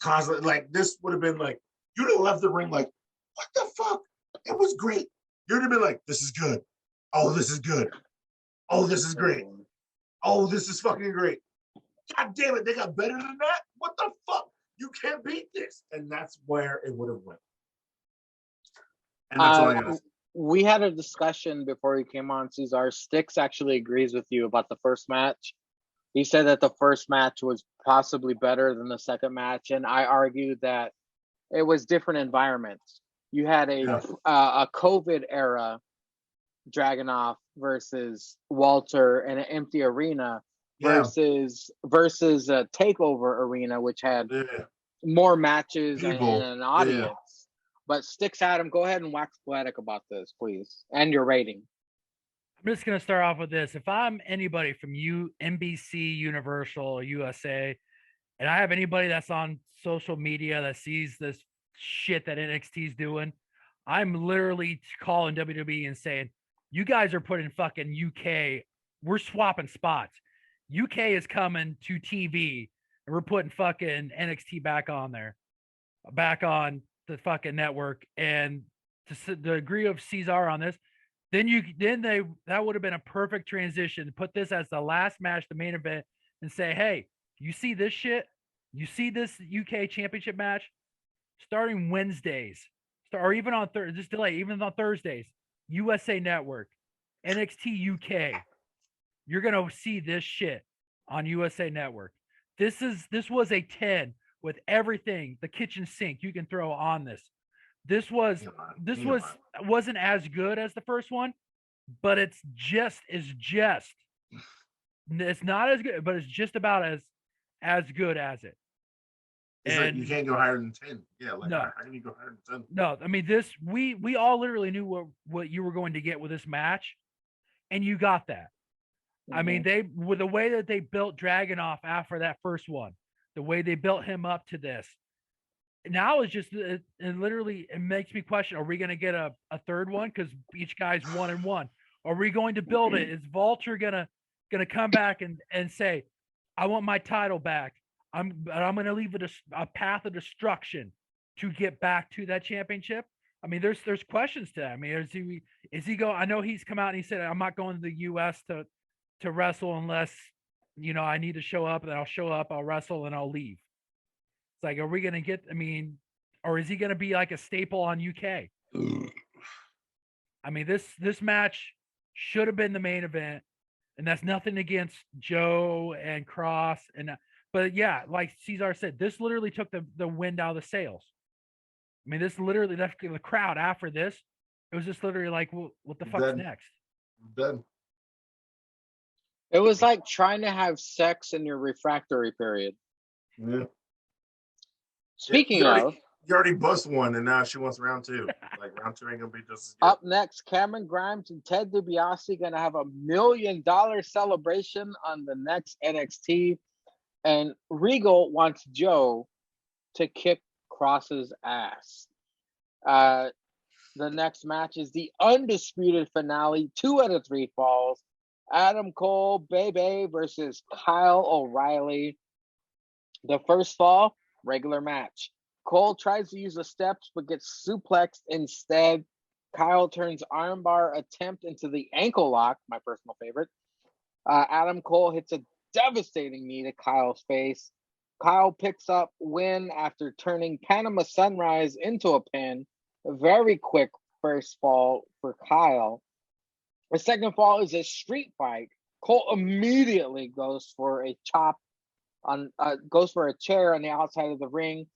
Constantly, like this would have been like you'd have left the ring like, what the fuck? It was great. You'd have been like, this is good. Oh, this is good. Oh, this is great. Oh, this is fucking great. God damn it, they got better than that? What the fuck? You can't beat this. And that's where it would have went. And that's all I got. We had a discussion before you came on, Ceizar. Stix actually agrees with you about the first match. He said that the first match was possibly better than the second match, and I argued that it was different environments. You had a COVID era Dragunov versus Walter in an empty arena versus a takeover arena, which had more matches and an audience. Yeah. But Stixadam, go ahead and wax poetic about this, please, and your rating. I'm just going to start off with this. If I'm anybody from NBC, Universal, USA, and I have anybody that's on social media that sees this shit that NXT is doing, I'm literally calling WWE and saying, you guys are putting fucking UK. We're swapping spots. UK is coming to TV, and we're putting fucking NXT back on there, back on the fucking network. And to the degree of Ceizar on this, that would have been a perfect transition to put this as the last match, the main event, and say, hey, you see this shit? You see this UK championship match? Starting Wednesdays, or even on just delay, even on Thursdays, USA Network, NXT UK. You're gonna see this shit on USA Network. This was a 10 with everything, the kitchen sink you can throw on this. This wasn't as good as the first one, but it's not as good, but it's just about as good as it. And like you can't go higher than 10. Yeah, like no. How can you go higher than 10? No, I mean this. We all literally knew what you were going to get with this match, and you got that. Mm-hmm. I mean, with the way that they built Dragunov after that first one, the way they built him up to this. Now it's just it literally it makes me question: are we going to get a third one? Because each guy's 1-1. Are we going to build it? Is Vulture gonna come back and say, "I want my title back. I'm going to leave it a path of destruction to get back to that championship"? I mean, there's questions to that. I mean, is he go? I know he's come out and he said, "I'm not going to the U.S. to wrestle unless I need to show up, and then I'll show up, I'll wrestle, and I'll leave." It's like, are we going to get, I mean, or is he going to be like a staple on UK? I mean, this match should have been the main event, and that's nothing against Joe and Cross. But yeah, like Ceizar said, this literally took the wind out of the sails. I mean, this literally left the crowd after this. It was just literally like, well, what the fuck's next? Done. It was like trying to have sex in your refractory period. Yeah. Speaking of, you already bust one, and now she wants round 2. Like round 2 ain't gonna be just as good. Up next, Cameron Grimes and Ted DiBiase gonna have $1 million celebration on the next NXT, and Regal wants Joe to kick Cross's ass. The next match is the undisputed finale, 2 out of 3 falls. Adam Cole, Bebe versus Kyle O'Reilly. The first fall, regular match. Cole tries to use the steps but gets suplexed instead. Kyle turns armbar attempt into the ankle lock, my personal favorite. Adam Cole hits a devastating knee to Kyle's face. Kyle picks up win after turning Panama Sunrise into a pin. A very quick first fall for Kyle. The second fall is a street fight. Cole immediately goes for a chair on the outside of the ring.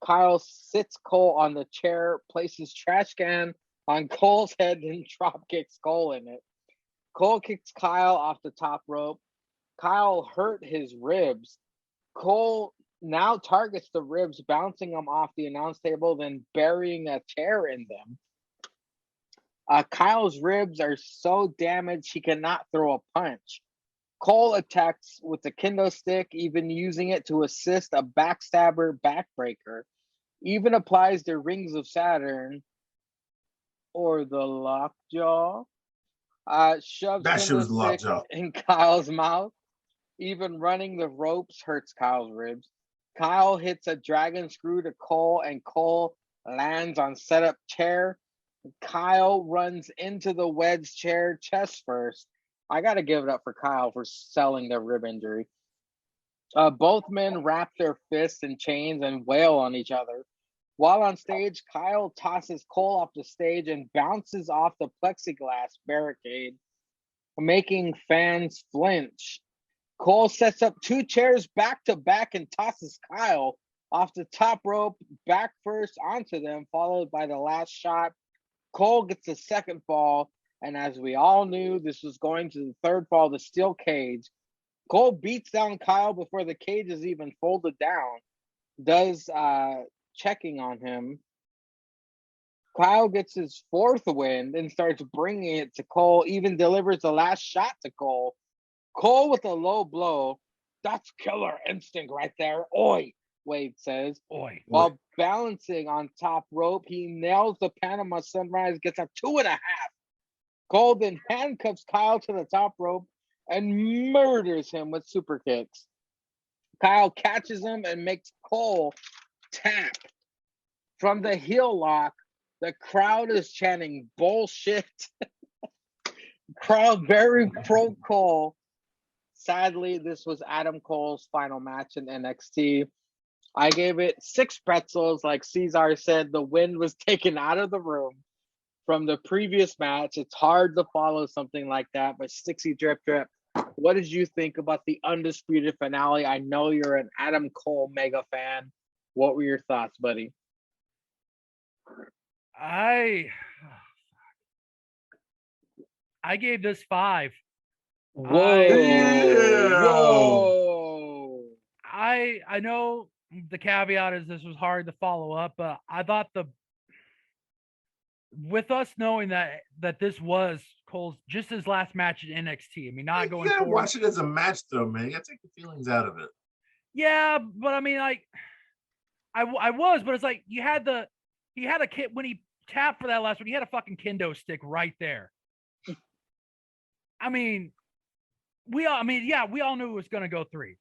Kyle sits Cole on the chair, places trash can on Cole's head, and drop kicks Cole in it. Cole kicks Kyle off the top rope. Kyle hurt his ribs. Cole now targets the ribs, bouncing them off the announce table, then burying a chair in them. Kyle's ribs are so damaged he cannot throw a punch. Cole attacks with the kendo stick, even using it to assist a backstabber backbreaker. Even applies the Rings of Saturn or the lockjaw. Shoves That shit kendo was the stick lockjaw. in Kyle's mouth. Even running the ropes hurts Kyle's ribs. Kyle hits a dragon screw to Cole, and Cole lands on setup chair. Kyle runs into the wedge chair chest first. I got to give it up for Kyle for selling the rib injury. Both men wrap their fists in chains and wail on each other. While on stage, Kyle tosses Cole off the stage and bounces off the plexiglass barricade, making fans flinch. Cole sets up two chairs back to back and tosses Kyle off the top rope, back first onto them, followed by the last shot. Cole gets the second fall, and as we all knew, this was going to the third fall, the steel cage. Cole beats down Kyle before the cage is even folded down, does checking on him. Kyle gets his fourth win and starts bringing it to Cole, even delivers the last shot to Cole. Cole with a low blow. That's killer instinct right there. Oi, Wade says. Oi. While balancing on top rope, he nails the Panama Sunrise, gets a 2.5. Cole then handcuffs Kyle to the top rope and murders him with super kicks. Kyle catches him and makes Cole tap. From the heel lock, the crowd is chanting bullshit. Crowd very pro Cole. Sadly, this was Adam Cole's final match in NXT. I gave it 6 pretzels. Like Ceizar said, the wind was taken out of the room from the previous match. It's hard to follow something like that, but Stixie Drip Drip, what did you think about the undisputed finale? I know you're an Adam Cole mega fan. What were your thoughts, buddy? I gave this 5. Whoa. I know the caveat is this was hard to follow up, but I thought with us knowing that this was Cole's just his last match in NXT. I mean, not going. You gotta forward. watch it as a match, though, man. You gotta take the feelings out of it. Yeah, but I mean, like, I was, but it's like he had a kid when he tapped for that last one. He had a fucking kendo stick right there. I mean, we all knew it was going to go 3.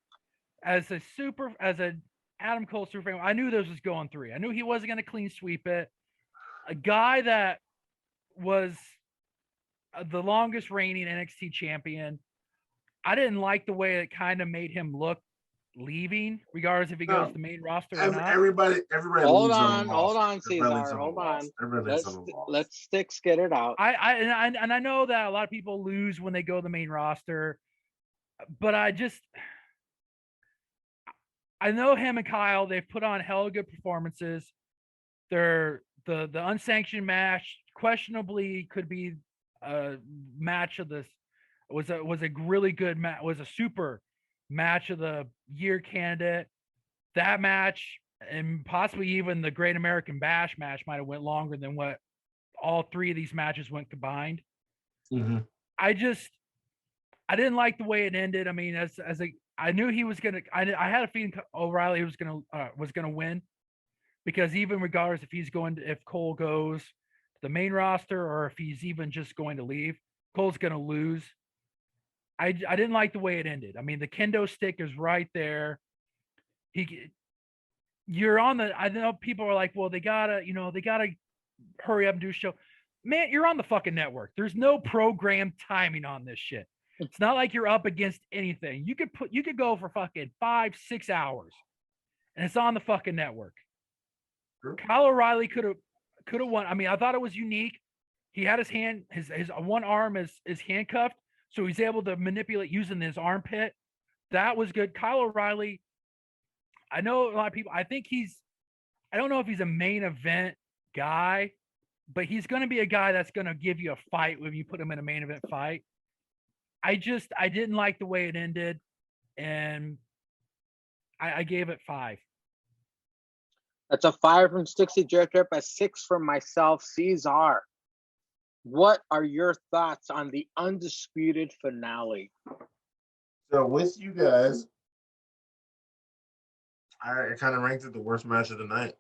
As an Adam Cole super fan, I knew this was going 3. I knew he wasn't going to clean sweep it. A guy that was the longest reigning NXT champion. I didn't like the way it kind of made him look leaving, regardless if he goes to the main roster or not. Everybody. Hold on, Ceizar. Hold on. Let's Sticks get it out. I know that a lot of people lose when they go to the main roster, but I know him and Kyle. They've put on hella good performances. They're the unsanctioned match questionably could be a match of this. Was a really good match. Was a super match of the year candidate. That match and possibly even the Great American Bash match might have went longer than what all 3 of these matches went combined. Mm-hmm. I didn't like the way it ended. I mean, I knew he was gonna. I had a feeling O'Reilly was gonna win, because even regardless if Cole goes to the main roster or if he's even just going to leave, Cole's gonna lose. I didn't like the way it ended. I mean, the kendo stick is right there. You're on the. I know people are like, well, they gotta hurry up and do a show. man, you're on the fucking network. There's no program timing on this shit. It's not like you're up against anything. You could go for fucking 5-6 hours, and it's on the fucking network. True. Kyle O'Reilly could have won. I mean, I thought it was unique. He had his hand, his one arm is handcuffed, so he's able to manipulate using his armpit. That was good. Kyle O'Reilly, I know a lot of people. I don't know if he's a main event guy, but he's going to be a guy that's going to give you a fight when you put him in a main event fight. I didn't like the way it ended, and I gave it 5. That's a 5 from Stixie Drip Drip, a 6 from myself, Ceizar. What are your thoughts on the undisputed finale? So with you guys, I kind of ranked it the worst match of the night.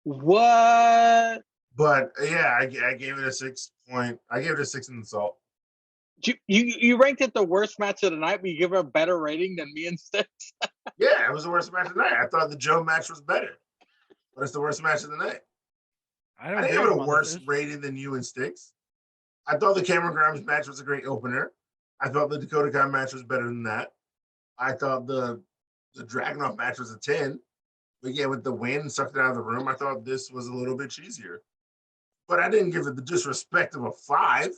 What? But yeah, I gave it a 6 point. I gave it a 6 in the salt. You ranked it the worst match of the night, but you give it a better rating than me and Stix? Yeah, it was the worst match of the night. I thought the Joe match was better, but it's the worst match of the night. I didn't give it a worse rating than you and Stix. I thought the Cameron Grimes match was a great opener. I thought the Dakota Kai match was better than that. I thought the Dragunov match was a 10. But yeah, with the win sucked it out of the room, I thought this was a little bit cheesier. But I didn't give it the disrespect of a 5.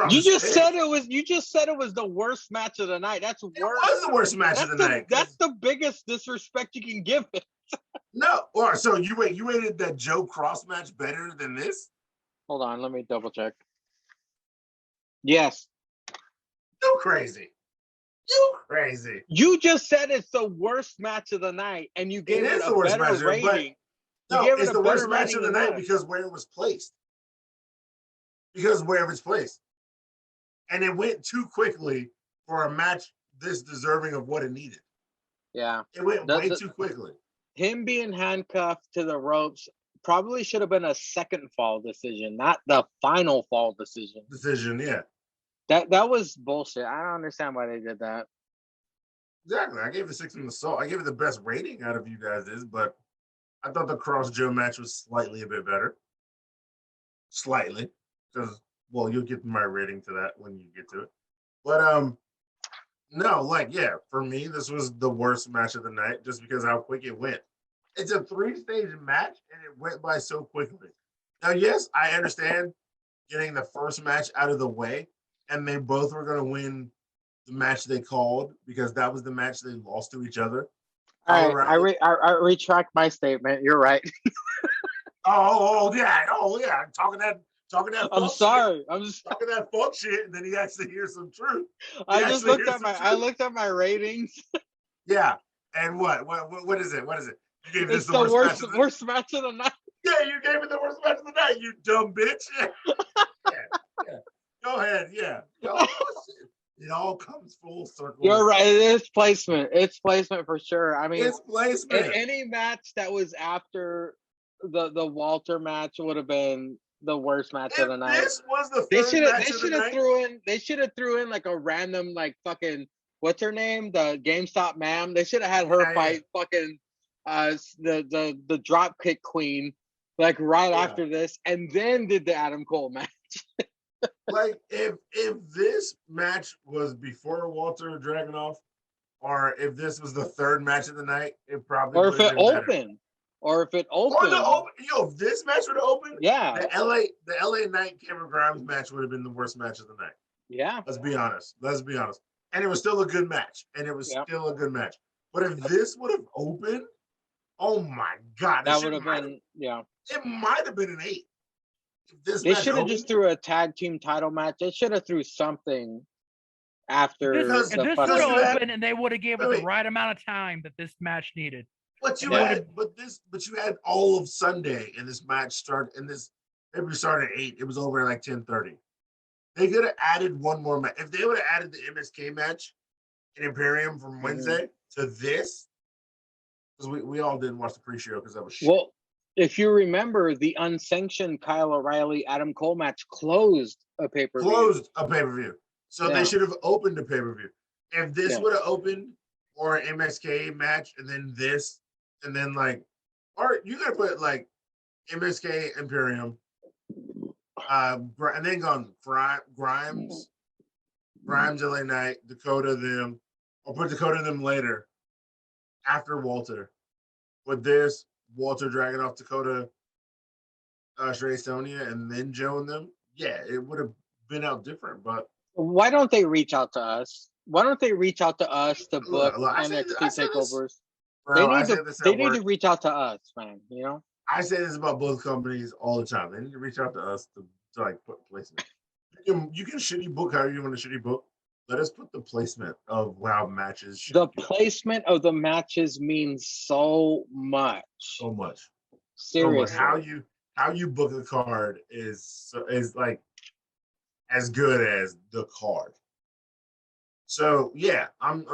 You just said it was the worst match of the night. That's worse. It was the worst match of the night. That's the biggest disrespect you can give it. No, or so you rated that Joe Cross match better than this? Hold on, let me double check. Yes. You crazy. You crazy. You just said it's the worst match of the night, and you gave it a better rating. No, it's the worst match of the night because where it was placed. Because where it's placed. And it went too quickly for a match this deserving of what it needed. Yeah. It went way too quickly. Him being handcuffed to the ropes probably should have been a second fall decision, not the final fall decision. Yeah. That was bullshit. I don't understand why they did that. Exactly. I gave it 6 in the salt. I gave it the best rating out of you guys, but I thought the Cross Joe match was slightly a bit better. Slightly. Because, well, you'll get my rating to that when you get to it. But, no, for me, this was the worst match of the night just because how quick it went. It's a 3-stage match, and it went by so quickly. Now, yes, I understand getting the first match out of the way, and they both were going to win the match they called because that was the match they lost to each other. All right, I retract my statement. You're right. Oh yeah. Talking that. I'm sorry. I'm just talking that fuck shit, and then he actually hears some truth. I looked at my ratings. Yeah, and what is it? What is it? You gave it's the worst match of the night. Yeah, you gave it the worst match of the night. You dumb bitch. Yeah. Go ahead. Yeah. It all comes full circle. You're right. It's placement. It's placement for sure. I mean, it's placement. Any match that was after the Walter match would have been the worst match of the night. This was the third match of the night. They should have threw in like a random fucking what's her name, the GameStop ma'am. They should have had her fight fucking the drop kick queen after this, and then did the Adam Cole match. if this match was before Walter Dragunov, or if this was the third match of the night, it probably or if it opened. Or if it opened. If this match would have opened, yeah. The LA Knight Cameron Grimes match would have been the worst match of the night. Yeah. Let's be honest. And it was still a good match. But if this would have opened, oh my God. That would have been, It might have been an 8. They should have just threw a tag team title match. They should have threw something after. If this would have opened and they would have given it the right amount of time that this match needed. But you had all of Sunday, and this match started. And this maybe started at 8. It was over at 10:30. They could have added one more match. If they would have added the MSK match in Imperium from Wednesday to this, because we all didn't watch the pre-show because that was shit. Well, if you remember, the unsanctioned Kyle O'Reilly Adam Cole match closed a pay-per-view. So they should have opened a pay-per-view. If this would have opened or an MSK match, and then this. And then or you gotta put MSK Imperium, And then gone Grimes, LA Knight, Dakota them. I'll put Dakota them later, after Walter. With this, Walter dragging off Dakota, Sherry Sonia, and then Joe and them. Yeah, it would have been out different, but Why don't they reach out to us? Why don't they reach out to us to book look, I NXT say this, takeovers? bro, I say this at They need work. to reach out to us, man. You know? I say this about both companies all the time. They need to reach out to us to like put placement. You can shitty book however you want to shitty book. Let us put the placement of how matches should The be. placement of the matches means so much. So much. Seriously. So much. How you book the card is like as good as the card. So yeah, I'm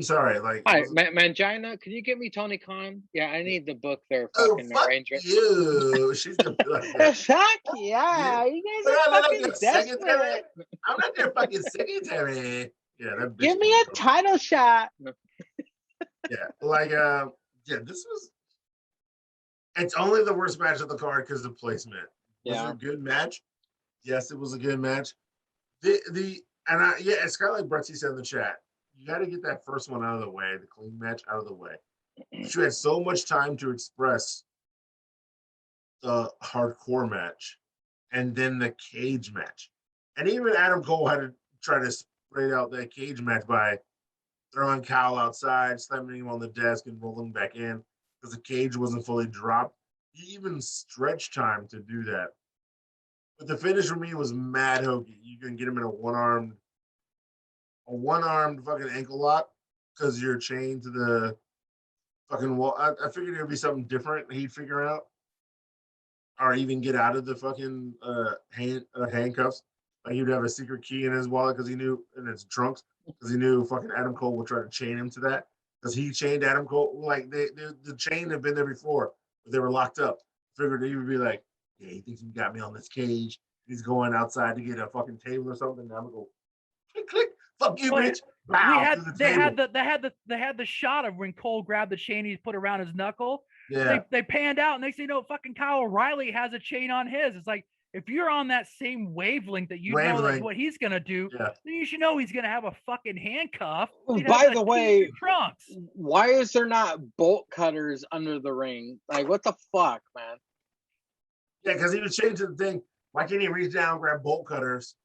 sorry. Like, All right, Mangina, can you get me Tony Khan? Yeah, I need the book their oh fucking fuck arrangement. you! She's gonna be like that. Fuck yeah, you guys are fucking desperate. I'm not their fucking secretary. Yeah, that bitch. Give me a title shot. Yeah, like yeah, this was. It's only the worst match of the card because of placement. Was it a good match? Yes, it was a good match. It's kind of like Bretsy said in the chat. You got to get that first one out of the way, the clean match out of the way. She had so much time to express the hardcore match and then the cage match. And even Adam Cole had to try to spread out that cage match by throwing Kyle outside, slamming him on the desk, and rolling back in because the cage wasn't fully dropped. He even stretched time to do that. But the finish for me was mad hokey. You can get him in a one-armed fucking ankle lock because you're chained to the fucking wall. I figured it would be something different he'd figure out. Or even get out of the fucking handcuffs. Like he'd have a secret key in his wallet because he knew, in his trunks, because he knew fucking Adam Cole would try to chain him to that. Because he chained Adam Cole. Like, the chain had been there before, but they were locked up. Figured he would be like, yeah, he thinks he got me on this cage. He's going outside to get a fucking table or something. And I'm gonna go click, click, fuck you, bitch. Bow through the table. They had the shot of when Cole grabbed the chain he put around his knuckle. Yeah. They panned out and they say, no, fucking Kyle O'Reilly has a chain on his. It's like, if you're on that same wavelength that you know that's what he's gonna do, then you should know he's gonna have a fucking handcuff. By the way, trunks. Why is there not bolt cutters under the ring? Like, what the fuck, man? Yeah, because he was chained to the thing. Why can't he reach down, grab bolt cutters,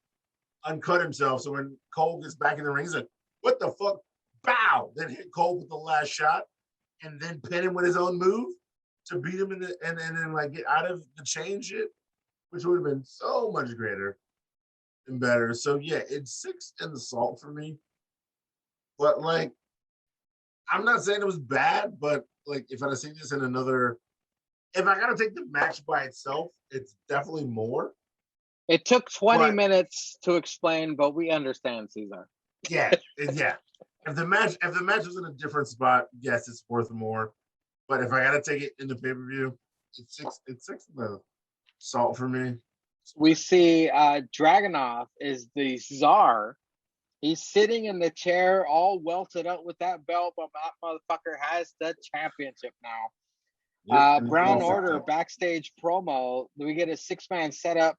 uncut himself? So when Cole gets back in the ring, he's like, what the fuck? Bow! Then hit Cole with the last shot and then pin him with his own move to beat him and then like get out of the chain shit, which would have been so much greater and better. So yeah, it's 6 in the salt for me. But like, I'm not saying it was bad, but like if I'd have seen this in another, if I gotta take the match by itself, it's definitely more. It took 20 minutes to explain, but we understand, Ceizar. Yeah, yeah. If the match was in a different spot, yes, it's worth more. But if I gotta take it in the pay-per-view, it's 6 in the salt for me. We see Dragunov is the czar. He's sitting in the chair all welted up with that belt, but that motherfucker has the championship now. Brown Order backstage promo. We get a 6-man setup.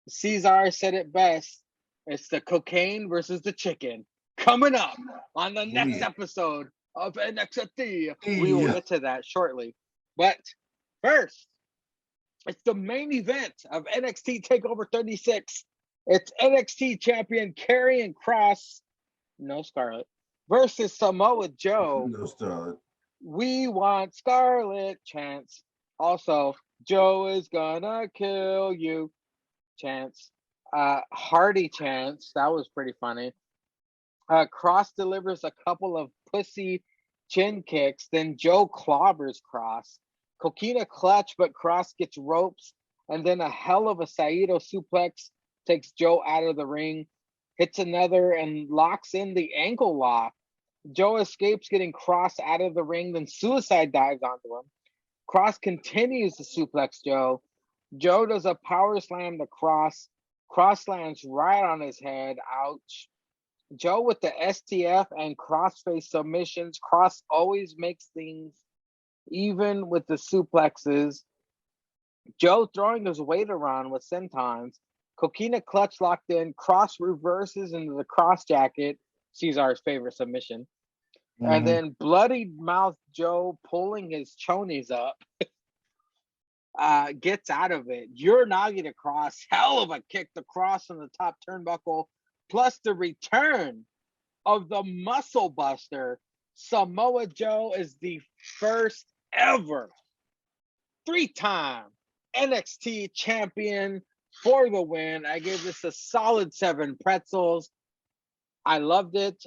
Ceizar said it best. It's the cocaine versus the chicken. Coming up on the next episode of NXT. We will get to that shortly. But first, it's the main event of NXT TakeOver 36. It's NXT champion Karrion Kross, no Scarlett, versus Samoa Joe. No Scarlett. We want Scarlett chance. Also, Joe is gonna kill you chance. Hardy chance. That was pretty funny. Kross delivers a couple of pussy chin kicks. Then Joe clobbers Kross. Coquina clutch, but Kross gets ropes. And then a hell of a Saito suplex takes Joe out of the ring. Hits another and locks in the ankle lock. Joe escapes getting Kross out of the ring. Then suicide dives onto him. Kross continues to suplex Joe. Joe does a power slam to Kross. Kross lands right on his head. Ouch. Joe with the STF and crossface submissions. Kross always makes things even with the suplexes. Joe throwing his weight around with sentons. Coquina clutch locked in, cross reverses into the cross jacket, Ceizar's favorite submission. And then bloody mouth Joe pulling his chonies up, gets out of it. Uranagi across, hell of a kick, the cross on the top turnbuckle, plus the return of the Muscle Buster. Samoa Joe is the first ever 3-time NXT champion for the win. I gave this a solid 7 pretzels. I loved it.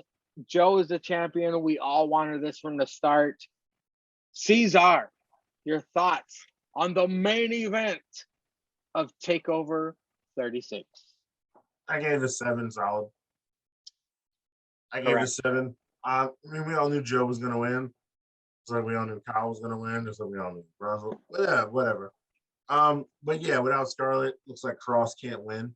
Joe is the champion. We all wanted this from the start. Ceizar, your thoughts on the main event of TakeOver 36? I gave it a 7 solid. I gave it a 7. I mean, we all knew Joe was going to win. It's like we all knew Kyle was going to win. Just like we all knew Russell. Whatever. But yeah, without Scarlett, looks like Cross can't win.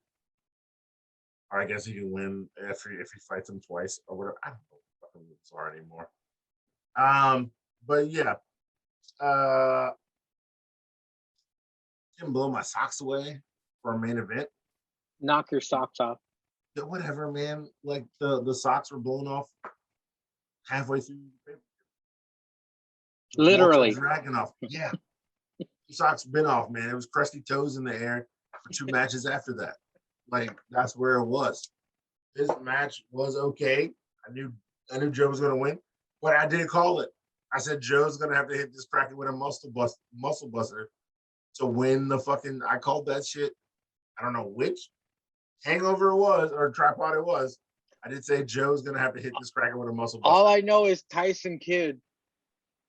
Or I guess he can win if he fights him twice or whatever. I don't know what fucking moves are anymore. But yeah. Can blow my socks away for a main event. Knock your socks off. Yeah, whatever, man. Like the socks were blown off halfway through the paper. Literally. Dragging off. Yeah. The socks been off, man. It was crusty toes in the air for 2 matches after that. Like, that's where it was. This match was okay. I knew Joe was gonna win, but I didn't call it. I said Joe's gonna have to hit this cracker with a muscle buster to win the fucking. I called that shit. I don't know which Hangover it was or tripod it was. I did say Joe's gonna have to hit this cracker with a muscle buster. All I know is Tyson Kidd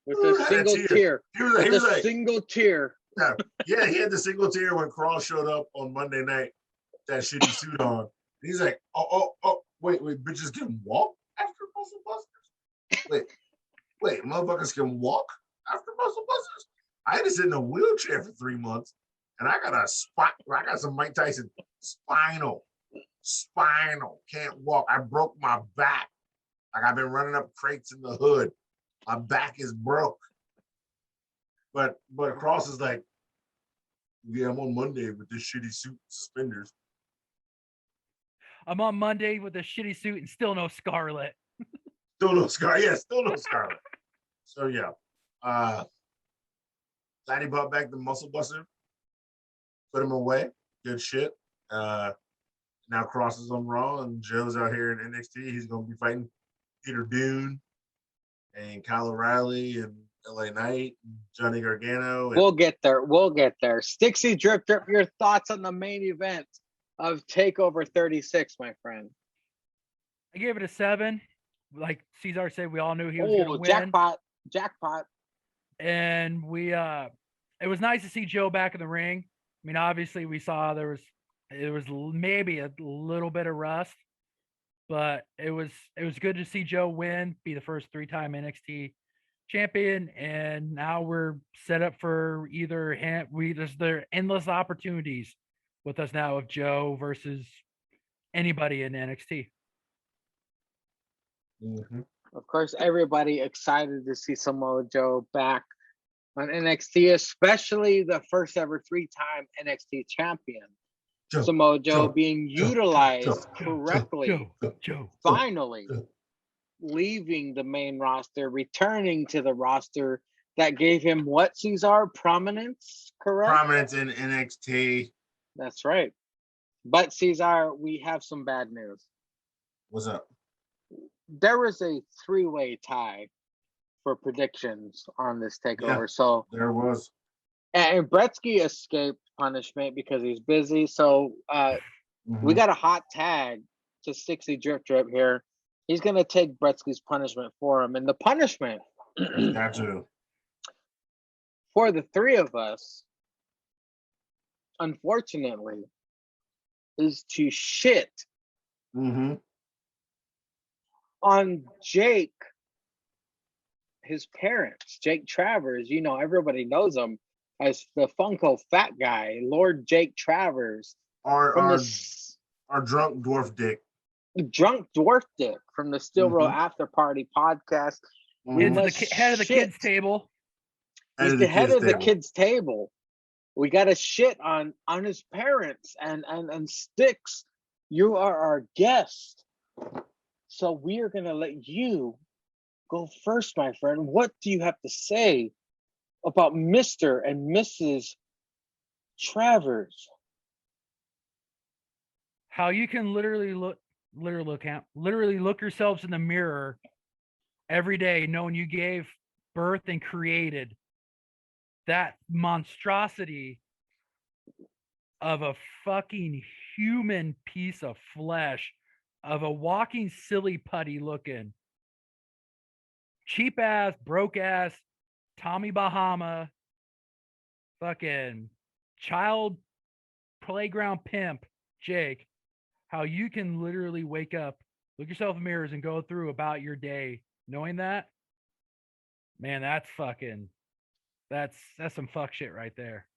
with a single tear. He was like single tear. Yeah, he had the single tear when Cross showed up on Monday night, that shitty suit on. And he's like, oh, wait, bitches can walk after muscle busters? Wait, motherfuckers can walk after muscle busters? I had to sit in a wheelchair for 3 months, and I got some Mike Tyson spinal, can't walk. I broke my back. Like, I've been running up crates in the hood. My back is broke. But Cross is like, yeah, I'm on Monday with this shitty suit and suspenders. I'm on Monday with a shitty suit and still no Scarlett. Still no Scarlett. So yeah. Glad he brought back the muscle buster. Put him away. Good shit. Now Cross is on Raw and Joe's out here in NXT. He's gonna be fighting Peter Dune and Kyle O'Reilly and LA Knight, and Johnny Gargano. We'll get there. Stixie Drip, your thoughts on the main event of TakeOver 36, my friend? I gave it a 7. Like Ceizar said, we all knew he was going to win. Jackpot. And it was nice to see Joe back in the ring. I mean, obviously we saw it was maybe a little bit of rust, but it was good to see Joe win, be the first 3-time NXT champion, and now we're set up for there's endless opportunities with us now of Joe versus anybody in NXT. Mm-hmm. Of course, everybody excited to see Samoa Joe back on NXT, especially the first ever 3-time NXT champion. Samoa Joe being utilized correctly. Joe. Finally leaving the main roster, returning to the roster that gave him what, Ceizar? Prominence, correct? Prominence in NXT. That's right. But Ceizar, we have some bad news. What's up? There was a 3-way tie for predictions on this takeover. Yeah, so there was. And Bretsky escaped punishment because he's busy. So we got a hot tag to Stixie Drip here. He's going to take Bretsky's punishment for him. And the punishment for the 3 of us, unfortunately, is to shit on Jake, his parents. Jake Travers, everybody knows him as the Funko fat guy, Lord Jake Travers. Our drunk dwarf dick. Drunk dwarf dick from the Steel Row After Party podcast. Head of the kids' table. He's the head of the kids' table. We got to shit on his parents and Stix. You are our guest, so we are gonna let you go first, my friend. What do you have to say about Mr. and Mrs. Travers? How you can literally look yourselves in the mirror every day knowing you gave birth and created that monstrosity of a fucking human piece of flesh, of a walking silly putty looking cheap ass, broke ass Tommy Bahama, fucking child playground pimp Jake. How you can literally wake up, look yourself in mirrors, and go through about your day knowing that, man, that's some fuck shit right there.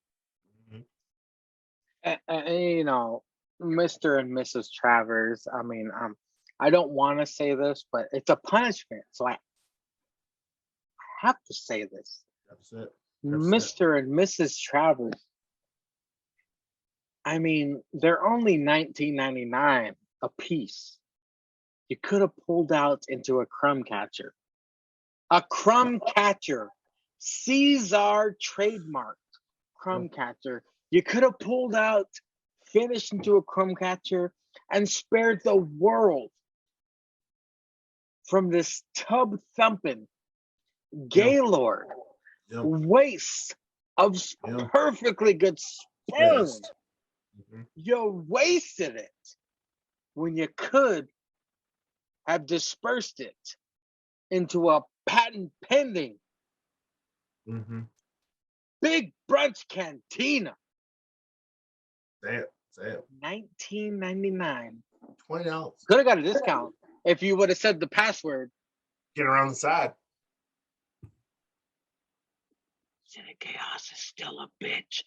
And, you know, Mr. and Mrs. Travers. I mean, I don't want to say this, but it's a punishment, so I have to say this. That's it. Mr. and Mrs. Travers. I mean, they're only $19.99 a piece. You could have pulled out into a crumb catcher. A crumb catcher. Ceizar trademarked crumb catcher. You could have pulled out, finished into a crumb catcher, and spared the world from this tub thumping Gaylord waste of perfectly good sperm. You wasted it when you could have dispersed it into a patent pending Big Brunch Cantina. Say it. $19.99. $20. Could have got a discount if you would have said the password. Get around the side. City Chaos is still a bitch.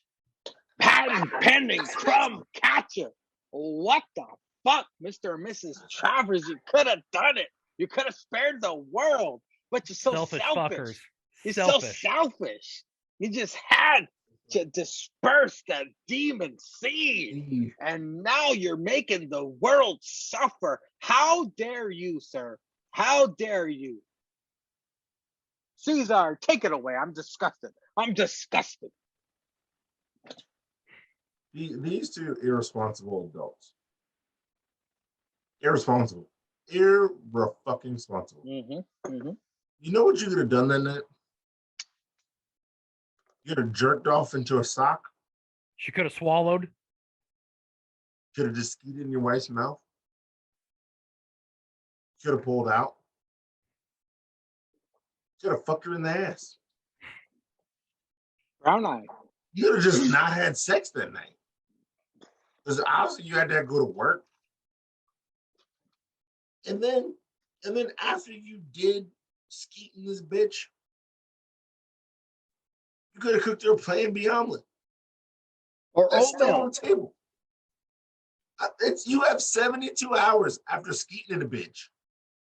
Patent pending crumb catcher. What the fuck, Mr. and Mrs. Travers? You could have done it. You could have spared the world, but you're so selfish. Fuckers. You're so selfish. You just had to disperse that demon seed, and now you're making the world suffer. How dare you, sir? How dare you? Ceizar, take it away. I'm disgusted. These two irresponsible adults. Irresponsible. Fucking responsible. You know what you could have done that night? You could have jerked off into a sock. She could have swallowed. Could have just skeeted in your wife's mouth. Could have pulled out. Could have fucked her in the ass. Brown eye. You could have just not had sex that night. Because obviously you had to go to work. And then after you did skeet in this bitch, you could have cooked her a Plan B omelet. Or that's still oatmeal. on the table. You have 72 hours after skeeting in a bitch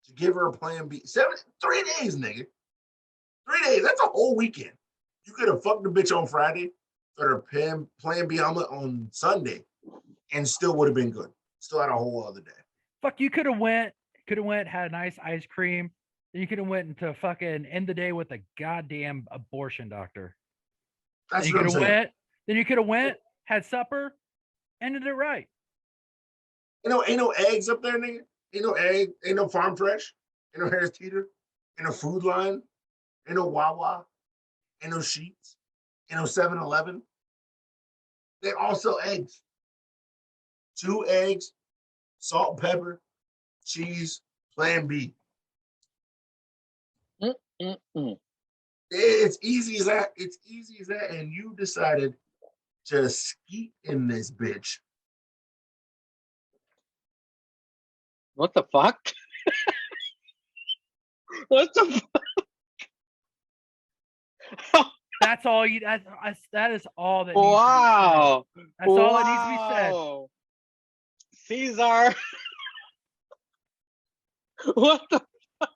to give her a Plan B. 3 days, nigga. 3 days. That's a whole weekend. You could have fucked the bitch on Friday, got her Plan B omelet on Sunday, and still would have been good. Still had a whole other day. Fuck, you could have went, had a nice ice cream. Then you could have went into fucking end the day with a goddamn abortion doctor. That's what I'm saying. Then you could have went, had supper, ended it right. Ain't no eggs up there, nigga. Ain't no egg. Ain't no Farm Fresh. Ain't no Harris Teeter. Ain't no Food Line. Ain't no Wawa. Ain't no Sheets. Ain't no 7-Eleven. They all sell eggs. 2 eggs, salt and pepper, cheese, Plan B. It's easy as that. It's easy as that. And you decided to skeet in this bitch. What the fuck? What the fuck? That's all you. That is all that. Wow. That's all that needs to be said. Ceizar. What the fuck?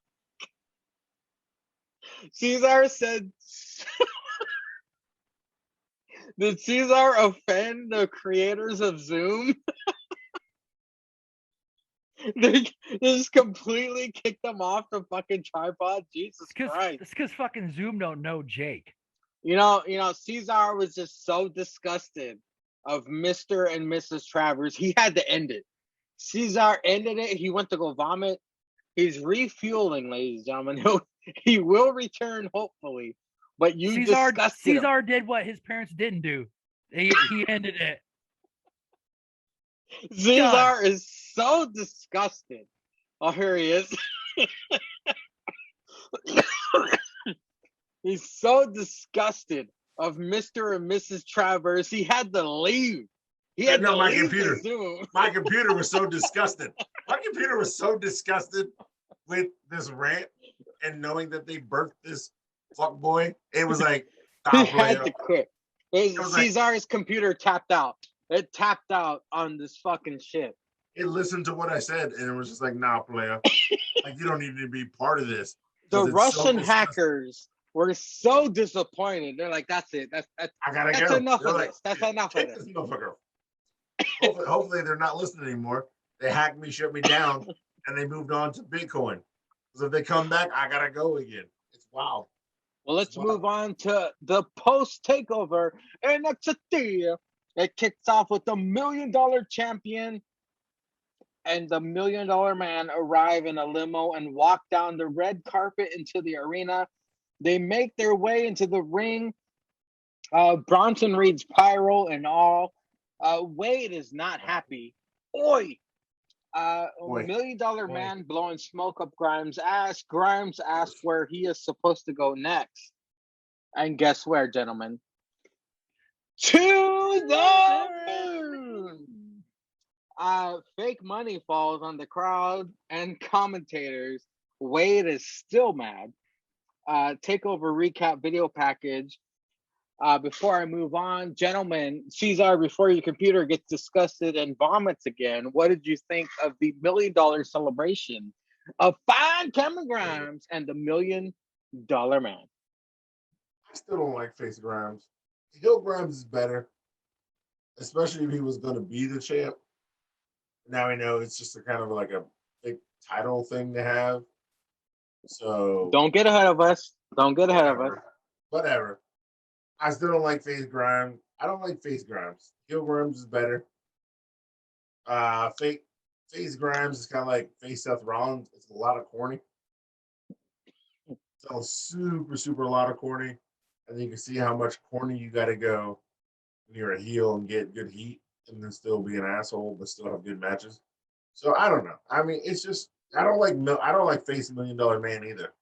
Ceizar said Did Ceizar offend the creators of Zoom? They just completely kicked them off the fucking tripod. Jesus Christ! It's because fucking Zoom don't know Jake. You know, Ceizar was just so disgusted of Mr. and Mrs. Travers. He had to end it. Ceizar ended it. He went to go vomit. He's refueling, ladies and gentlemen. He will return, hopefully. But you disgusted him. Ceizar did what his parents didn't do. He ended it. Ceizar is so disgusted. Oh, here he is. He's so disgusted of Mr. and Mrs. Travers. He had to leave. He had to my leave computer. the Zoom. My computer was so disgusted. My computer was so disgusted with this rant and knowing that they birthed this fuck boy. It was like, he had to quit. Ceizar's computer tapped out. It tapped out on this fucking shit. It listened to what I said and it was just like, nah, player. Like, you don't need to be part of this. The Russian hackers were so disappointed. They're like, that's it. That's I gotta that's go. enough They're of like, this. That's enough of this. Hopefully they're not listening anymore. They hacked me, shut me down, and they moved on to Bitcoin. So if they come back, I gotta go again. It's wild. Well, let's move on to the post takeover NXT. It kicks off with the $1 Million champion and the $1 Million man arrive in a limo and walk down the red carpet into the arena. They make their way into the ring. Bronson reads pyro and all. Wade is not happy. $1 Million man blowing smoke up Grimes' ass. Grimes asks where he is supposed to go next. And guess where, gentlemen? To the moon! Fake money falls on the crowd and commentators. Wade is still mad. Takeover recap video package. Before I move on, gentlemen, Ceizar, before your computer gets disgusted and vomits again, what did you think of the $1 Million celebration of fine Cameron Grimes and the $1 Million man? I still don't like Face Grimes. Heel Grimes is better, especially if he was going to be the champ. Now we know it's just a kind of like a big title thing to have. So don't get ahead of us. Don't get ahead of us. Whatever. I still don't like Face Grimes. I don't like Face Grimes. Heel Grimes is better. Face Grimes is kind of like Face Seth Rollins. It's a lot of corny. It's a super a lot of corny. And you can see how much corny you got to go when you're a heel and get good heat and then still be an asshole but still have good matches. So I don't know. I mean, it's just I don't like Face $1 Million man either.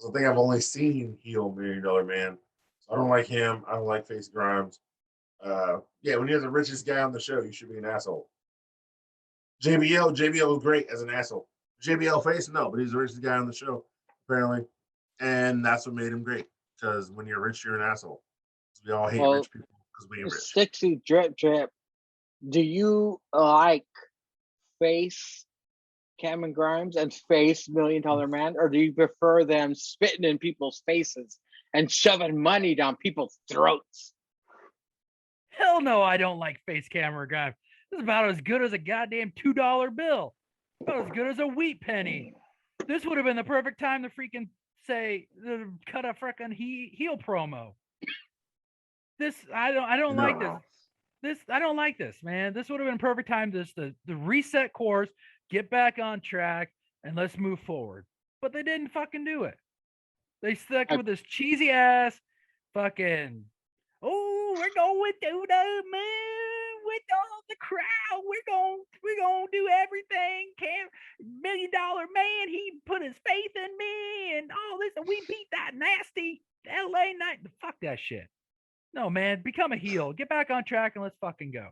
I think I've only seen heel $1 Million man. So I don't like him. I don't like Face Grimes. Yeah, when you're the richest guy on the show, you should be an asshole. JBL was great as an asshole. JBL face, no, but he's the richest guy on the show, apparently. And that's what made him great. Because when you're rich, you're an asshole. We all hate rich people because we're rich. Stixy drip. Do you like face Cameron Grimes and face $1 Million man, or do you prefer them spitting in people's faces and shoving money down people's throats? Hell no, I don't like face Cameron Grimes. This is about as good as a goddamn $2 bill. About as good as a wheat penny. This would have been the perfect time to freaking cut a freaking heel promo. I don't like this. I don't like this, man. This would have been perfect time just to reset course, get back on track, and let's move forward. But they didn't fucking do it. They stuck with this cheesy ass fucking, oh, we're going to the moon with all the crowd. We're gonna do everything. $1 Million man, he put his faith in me and all this, and we beat that nasty LA Knight. Fuck that shit. No, man, become a heel. Get back on track and let's fucking go.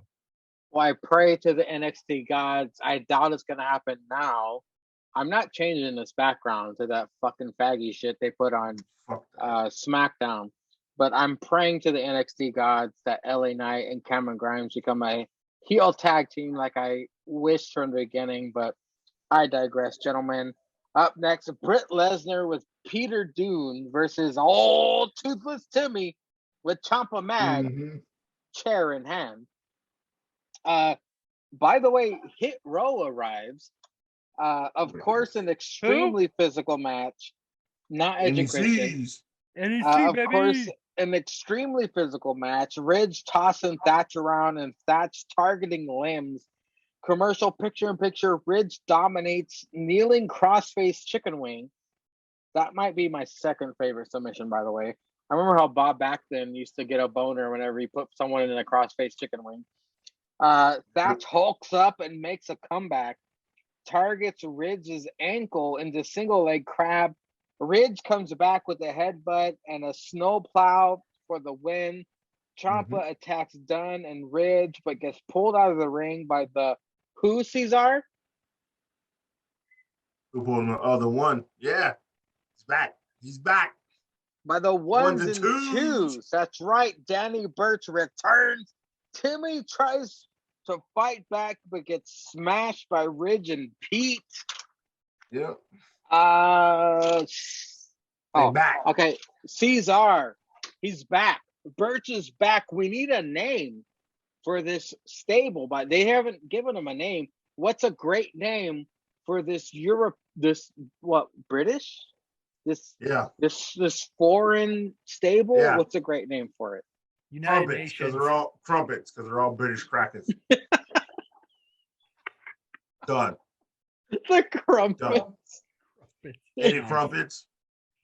Well, I pray to the NXT gods. I doubt it's gonna happen now. I'm not changing this background to that fucking faggy shit they put on SmackDown. But I'm praying to the NXT gods that LA Knight and Cameron Grimes become a heel tag team like I wished from the beginning. But I digress, gentlemen. Up next, Britt Lesnar with Peter Dune versus old Toothless Timmy with Ciampa Mad. chair in hand. By the way, Hit Row arrives. Of course, an extremely physical match. Not Edge and Christian. NEC, Of baby. course, an extremely physical match. Ridge tossing Thatch around and Thatch targeting limbs. Commercial picture-in-picture. Ridge dominates kneeling crossface chicken wing. That might be my second favorite submission, by the way. I remember how Bob Backlund used to get a boner whenever he put someone in a crossface chicken wing. Thatch hulks up and makes a comeback. Targets Ridge's ankle into single leg crab. Ridge comes back with a headbutt and a snowplow for the win. Ciampa attacks Dunn and Ridge, but gets pulled out of the ring by the who, Ceizar? Who pulled him? Oh, the one. Yeah. He's back. He's back. By the ones and twos. twos. That's right. Danny Burch returns. Timmy tries to fight back, but gets smashed by Ridge and Pete. Yep. Back. Okay. Ceizar. He's back. Burch is back. We need a name for this stable, but they haven't given him a name. What's a great name for this British? This foreign stable? Yeah. What's a great name for it? United Crumpets, because Nations. they're all British crackers. Done. The Crumpets. Any Crumpets?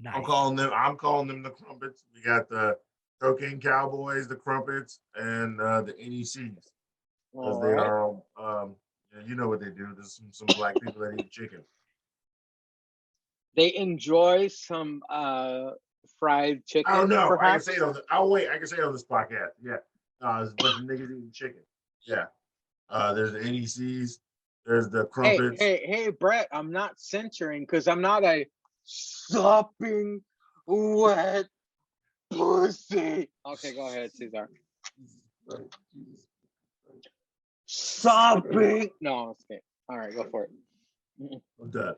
Nice. I'm calling them the Crumpets. We got the Cocaine Cowboys, the Crumpets, and the NECs. Because they are, you know what they do. There's some black people that eat chicken. They enjoy some fried chicken. I don't know. Perhaps? I can say it on this podcast. Yeah. There's a bunch of niggas eating chicken. Yeah. There's the NECs. There's the Crumpets. Hey, Brett, I'm not censoring because I'm not a sopping wet pussy. Okay, go ahead, Ceizar. Sopping. No, okay. All right, go for it. I'm done.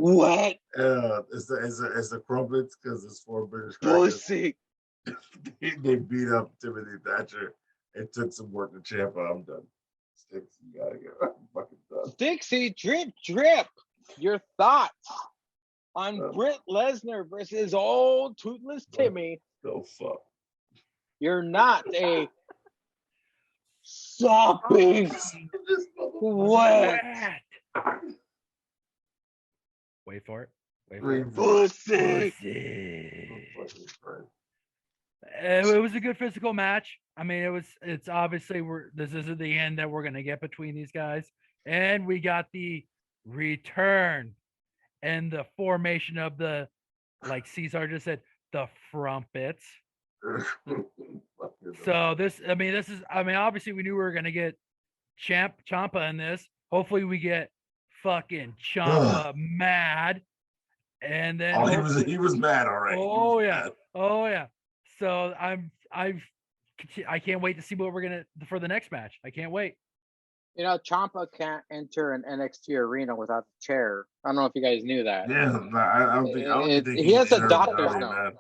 What? It's the Crumpets because it's for British crackers. Pussy. They beat up Timothy Thatcher. It took some work to Ciampa. I'm done. Stix, you gotta go. I'm fucking done. Stixie, drip. Your thoughts on Britt Lesnar versus old toothless Timmy? Go fuck. You're not a sopping wet Wait for it. pussy. It was a good physical match. I mean, it's obviously this isn't the end that we're gonna get between these guys. And we got the return and the formation of the, like Ceizar just said, the Frumpets. So obviously we knew we were gonna get Ciampa in this. Hopefully we get fucking Ciampa mad. And then he was mad already. Oh yeah. So I can't wait to see what we're gonna for the next match. I can't wait. You know, Ciampa can't enter an NXT arena without the chair. I don't know if you guys knew that. Yeah, I don't think he has a doctor's note.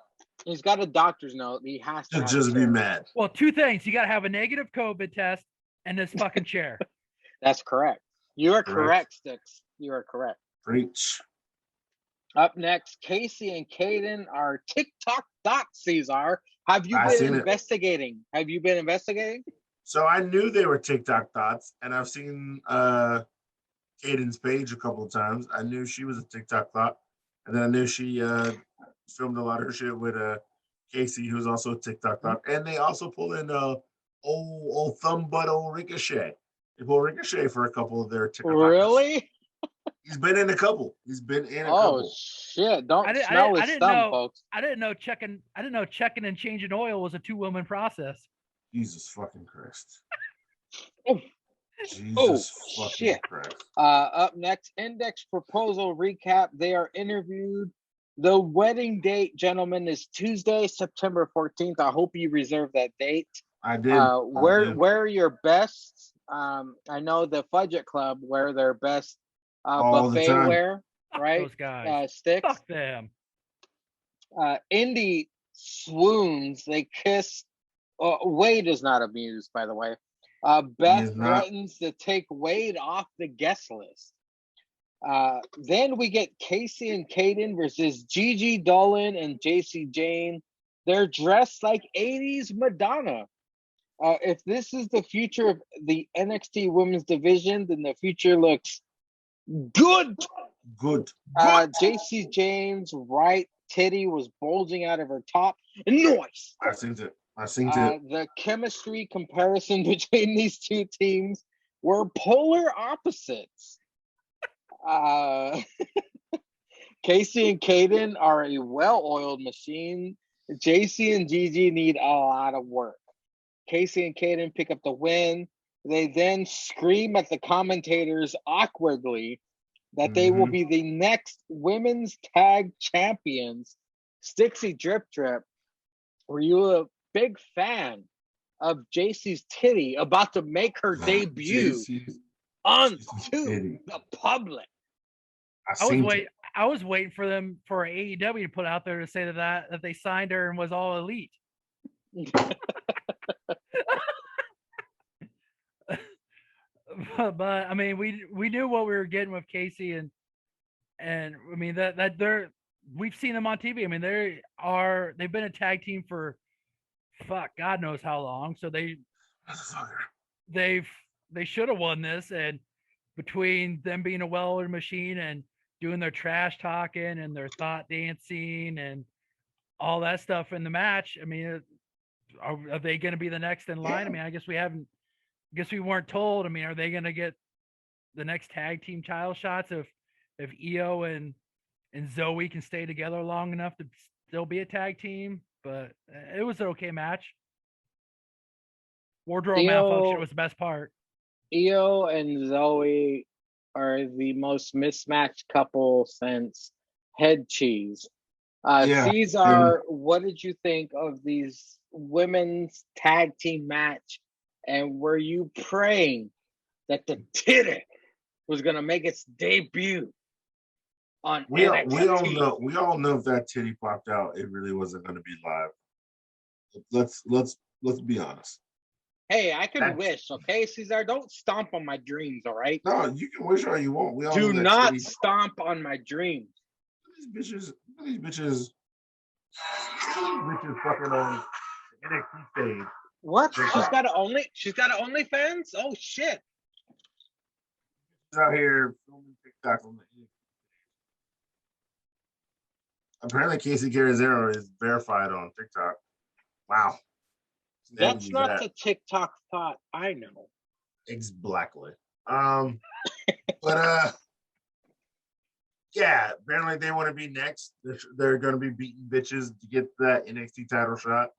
He's got a doctor's note. He has to just be mad. Well, two things: you got to have a negative COVID test and this fucking chair. That's correct. You are correct, Stix. You are correct. Preach. Up next, Casey and Caden are TikTok dots, Ceizar. Have you been investigating? So I knew they were TikTok thoughts, and I've seen Caden's page a couple of times. I knew she was a TikTok thought, and then I knew she filmed a lot of her shit with Casey, who's also a TikTok thought. And they also pull in old thumb butt old Ricochet. They pull Ricochet for a couple of their TikTok. Really? He's been in a couple. Oh shit! Don't smell his thumb, folks. I didn't know checking and changing oil was a 2-woman process. Jesus fucking Christ. Shit. Christ. Up next, Index Proposal Recap. They are interviewed. The wedding date, gentlemen, is Tuesday, September 14th. I hope you reserve that date. I did. Wear your best. I know the Fudget Club wear their best buffet wear, right? Those guys. Sticks. Fuck them. Indy swoons. They kiss Wade is not amused, by the way. Beth threatens to take Wade off the guest list. Then we get Casey and Kaden versus Gigi Dolan and JC Jane. They're dressed like 80s Madonna. If this is the future of the NXT women's division, then the future looks good. Good. JC Jane's right titty was bulging out of her top. Nice. I seen it. The chemistry comparison between these two teams were polar opposites. Casey and Kaden are a well-oiled machine. JC and Gigi need a lot of work. Casey and Kaden pick up the win. They then scream at the commentators awkwardly that they will be the next women's tag champions. Stixie Drip Drip, were you a big fan of JC's titty about to make her debut onto the public? I was waiting for them for AEW to put out there to say that they signed her and was all elite. but I mean, we knew what we were getting with Casey and I mean that we've seen them on TV. I mean they've been a tag team for God knows how long. So they should have won this, and between them being a well-oiled machine and doing their trash talking and their thought dancing and all that stuff in the match, I mean, are they going to be the next in line? I mean, I guess we weren't told. I mean, are they going to get the next tag team title shots if Io and Zoe can stay together long enough to still be a tag team? But it was an okay match. Wardrobe malfunction was the best part. Io and Zoe are the most mismatched couple since Head Cheese. Ceizar, what did you think of these women's tag team match? And were you praying that the titty was going to make its debut on NXT? We all know if that titty popped out, it really wasn't going to be live. Let's be honest. Hey, I can wish, okay, Ceizar? Don't stomp on my dreams, all right? No, you can wish all you want. We all do not stomp on my dreams. These bitches fucking on the NXT stage. What? She's got an OnlyFans? Oh shit! She's out here filming TikTok on the NXT. Apparently, Casey Carazero is verified on TikTok. Wow. That's not the TikTok thought I know. Exactly. Yeah, apparently they want to be next. They're going to be beating bitches to get that NXT title shot.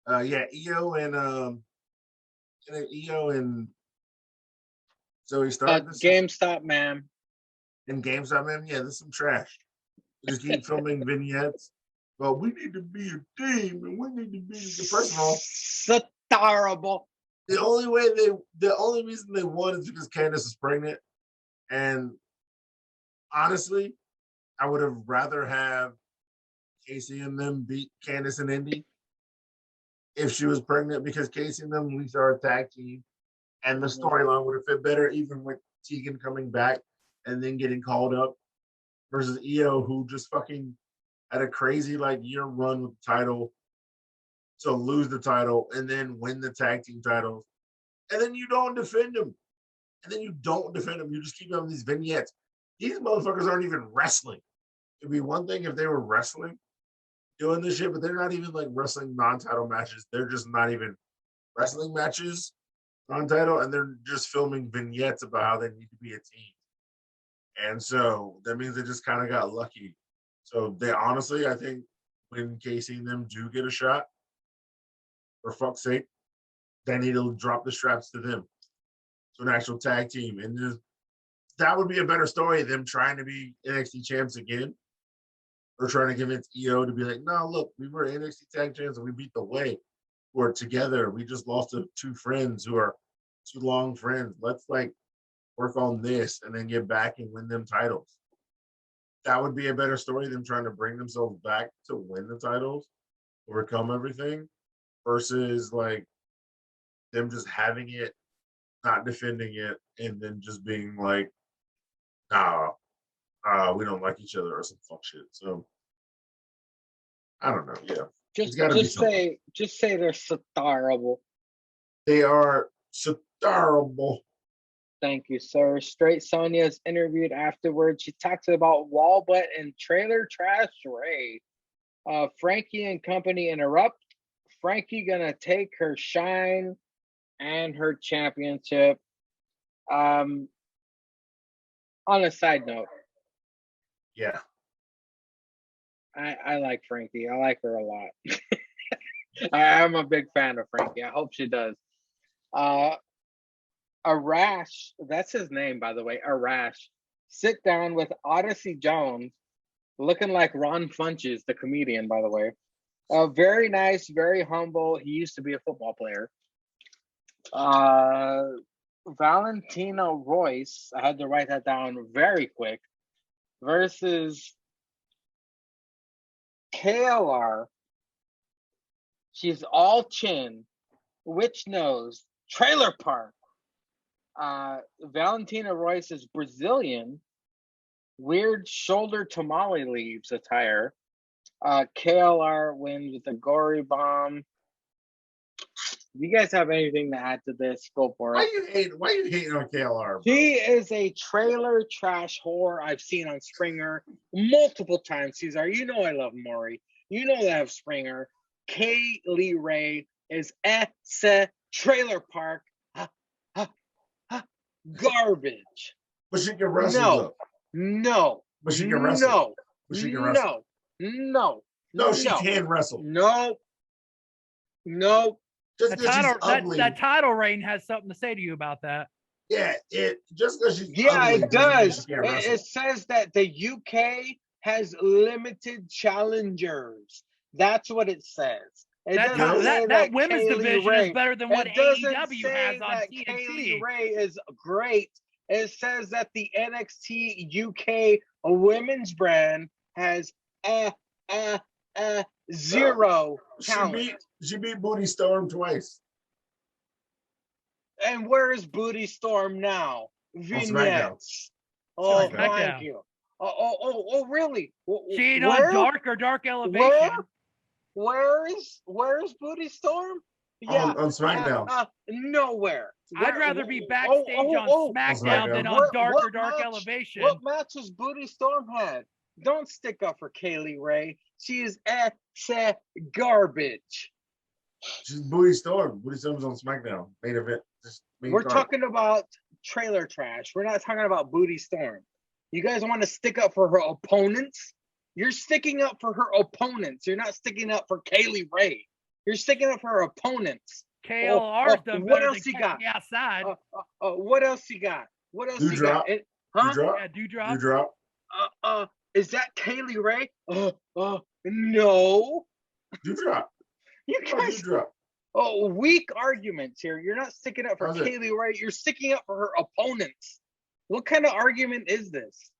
Io and Zoe Stark. GameStop, man. And GameStop, man. Yeah, this is some trash. They just keep filming vignettes. Well, we need to be a team, and we need to be. First of all, so terrible. The only reason they won is because Candice is pregnant, and honestly, I would have rather have Casey and them beat Candice and Indy if she was pregnant, because Casey and them at least are a tag team, and the storyline would have fit better, even with Tegan coming back and then getting called up, versus Io, who just fucking had a crazy year run with the title, to lose the title and then win the tag team titles, and then you don't defend them, You just keep having these vignettes. These motherfuckers aren't even wrestling. It'd be one thing if they were wrestling, doing this shit, but they're not even wrestling non-title matches. They're just not even wrestling matches non-title, and they're just filming vignettes about how they need to be a team. And so that means they just kind of got lucky. So they honestly, I think when Casey and them do get a shot, for fuck's sake, they need to drop the straps to them. To an actual tag team. And that would be a better story, them trying to be NXT champs again, or trying to convince Io to be like, no, look, we were NXT tag champs and we beat the Way. We're together. We just lost to two friends who are too long friends. Let's work on this and then get back and win them titles. That would be a better story than trying to bring themselves back to win the titles, overcome everything. versus like them just having it, not defending it, and then just being like, nah, we don't like each other or some fuck shit. So I don't know. Yeah, it's got to be something. Just say they're terrible. They are so terrible. Thank you, sir. Straight Sonya is interviewed afterwards. She talks about Wallbutt and Trailer Trash Ray. Frankie and company interrupt. Frankie gonna take her shine and her championship. On a side note, Yeah, I like Frankie. I like her a lot. I'm a big fan of Frankie. I hope she does. Arash, that's his name, by the way. Arash, sit down with Odyssey Jones, looking like Ron Funches, the comedian, by the way. Very nice, very humble. He used to be a football player. Valentina Royce, I had to write that down very quick, versus KLR. She's all chin, witch nose, trailer park. Valentina Royce is Brazilian, weird shoulder tamale leaves attire. KLR wins with a gory bomb. If you guys have anything to add to this, go for it. Why you hating on KLR? Bro? She is a trailer trash whore I've seen on Springer multiple times. Ceizar, you know I love Maury. You know they have Springer. Kaylee Ray is at trailer park. Garbage. But she can wrestle. No. But she can wrestle. No. But she can wrestle. No. She can wrestle. No. Just that title reign has something to say to you about that. Yeah, just because she's ugly, it does. It says that the UK has limited challengers. That's what it says. That women's division is better than what AEW has on TNT. Kaylee Ray is great. It says that the NXT UK women's brand has zero talent. She beat Booty Storm twice. And where is Booty Storm now? Vignettes. Oh, thank you. Oh, really? She ain't on Dark Elevation. Where's Booty Storm? Yeah, on SmackDown. Nowhere. I'd rather be backstage on SmackDown than on Dark Elevation. What matches Booty Storm had? Don't stick up for Kaylee Ray. She is garbage. She's Booty Storm. Booty Storm's on SmackDown. Main event. We're talking about trailer trash. We're not talking about Booty Storm. You guys want to stick up for her opponents? You're sticking up for her opponents. You're not sticking up for Kaylee Ray. You're sticking up for her opponents. KLR's done what better else than you got? Outside. What else you got? What else you got? Dewdrop. Is that Kaylee Ray? No. Dewdrop. You guys. Weak arguments here. You're not sticking up for Kaylee Ray. You're sticking up for her opponents. What kind of argument is this?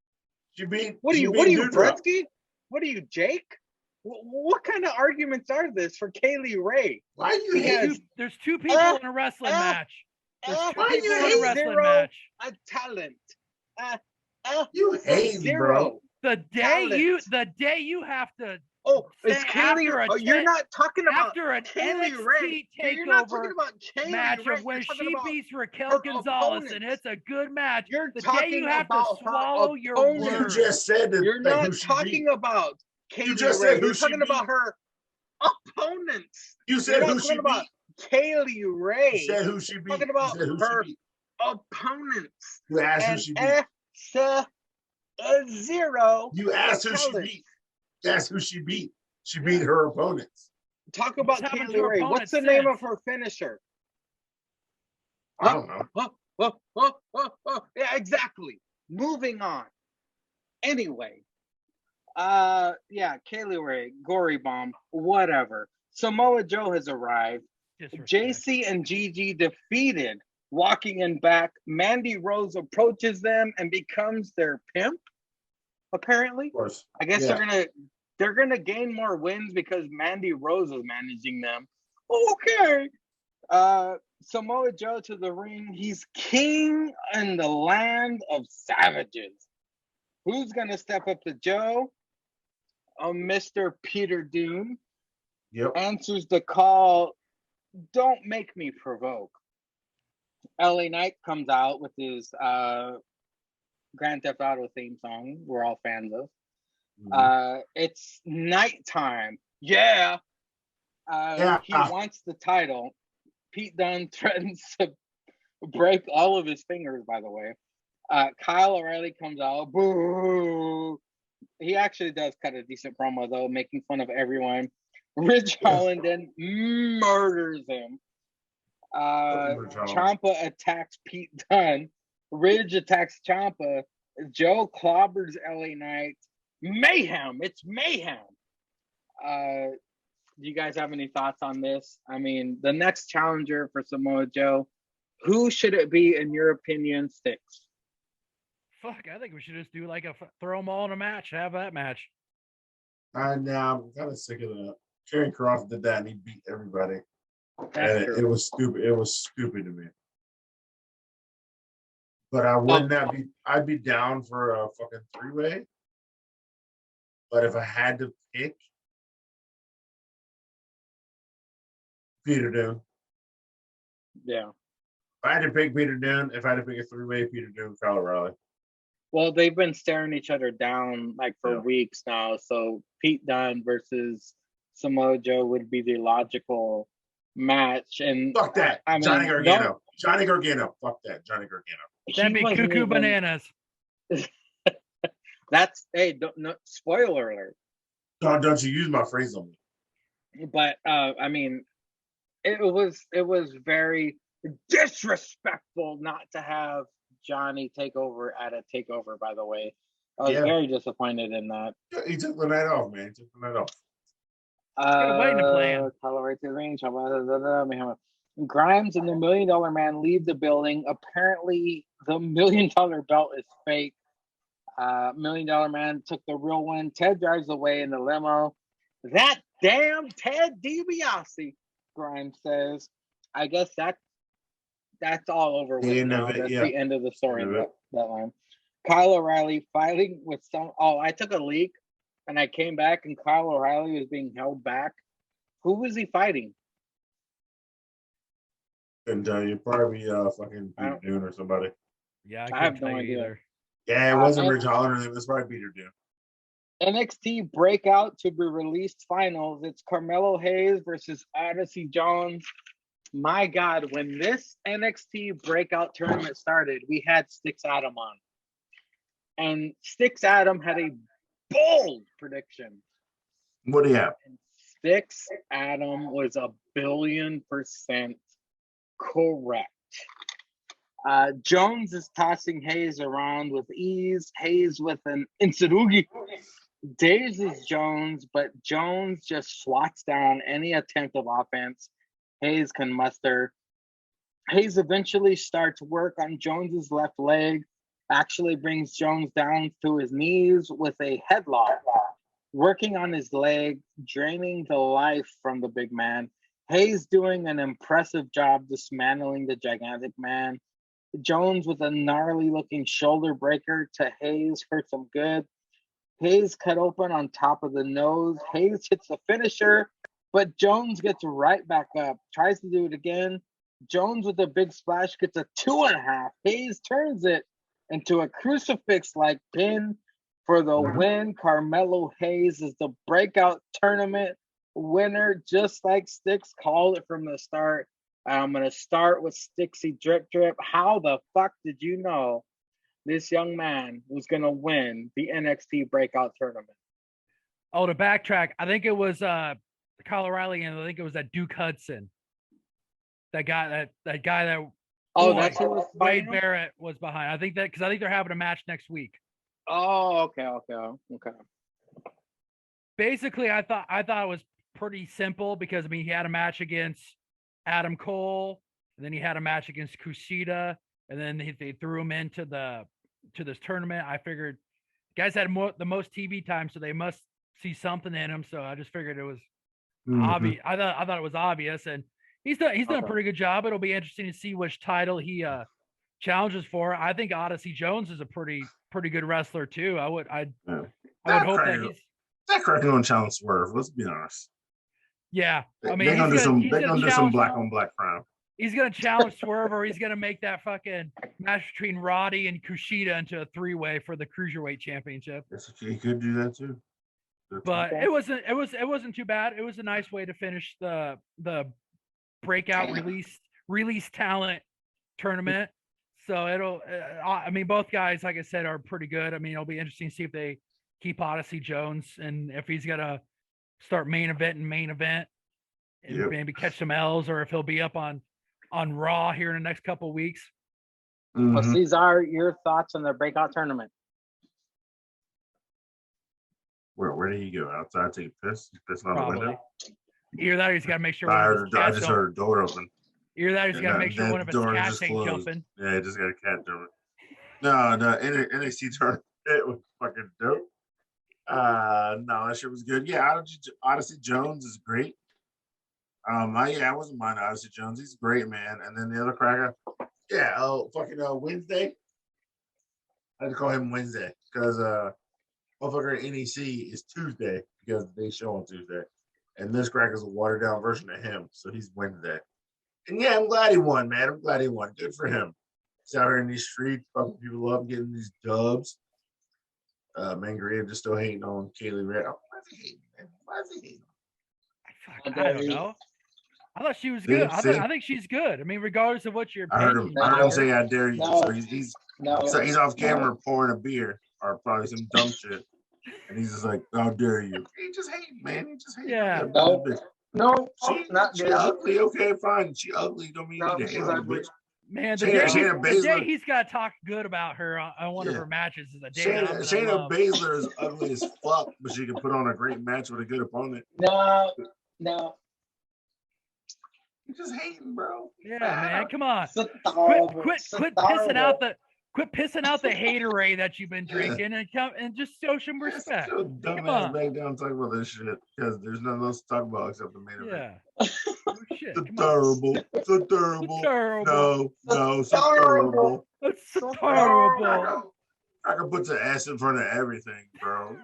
What are you, Bretsky? What are you, Jake? What kind of arguments are this for Kaylee Ray? Why are you hating? There's two people in a wrestling match. There's two people in a wrestling match. A talent. You hate zero. Bro. The day you have to. Is Kaylee? You're not talking about after an Kaylee NXT Ray. You're not talking about Kaylee match Ray. of when she beats Raquel Gonzalez, and it's a good match. You're the talking day you have to swallow your words. You just said that. You're not talking about Kaylee Ray. You're talking about her opponents. You said who she beat. Kaylee Ray. You said who she beat. Talking about her opponents. You asked who she beat. Zero. You asked who she beat. That's who she beat. She beat her opponents. Talk about Kaylee Ray. What's the name of her finisher? I don't know. Yeah, exactly. Moving on. Anyway. Kaylee Ray, gory bomb, whatever. Samoa Joe has arrived. JC and Gigi defeated. Walking in back, Mandy Rose approaches them and becomes their pimp. Apparently, of course. I guess they're gonna gain more wins because Mandy Rose is managing them. Okay. Samoa Joe to the ring. He's king in the land of savages. Who's gonna step up to Joe? Mr. Peter Doom Yep. answers the call. Don't make me provoke. LA Knight comes out with his Grand Theft Auto theme song. We're all fans of. It's nighttime. Yeah. He wants the title. Pete Dunne threatens to break all of his fingers, by the way. Kyle O'Reilly comes out. Boo. He actually does cut a decent promo, though, making fun of everyone. Ridge Holland then murders him. Ciampa attacks Pete Dunne. Ridge attacks Ciampa. Joe clobbers LA Knight. Mayhem. It's mayhem. Do you guys have any thoughts on this? I mean, the next challenger for Samoa Joe, who should it be in your opinion, Sticks? Fuck, I think we should just do like throw them all in a match, have that match. I'm kind of sick of that. Karrion Kross did that and he beat everybody. That's true. It was stupid. It was stupid to me. But I would not be. I'd be down for a fucking three-way. But if I had to pick, Peter Dunne. Yeah. If I had to pick Peter Dunne, if I had to pick a three-way, Peter Dunne, Kyle O'Reilly. Well, they've been staring each other down like for weeks now. So Pete Dunne versus Samoa Joe would be the logical match. And fuck that. I mean, Johnny Gargano. Johnny Gargano. Fuck that. Johnny Gargano. That'd be cuckoo bananas. That's no, spoiler alert. Don't you use my phrase on me. But I mean, it was very disrespectful not to have Johnny take over at a takeover, by the way. I was very disappointed in that. Yeah, he took the night off, man. He took the night off. Waiting to plan. Grimes and the $1 Million Man leave the building. Apparently, the $1 Million belt is fake. $1 Million Man took the real one. Ted drives away in the limo. That damn Ted DiBiase, Grimes says. I guess that's all over with now. That's the end of the story in that line. Kyle O'Reilly fighting with some. Oh, I took a leak and I came back and Kyle O'Reilly was being held back. Who was he fighting? And you'll probably fucking Peter Dunne or somebody. Yeah, I have no idea. Either. Yeah, it wasn't Ridge Holland. It was probably Peter Dunne. NXT Breakout to be released finals. It's Carmelo Hayes versus Odyssey Jones. My God, when this NXT Breakout tournament started, we had Stixadam on. And Stixadam had a bold prediction. What do you have? Stixadam was 1,000,000,000% correct. Jones is tossing Hayes around with ease. Hayes with an Insarugi. Dazes Jones, but Jones just swats down any attempt of offense Hayes can muster. Hayes eventually starts work on Jones's left leg, actually brings Jones down to his knees with a headlock, working on his leg, draining the life from the big man. Hayes doing an impressive job dismantling the gigantic man. Jones with a gnarly looking shoulder breaker to Hayes hurts him good. Hayes cut open on top of the nose. Hayes hits the finisher, but Jones gets right back up, tries to do it again. Jones with a big splash gets a 2.5. Hayes turns it into a crucifix-like pin for the win. Carmelo Hayes is the breakout tournament winner, just like Sticks called it from the start. I'm going to start with Stixy Drip Drip. How the fuck did you know this young man was going to win the NXT breakout tournament? Oh, to backtrack, I think it was Kyle O'Reilly, and I think it was that Duke Hudson. That guy that that's who was Wade Barrett was behind. I think because they're having a match next week. Oh, okay. Basically, I thought it was pretty simple because he had a match against Adam Cole, and then he had a match against Kushida, and then they threw him into this tournament. I figured guys had the most TV time, so they must see something in him. So I just figured it was obvious. I thought it was obvious, and he's done a Okay. pretty good job. It'll be interesting to see which title he challenges for. I think Odyssey Jones is a pretty good wrestler too. I would Yeah. hope that he's That cracker gonna challenge Swerve. Let's be honest. yeah. I mean, They're gonna do some. he's They're gonna gonna do some challenge. black on black crime. He's gonna challenge Swerve, or he's gonna make that fucking match between Roddy and Kushida into a 3-way for the cruiserweight championship. Yes, he could do that too. But it wasn't too bad. It was a nice way to finish the breakout release talent tournament. So it'll. I mean, both guys, like I said, are pretty good. I mean, it'll be interesting to see if they keep Odyssey Jones and if he's gonna start main event and maybe catch some L's, or if he'll be up on Raw here in the next couple of weeks. Well, Ceizar, your thoughts on the breakout tournament? Where did he go? Outside take a piss? He's pissing on the window? Either that or he's got to make sure I just heard a door open. Either that or he's got to make sure one of his cats ain't jumping. Yeah, he just got a cat jumping. No, NXT tournament, it was fucking dope. No, that shit was good. Yeah, Odyssey Jones is great. I wasn't mind Odyssey Jones. He's great, man. And then the other cracker, Wednesday. I had to call him Wednesday because motherfucker NEC is Tuesday because they show on Tuesday, and this cracker's a watered down version of him, so he's Wednesday. And yeah, I'm glad he won, man. I'm glad he won. Good for him. He's out here in these streets, fucking people up, getting these dubs. Mangria just still hating on Kaylee Ray. Why is he hating, man? Why is he hating? I don't know. I thought she was good. I think she's good. I mean, regardless of what your opinion. I heard him say, "I dare you." No. So he's off camera pouring a beer or probably some dumb shit, and he's just like, "How dare you?" He just hating, man. He just hating. Yeah. No, She ugly. Okay, fine. She ugly. Don't mean you to hate on the bitch. Man, the day he's got to talk good about her on one of her matches is a day. Shayna Baszler is ugly as fuck, but she can put on a great match with a good opponent. No. You're just hating, bro. Yeah, man, come on. Quit pissing out the haterade that you've been drinking and just show some respect. Come on, back down talk about this shit because there's nothing else to talk about except the main event. Yeah. Oh, shit. It's terrible. So terrible. No, so terrible. It's so terrible. I can put the S in front of everything, bro.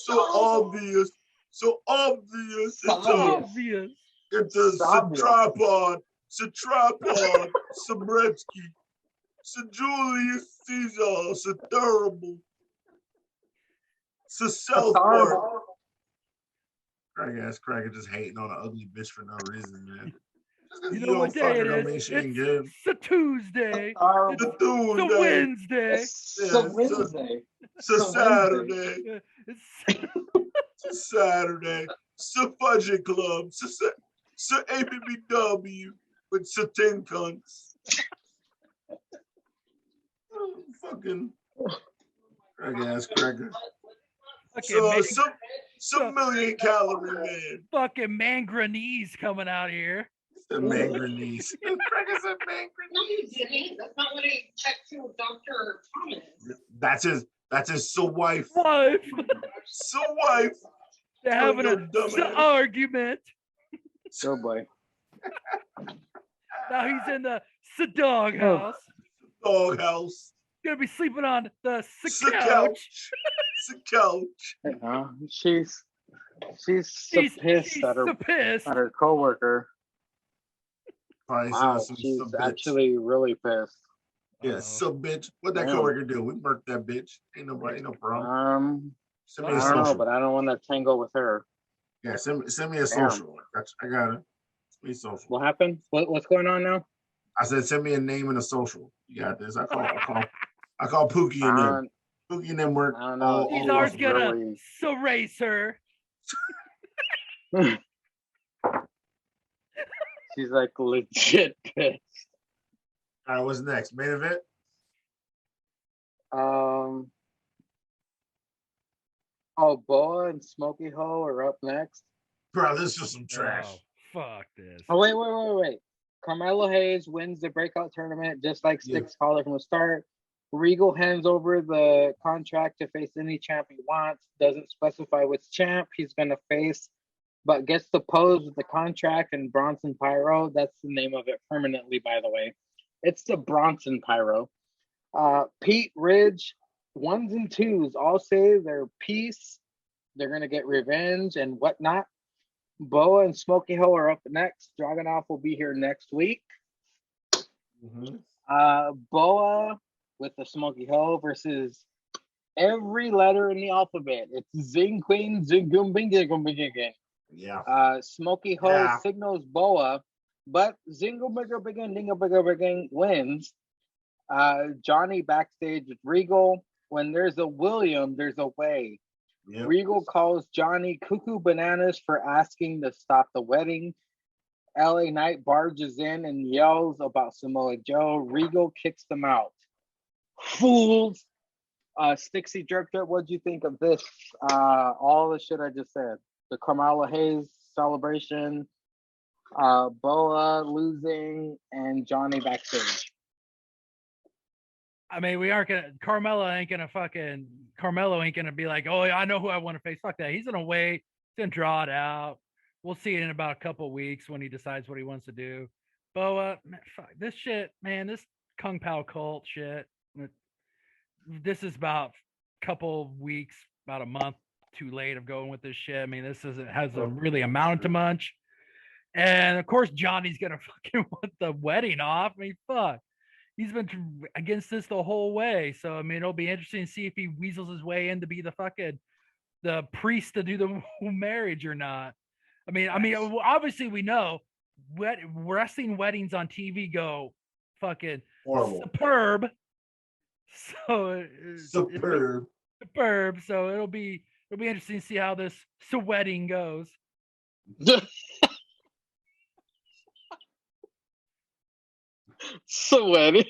So obvious. So obvious. It's obvious. It's a Satrapon, Sabretsky, Julius Ceizar, so terrible. So Southport. Cracker just hating on an ugly bitch for no reason, man. You know what day it is? It's a Tuesday. It's a Wednesday. It's a Wednesday. It's a Saturday. It's a Saturday. It's a Fudgy Club. It's a ABBW with 10 cunts. Fucking cracker. Some million calorie man. Fucking Mangranese coming out here. The Mangranese. Cracker's a Mangranese. No, you didn't. That's not what I checked to Dr. Thomas. That's his wife. Wife. Wife. They're having an argument. So boy. Now he's in the doghouse. Doghouse. Gonna be sleeping on the couch. She's pissed at her coworker. Wow, she's actually really pissed. Yeah, so bitch. What that coworker do? We murked that bitch. Ain't no problem. I don't know, but I don't want to tangle with her. Yeah, send me a social. I got it. Send me a social. What happened? What's going on now? I said send me a name and a social. You got this. I call Pookie and them. Pookie and them work. I don't know. Ceizar's gonna race her. She's like legit pissed. All right, what's next? Main event? Boa and Smokey Ho are up next. Bro, this is some trash. Oh, fuck this. Oh, wait. Carmelo Hayes wins the breakout tournament just like Stix called it from the start. Regal hands over the contract to face any champ he wants. Doesn't specify which champ he's going to face. but gets to pose with the contract and Bronson Pyro. That's the name of it permanently, by the way. It's the Bronson Pyro. Pete Ridge, 1s and 2s, all say they're peace. They're going to get revenge and whatnot. Boa and Smokey Ho are up next. Dragunov will be here next week. Boa with the Smokey Ho versus every letter in the alphabet. It's Zing Queen, Zing Goom Bing Gum Bing Gang. Yeah. Smokey Ho signals Boa, but Zingo Bigger Bing Dingo Bigger Bing wins. Johnny backstage with Regal. When there's a William, there's a way. Yep. Regal calls Johnny cuckoo bananas for asking to stop the wedding. LA Knight barges in and yells about Samoa Joe. Regal kicks them out. Fools! Stixie Jerk Dirt, what'd you think of this? All the shit I just said. The Carmelo Hayes celebration, Boa losing, and Johnny backstage. I mean, we aren't gonna. Carmelo ain't gonna be like, oh, I know who I want to face. Fuck that. He's gonna wait. He's gonna draw it out. We'll see it in about a couple of weeks when he decides what he wants to do. Boa, man, fuck this shit, man. This Kung Pao cult shit. This is about a couple of weeks, about a month too late of going with this shit. I mean, this hasn't really amounted to much. And of course, Johnny's gonna fucking want the wedding off. I mean, fuck. He's been against this the whole way. So, I mean, it'll be interesting to see if he weasels his way in to be the priest to do the marriage or not. I mean, obviously we know wrestling weddings on TV go fucking horrible. Superb. So superb. So it'll be interesting to see how this wedding goes. Sweaty.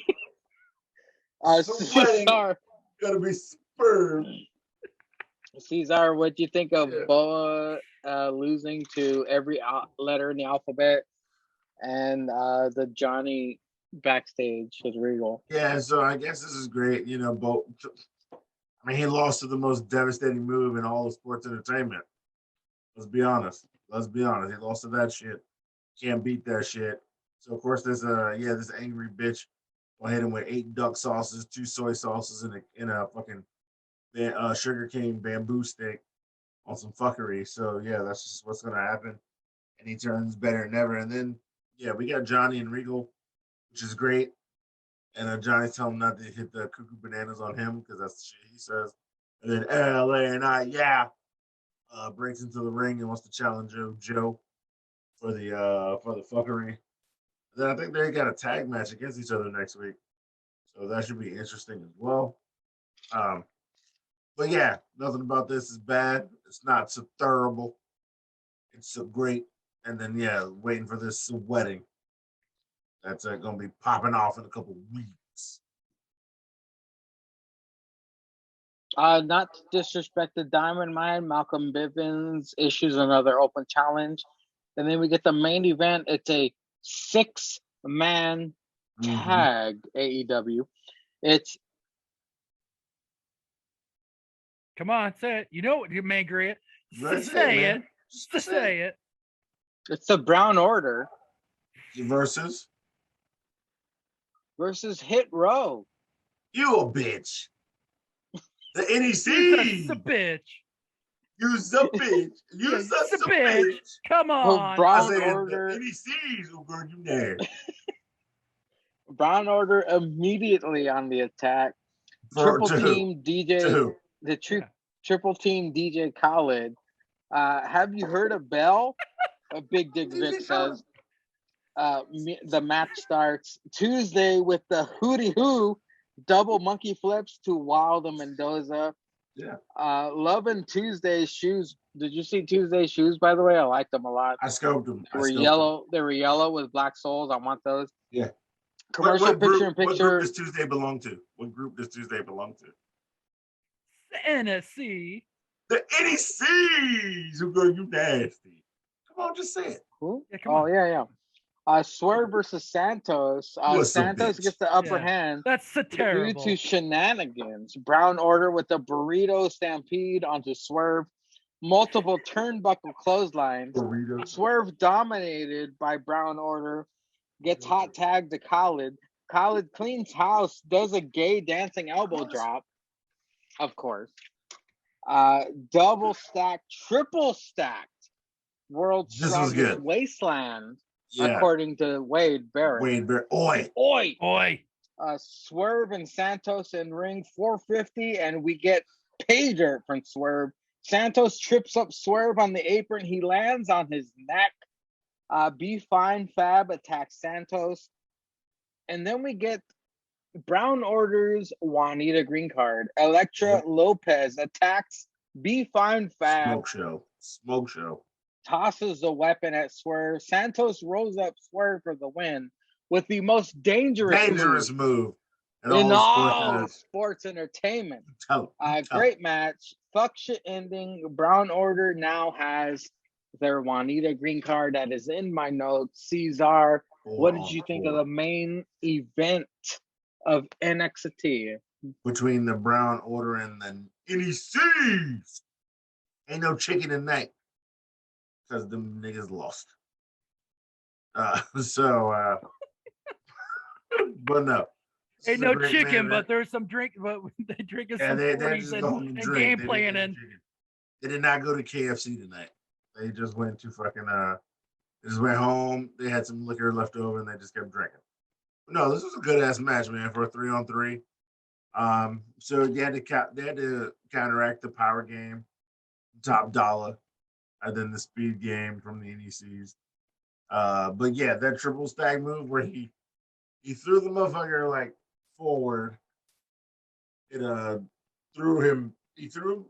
Ceizar. Gotta be superb. Ceizar, what do you think of Boa losing to every letter in the alphabet and the Johnny backstage with Regal? Yeah, so I guess this is great. You know, he lost to the most devastating move in all of sports entertainment. Let's be honest. He lost to that shit. Can't beat that shit. So of course there's this angry bitch will hit him with 8 duck sauces, 2 soy sauces, in a fucking sugarcane bamboo stick on some fuckery. So yeah, that's just what's gonna happen. And he turns better than ever. And then we got Johnny and Regal, which is great. And Johnny's telling him not to hit the cuckoo bananas on him because that's the shit he says. And then LA Knight, breaks into the ring and wants to challenge Joe for the fuckery. Then I think they got a tag match against each other next week. So that should be interesting as well. But yeah, nothing about this is bad. It's not so terrible. It's so great. And then waiting for this wedding. That's going to be popping off in a couple weeks. Not to disrespect the Diamond Mine, Malcolm Bivens issues another open challenge. And then we get the main event. It's a 6-man tag AEW. It's come on, say it. You know what, you Mangria. Just say it. Just say it. It's the Brown Order versus Hit Row. You a bitch. The NEC. You're a bitch. You's a bitch. You's a bitch. Come on. Brown Order. The NECs will burn you there. Brown Order immediately on the attack. Triple team DJ Khaled. Have you heard of Bell? A Big Dick Vic says. The match starts Tuesday with the Hootie Hoo double monkey flips to Wild and Mendoza. Yeah. Loving Tuesday's shoes. Did you see Tuesday's shoes, by the way? I liked them a lot. I scoped them. They were yellow. They were yellow with black soles. I want those. Yeah. Commercial what picture in picture. What group does Tuesday belong to? What group does Tuesday belong to? The NSC. The NECs. Oh, girl, you nasty. Come on, just say it. Who? Yeah, Swerve versus Santos. Santos gets the upper hand. That's terrible. Due to shenanigans. Brown Order with the burrito stampede onto Swerve. multiple turnbuckle clotheslines. Burrito. Swerve dominated by Brown Order, gets hot tagged to Khaled. Khaled cleans house, does a gay dancing elbow drop, of course. Double stacked, triple stacked World's This was Strongest good. Wasteland, Yeah. according to Wade Barrett. Wade Barrett. Oi. Oi! Boy. Swerve and Santos in ring 450, and we get pay dirt from Swerve. Santos trips up Swerve on the apron. He lands on his neck. Be Fine Fab attacks Santos. And then we get Brown Order's Juanita Green Card. Elektra Lopez attacks Be Fine Fab. Smoke show. Tosses the weapon at Swerve. Santos rolls up Swerve for the win with the most dangerous move in all sports entertainment. Great match. Fuck shit ending. Brown Order now has their Juanita Green Card that is in my notes. Ceizar, what did you think of the main event of NXT? Between the Brown Order and the NECs. Ain't no chicken in that. Because them niggas lost. But no. Ain't no chicken, but there's some drink. But they drinking some drinks and game playing. And they did not go to KFC tonight. They just went to fucking. They just went home. They had some liquor left over, and they just kept drinking. But no, this was a good ass match, man, for a 3-on-3. So they had to counteract the power game, Top Dollar, and then the speed game from the NECs. But yeah, that triple stack move where he threw the motherfucker like forward. It threw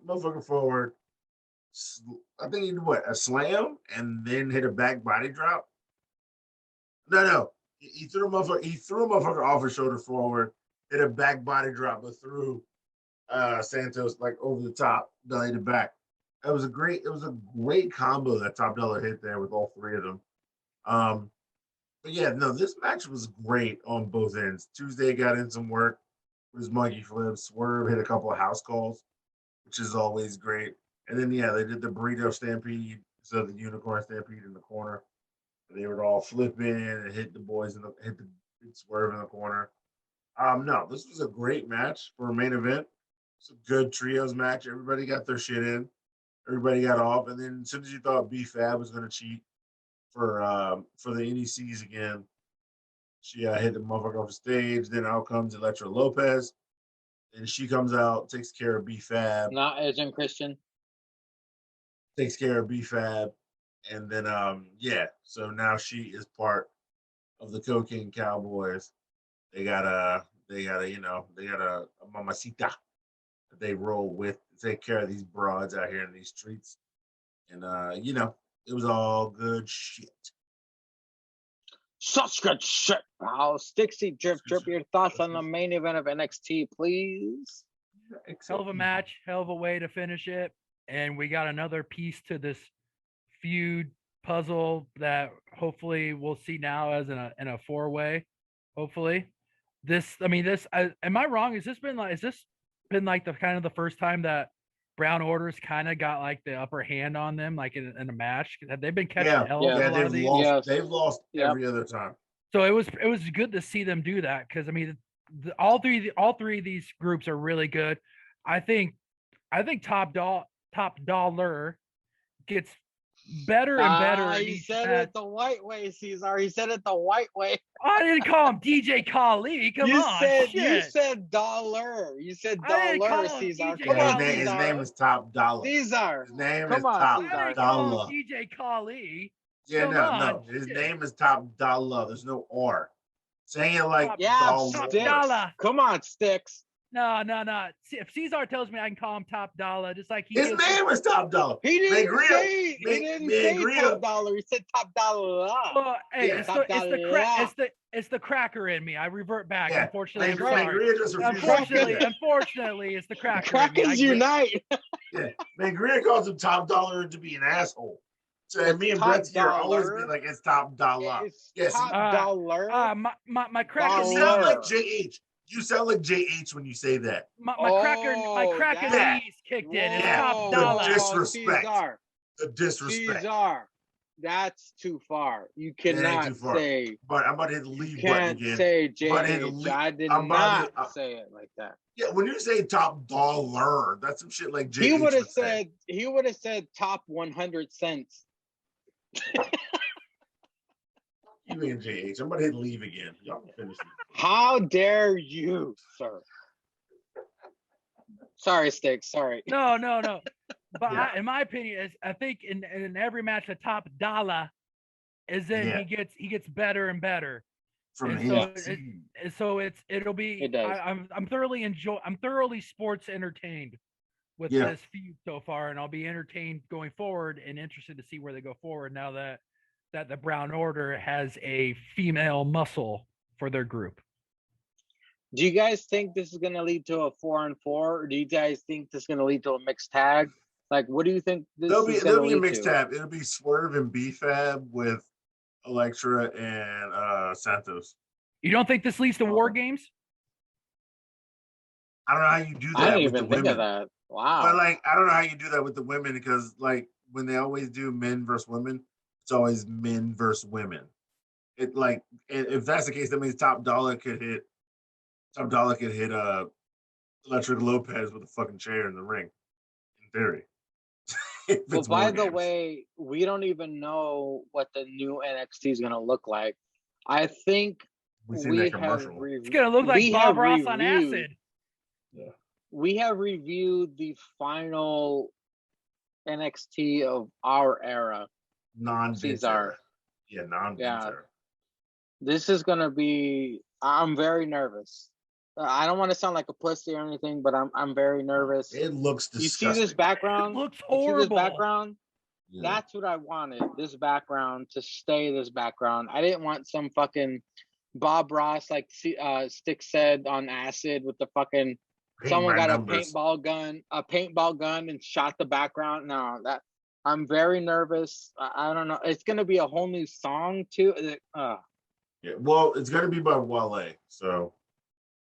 motherfucker forward. I think he did a slam and then hit a back body drop. No. He threw a motherfucker off his shoulder forward, hit a back body drop, but threw Santos like over the top, belly to back. It was a great combo that Top Dollar hit there with all three of them. But yeah, no, this match was great on both ends. Tuesday got in some work with his monkey flips. Swerve hit a couple of house calls, which is always great. And then yeah, they did the burrito stampede, so the unicorn stampede in the corner. They were all flipping and hit the boys hit the Swerve in the corner. No, this was a great match for a main event. It's a good trios match. Everybody got their shit in. Everybody got off, and then as soon as you thought B-Fab was going to cheat for the NECs again, she hit the motherfucker off the stage. Then out comes Elektra Lopez, and she comes out, takes care of B-Fab. Not Agent Christian. Takes care of B-Fab, and then so now she is part of the Cocaine Cowboys. They got a mamacita that they roll with to take care of these broads out here in these streets. And it was all good shit. Such good shit, pal. Stixy Drip, your thoughts on the main event of NXT, please. Hell of a match, hell of a way to finish it. And we got another piece to this feud puzzle that hopefully we'll see now as in a 4-way. Hopefully. Am I wrong? Has this been like the kind of the first time that Brown Order's kind of got like the upper hand on them, like in a match? Have they been catching hell of a lot of these? They've lost every other time. So it was good to see them do that, because I mean, all three of these groups are really good. I think Top Dollar gets better and better. He said it the white way, Ceizar. He said it the white way. I didn't call him DJ Kali. You said dollar. You said dollar, Ceizar. Come on, his name is Top Dollar. Ceizar. His name is Top Dollar. DJ Kali. Yeah, no. His name is Top Dollar. There's no R. Saying it like Dollar. Come on, Sticks. No. If Ceizar tells me I can call him Top Dollar, just like his name is Top Dollar. He didn't say Top Dollar. He said Top Dollar. Well, hey, it's the cracker in me. I revert back. Yeah. Unfortunately, unfortunately, it's the cracker. Crackers unite. Yeah, Mangria calls him Top Dollar to be an asshole. So me and Brett's here always be like, it's Top Dollar. Yes, Top Dollar. My cracker. It sounds like JH. You sound like JH when you say that. My Oh, cracker that- knees kicked in. It's Yeah, top Whoa, dollar. disrespect. Ceizar, The disrespect. Ceizar, that's too far. You It ain't cannot too far. say. But I'm about to hit the You leave button can't again. say But hit the JH. leave- I did I'm about to- not say it like that. Yeah, when you say top dollar, that's some shit like JH He would have would say. said. He would have said top 100 cents. You and JH. I'm about to hit leave again. Y'all can finish it. How dare you, sir? Sorry, Sticks. Sorry. No. But Yeah. in my opinion, I think in every match, the top dollar is then Yeah. he gets better and better. From And NXT. so it'll be. It does. I'm thoroughly sports entertained with Yeah. this feud so far, and I'll be entertained going forward and interested to see where they go forward now that the Brown Order has a female muscle for their group. Do you guys think this is going to lead to a 4-on-4, or do you guys think this is going to lead to a mixed tag? Like, what do you think this There'll is be going to a lead mixed to? tab. It'll be Swerve and B-Fab with Elektra and Santos. You don't think this leads to War Okay. Games? I don't know how you do that I didn't with the even think women. of that. Wow. But like, I don't know how you do that with the women because like when they always do men versus women, it's always men versus women. It like if that's the case, that means Top Dollar could hit Electric Lopez with a fucking chair in the ring. In theory. If But it's by War the Games. way, we don't even know what the new NXT is going to look like. I think we seen we that have commercial. It's gonna look like we Bob have Ross on reviewed- acid. We have reviewed the final NXT of our era. Non-Vince Ceizar. era. Yeah, non-Vince Yeah. era. This is going to be. I'm very nervous. I don't want to sound like a pussy or anything, but I'm very nervous. It looks You disgusting. see this background? It looks You see this horrible. background? Yeah. That's what I wanted. This background to stay this background. I didn't want some fucking Bob Ross like Stick said on acid with the fucking Paint someone by got numbers. a paintball gun and shot the background. No, that I'm very nervous. I don't know. It's gonna be a whole new song too. Yeah, well, it's gonna be by Wale, so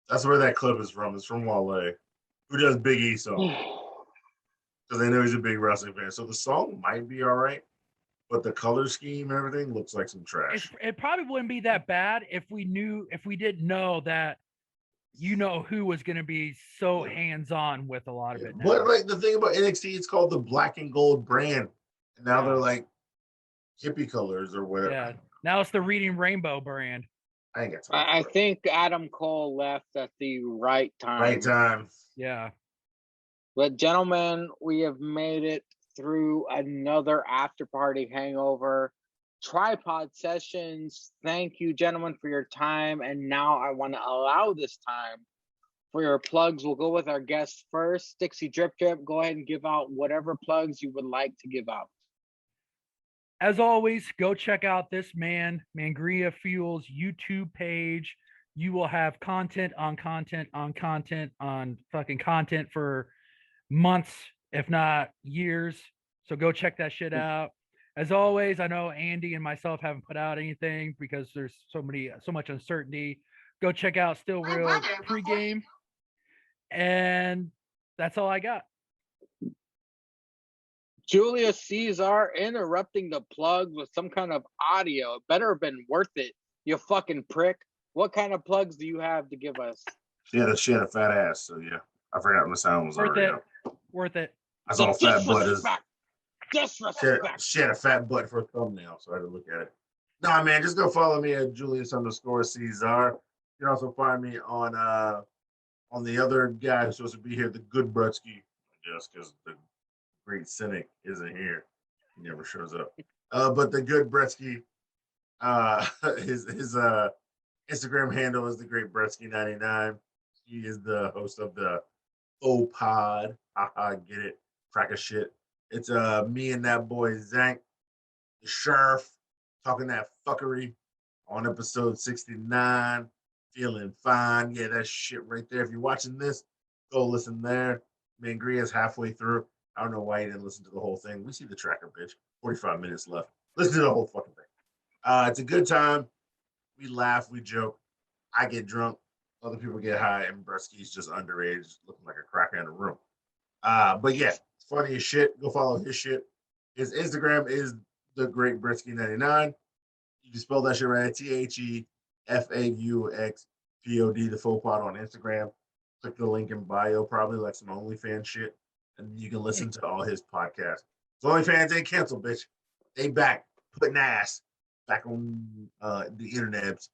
that's where that clip is from. It's from Wale, who does Big E song, because they know he's a big wrestling fan. So the song might be all right, but the color scheme and everything looks like some trash. It probably wouldn't be that bad if we didn't know that who was going to be so hands-on with a lot of it now. But like the thing about NXT, it's called the Black and Gold brand, and now they're like hippie colors or whatever. Yeah. Now it's the Reading Rainbow brand. I ain't got time. I think Adam Cole left at the right time. Right time. Yeah. But gentlemen, we have made it through another after party hangover. Tripod sessions. Thank you, gentlemen, for your time. And now I want to allow this time for your plugs. We'll go with our guests first. Stixie Drip Drip, go ahead and give out whatever plugs you would like to give out. As always, go check out this Mangria Fuel's YouTube page. You will have content on fucking content for months, if not years. So go check that shit out. As always, I know Andy and myself haven't put out anything because there's so much uncertainty. Go check out Still Real pregame. And that's all I got. Julia Ceizar interrupting the plugs with some kind of audio. It better have been worth it, you fucking prick. What kind of plugs do you have to give us? She had a fat ass, so yeah. I forgot when the sound was already up. Worth it. I saw fat butt as Disrespect. she had a fat butt for a thumbnail, so I had to look at it. Nah, man, just go follow me at Julius_Ceizar. You can also find me on the other guy who's supposed to be here, the Good Brutsky, just because the great cynic isn't here. He never shows up. But the Good Bretsky, his Instagram handle is the Great Bretsky99. He is the host of the O-Pod. Haha, get it? Crack a shit. It's me and that boy Zank, the sheriff, talking that fuckery on episode 69. Feeling fine. Yeah, that shit right there. If you're watching this, go listen there. Mangria's halfway through. I don't know why you didn't listen to the whole thing. We see the tracker, bitch. 45 minutes left. Listen to the whole fucking thing. It's a good time. We laugh, we joke. I get drunk. Other people get high, and Bresky's just underage, looking like a cracker in the room. But yeah, it's funny as shit. Go follow his shit. His Instagram is the Great Bresky 99. You can spell that shit right. TheFauxPod, the full pod on Instagram. Click the link in bio, probably like some OnlyFans shit, and you can listen to all his podcasts. So OnlyFans ain't canceled, bitch. They back putting ass back on the internet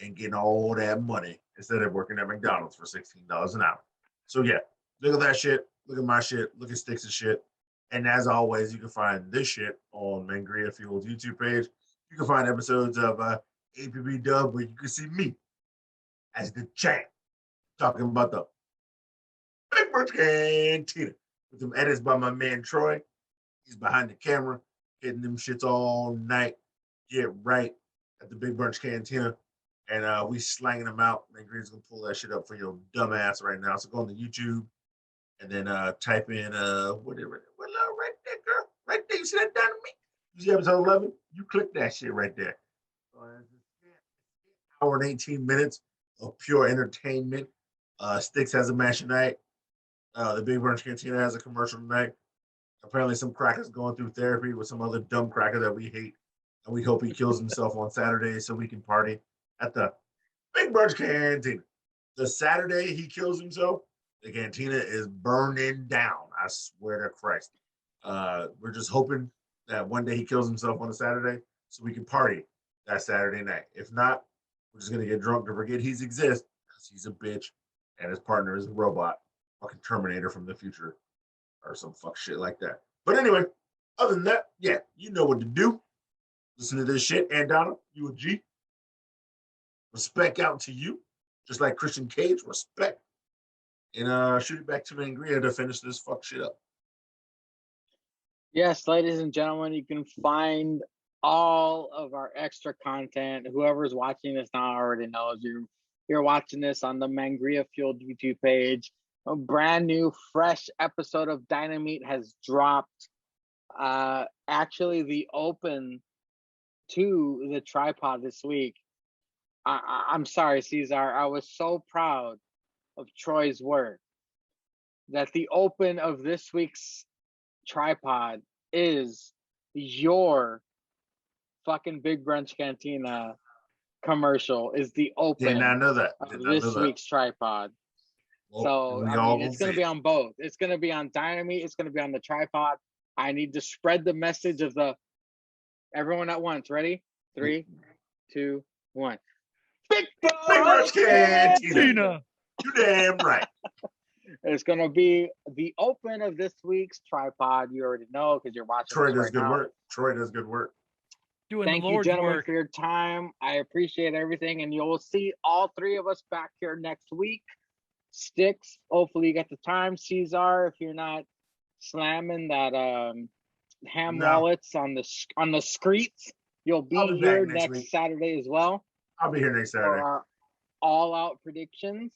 and getting all that money instead of working at McDonald's for $16 an hour. So yeah, look at that shit. Look at my shit. Look at Stix's shit. And as always, you can find this shit on Mangria Fuel's YouTube page. You can find episodes of APB Dub where you can see me as the champ talking about the Big Brunch Cantina with them edits by my man Troy. He's behind the camera, hitting them shits all night. Get right at the Big Brunch Cantina. And we slanging them out. Mangria's going to pull that shit up for your dumb ass right now. So go on to YouTube and then type in whatever. Right there, girl. Right there. You see that down to me? You see episode 11? You click that shit right there. Hour and 18 minutes of pure entertainment. Stix has a match tonight. The Big Brunch Cantina has a commercial tonight. Apparently some crackers going through therapy with some other dumb cracker that we hate. And we hope he kills himself on Saturday so we can party at the Big Brunch Cantina. The Saturday he kills himself, the cantina is burning down. I swear to Christ. We're just hoping that one day he kills himself on a Saturday so we can party that Saturday night. If not, we're just going to get drunk to forget he exists because he's a bitch and his partner is a robot, fucking Terminator from the future or some fuck shit like that. But anyway, other than that, yeah, you know what to do. Listen to this shit. And Donna, you a G. Respect out to you. Just like Christian Cage, respect. And shoot it back to Mangria to finish this fuck shit up. Yes, ladies and gentlemen, you can find all of our extra content. Whoever's watching this now already knows you're watching this on the Mangria Fueled YouTube page. A brand new, fresh episode of Dynamite has dropped. Actually, the open to the tripod this week. I'm sorry, Ceizar. I was so proud of Troy's work that the open of this week's tripod is your fucking Big Brunch Cantina commercial is the open Did not know that. of this week's tripod. Well, So I mean, it's going to be on both. It's going to be on Dynamite. It's going to be on the tripod. I need to spread the message of the everyone at once. Ready? 3, 2, 1. Big Brunch Cantina. You damn right. It's going to be the open of this week's tripod. You already know because you're watching. Troy does good work. Troy does good work. Thank you, gentlemen, for your time. I appreciate everything. And you'll see all three of us back here next week. Stix, hopefully you get the time. Ceizar, if you're not slamming that ham wallets on the streets, you'll be here next Saturday as well. I'll be here next Saturday. For our all-out predictions,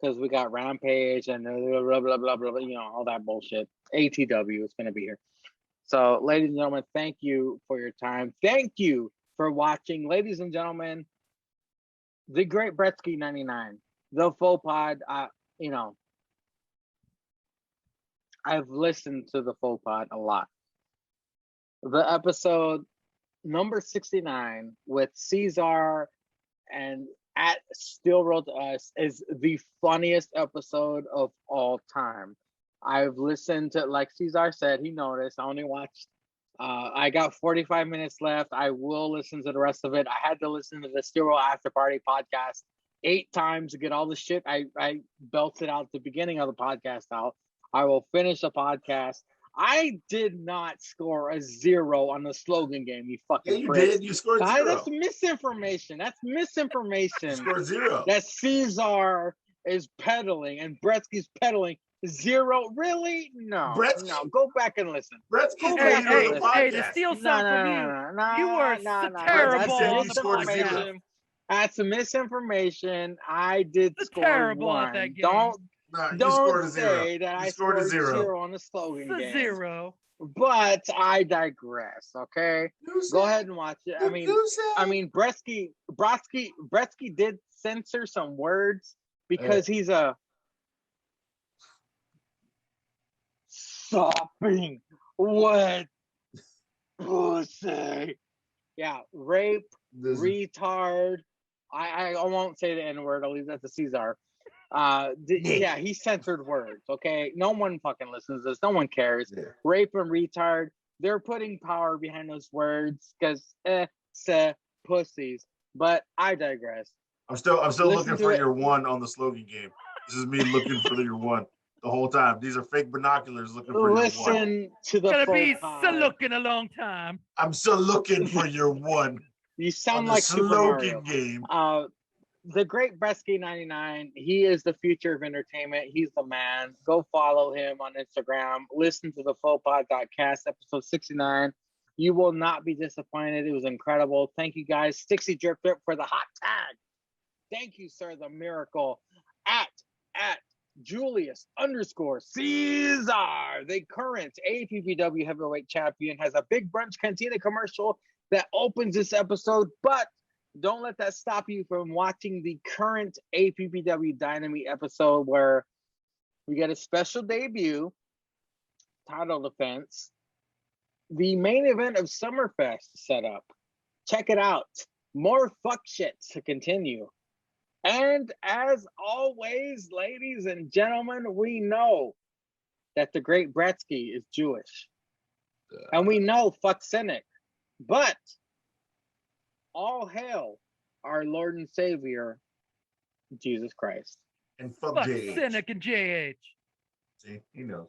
because we got Rampage and blah, blah, blah, blah, you know, all that bullshit. ATW is going to be here. So, ladies and gentlemen, thank you for your time. Thank you for watching. Ladies and gentlemen, the Great Bresky 99, the full pod, you know, I've listened to the full pod a lot. The episode number 69 with Ceizar and at Still Roll to Us is the funniest episode of all time. I've listened to, like Ceizar said, he noticed, I only watched, I got 45 minutes left. I will listen to the rest of it. I had to listen to the Still Roll After Party podcast 8 times to get all the shit I belted out at the beginning of the podcast out. I will finish the podcast. I did not score a 0 on the slogan game, you fucking you did. You scored 0. That's misinformation. That's misinformation. You scored 0. That Ceizar is peddling and Bretsky's peddling 0. Really? No. No. Go back and listen. Bretsky's hey, to steal something from you. You were terrible on the podcast. That's a misinformation. I did score terrible 1. at that game. Don't say that I scored a 0 on the slogan game. 0. But I digress. Okay, go ahead and watch it. I mean, Bretsky did censor some words because he's a sopping wet pussy. Yeah, rape, retard. I won't say the N word. I'll leave that to Ceizar. Yeah, he censored words. Okay, no one fucking listens to this. No one cares. Yeah. Rape and retard. They're putting power behind those words because pussies. But I digress. I'm still looking for it. your one on the slogan game. This is me looking for your one the whole time. These are fake binoculars looking for your one. Listen to the Gonna full be pod. so looking a long time. I'm still looking for your one. You sound on the like Super slogan Mario. game. The great Bresky 99, he is the future of entertainment. He's the man. Go follow him on Instagram. Listen to the Faux-Pod.cast, episode 69. You will not be disappointed. It was incredible. Thank you, guys. Stixy Drip Drip for the hot tag. Thank you, sir. The miracle. At Julius_Ceizar, the current APPW heavyweight champion, has a Big Brunch Cantina commercial that opens this episode, but don't let that stop you from watching the current APPW Dynamite episode where we get a special debut, title defense, the main event of Summerfest set up. Check it out. More fuck shit to continue. And as always, ladies and gentlemen, we know that the great Bretsky is Jewish. And we know fuck cynic. But all hail our Lord and Savior, Jesus Christ. And fuck Fuck JH. Cynic and JH. See, he knows.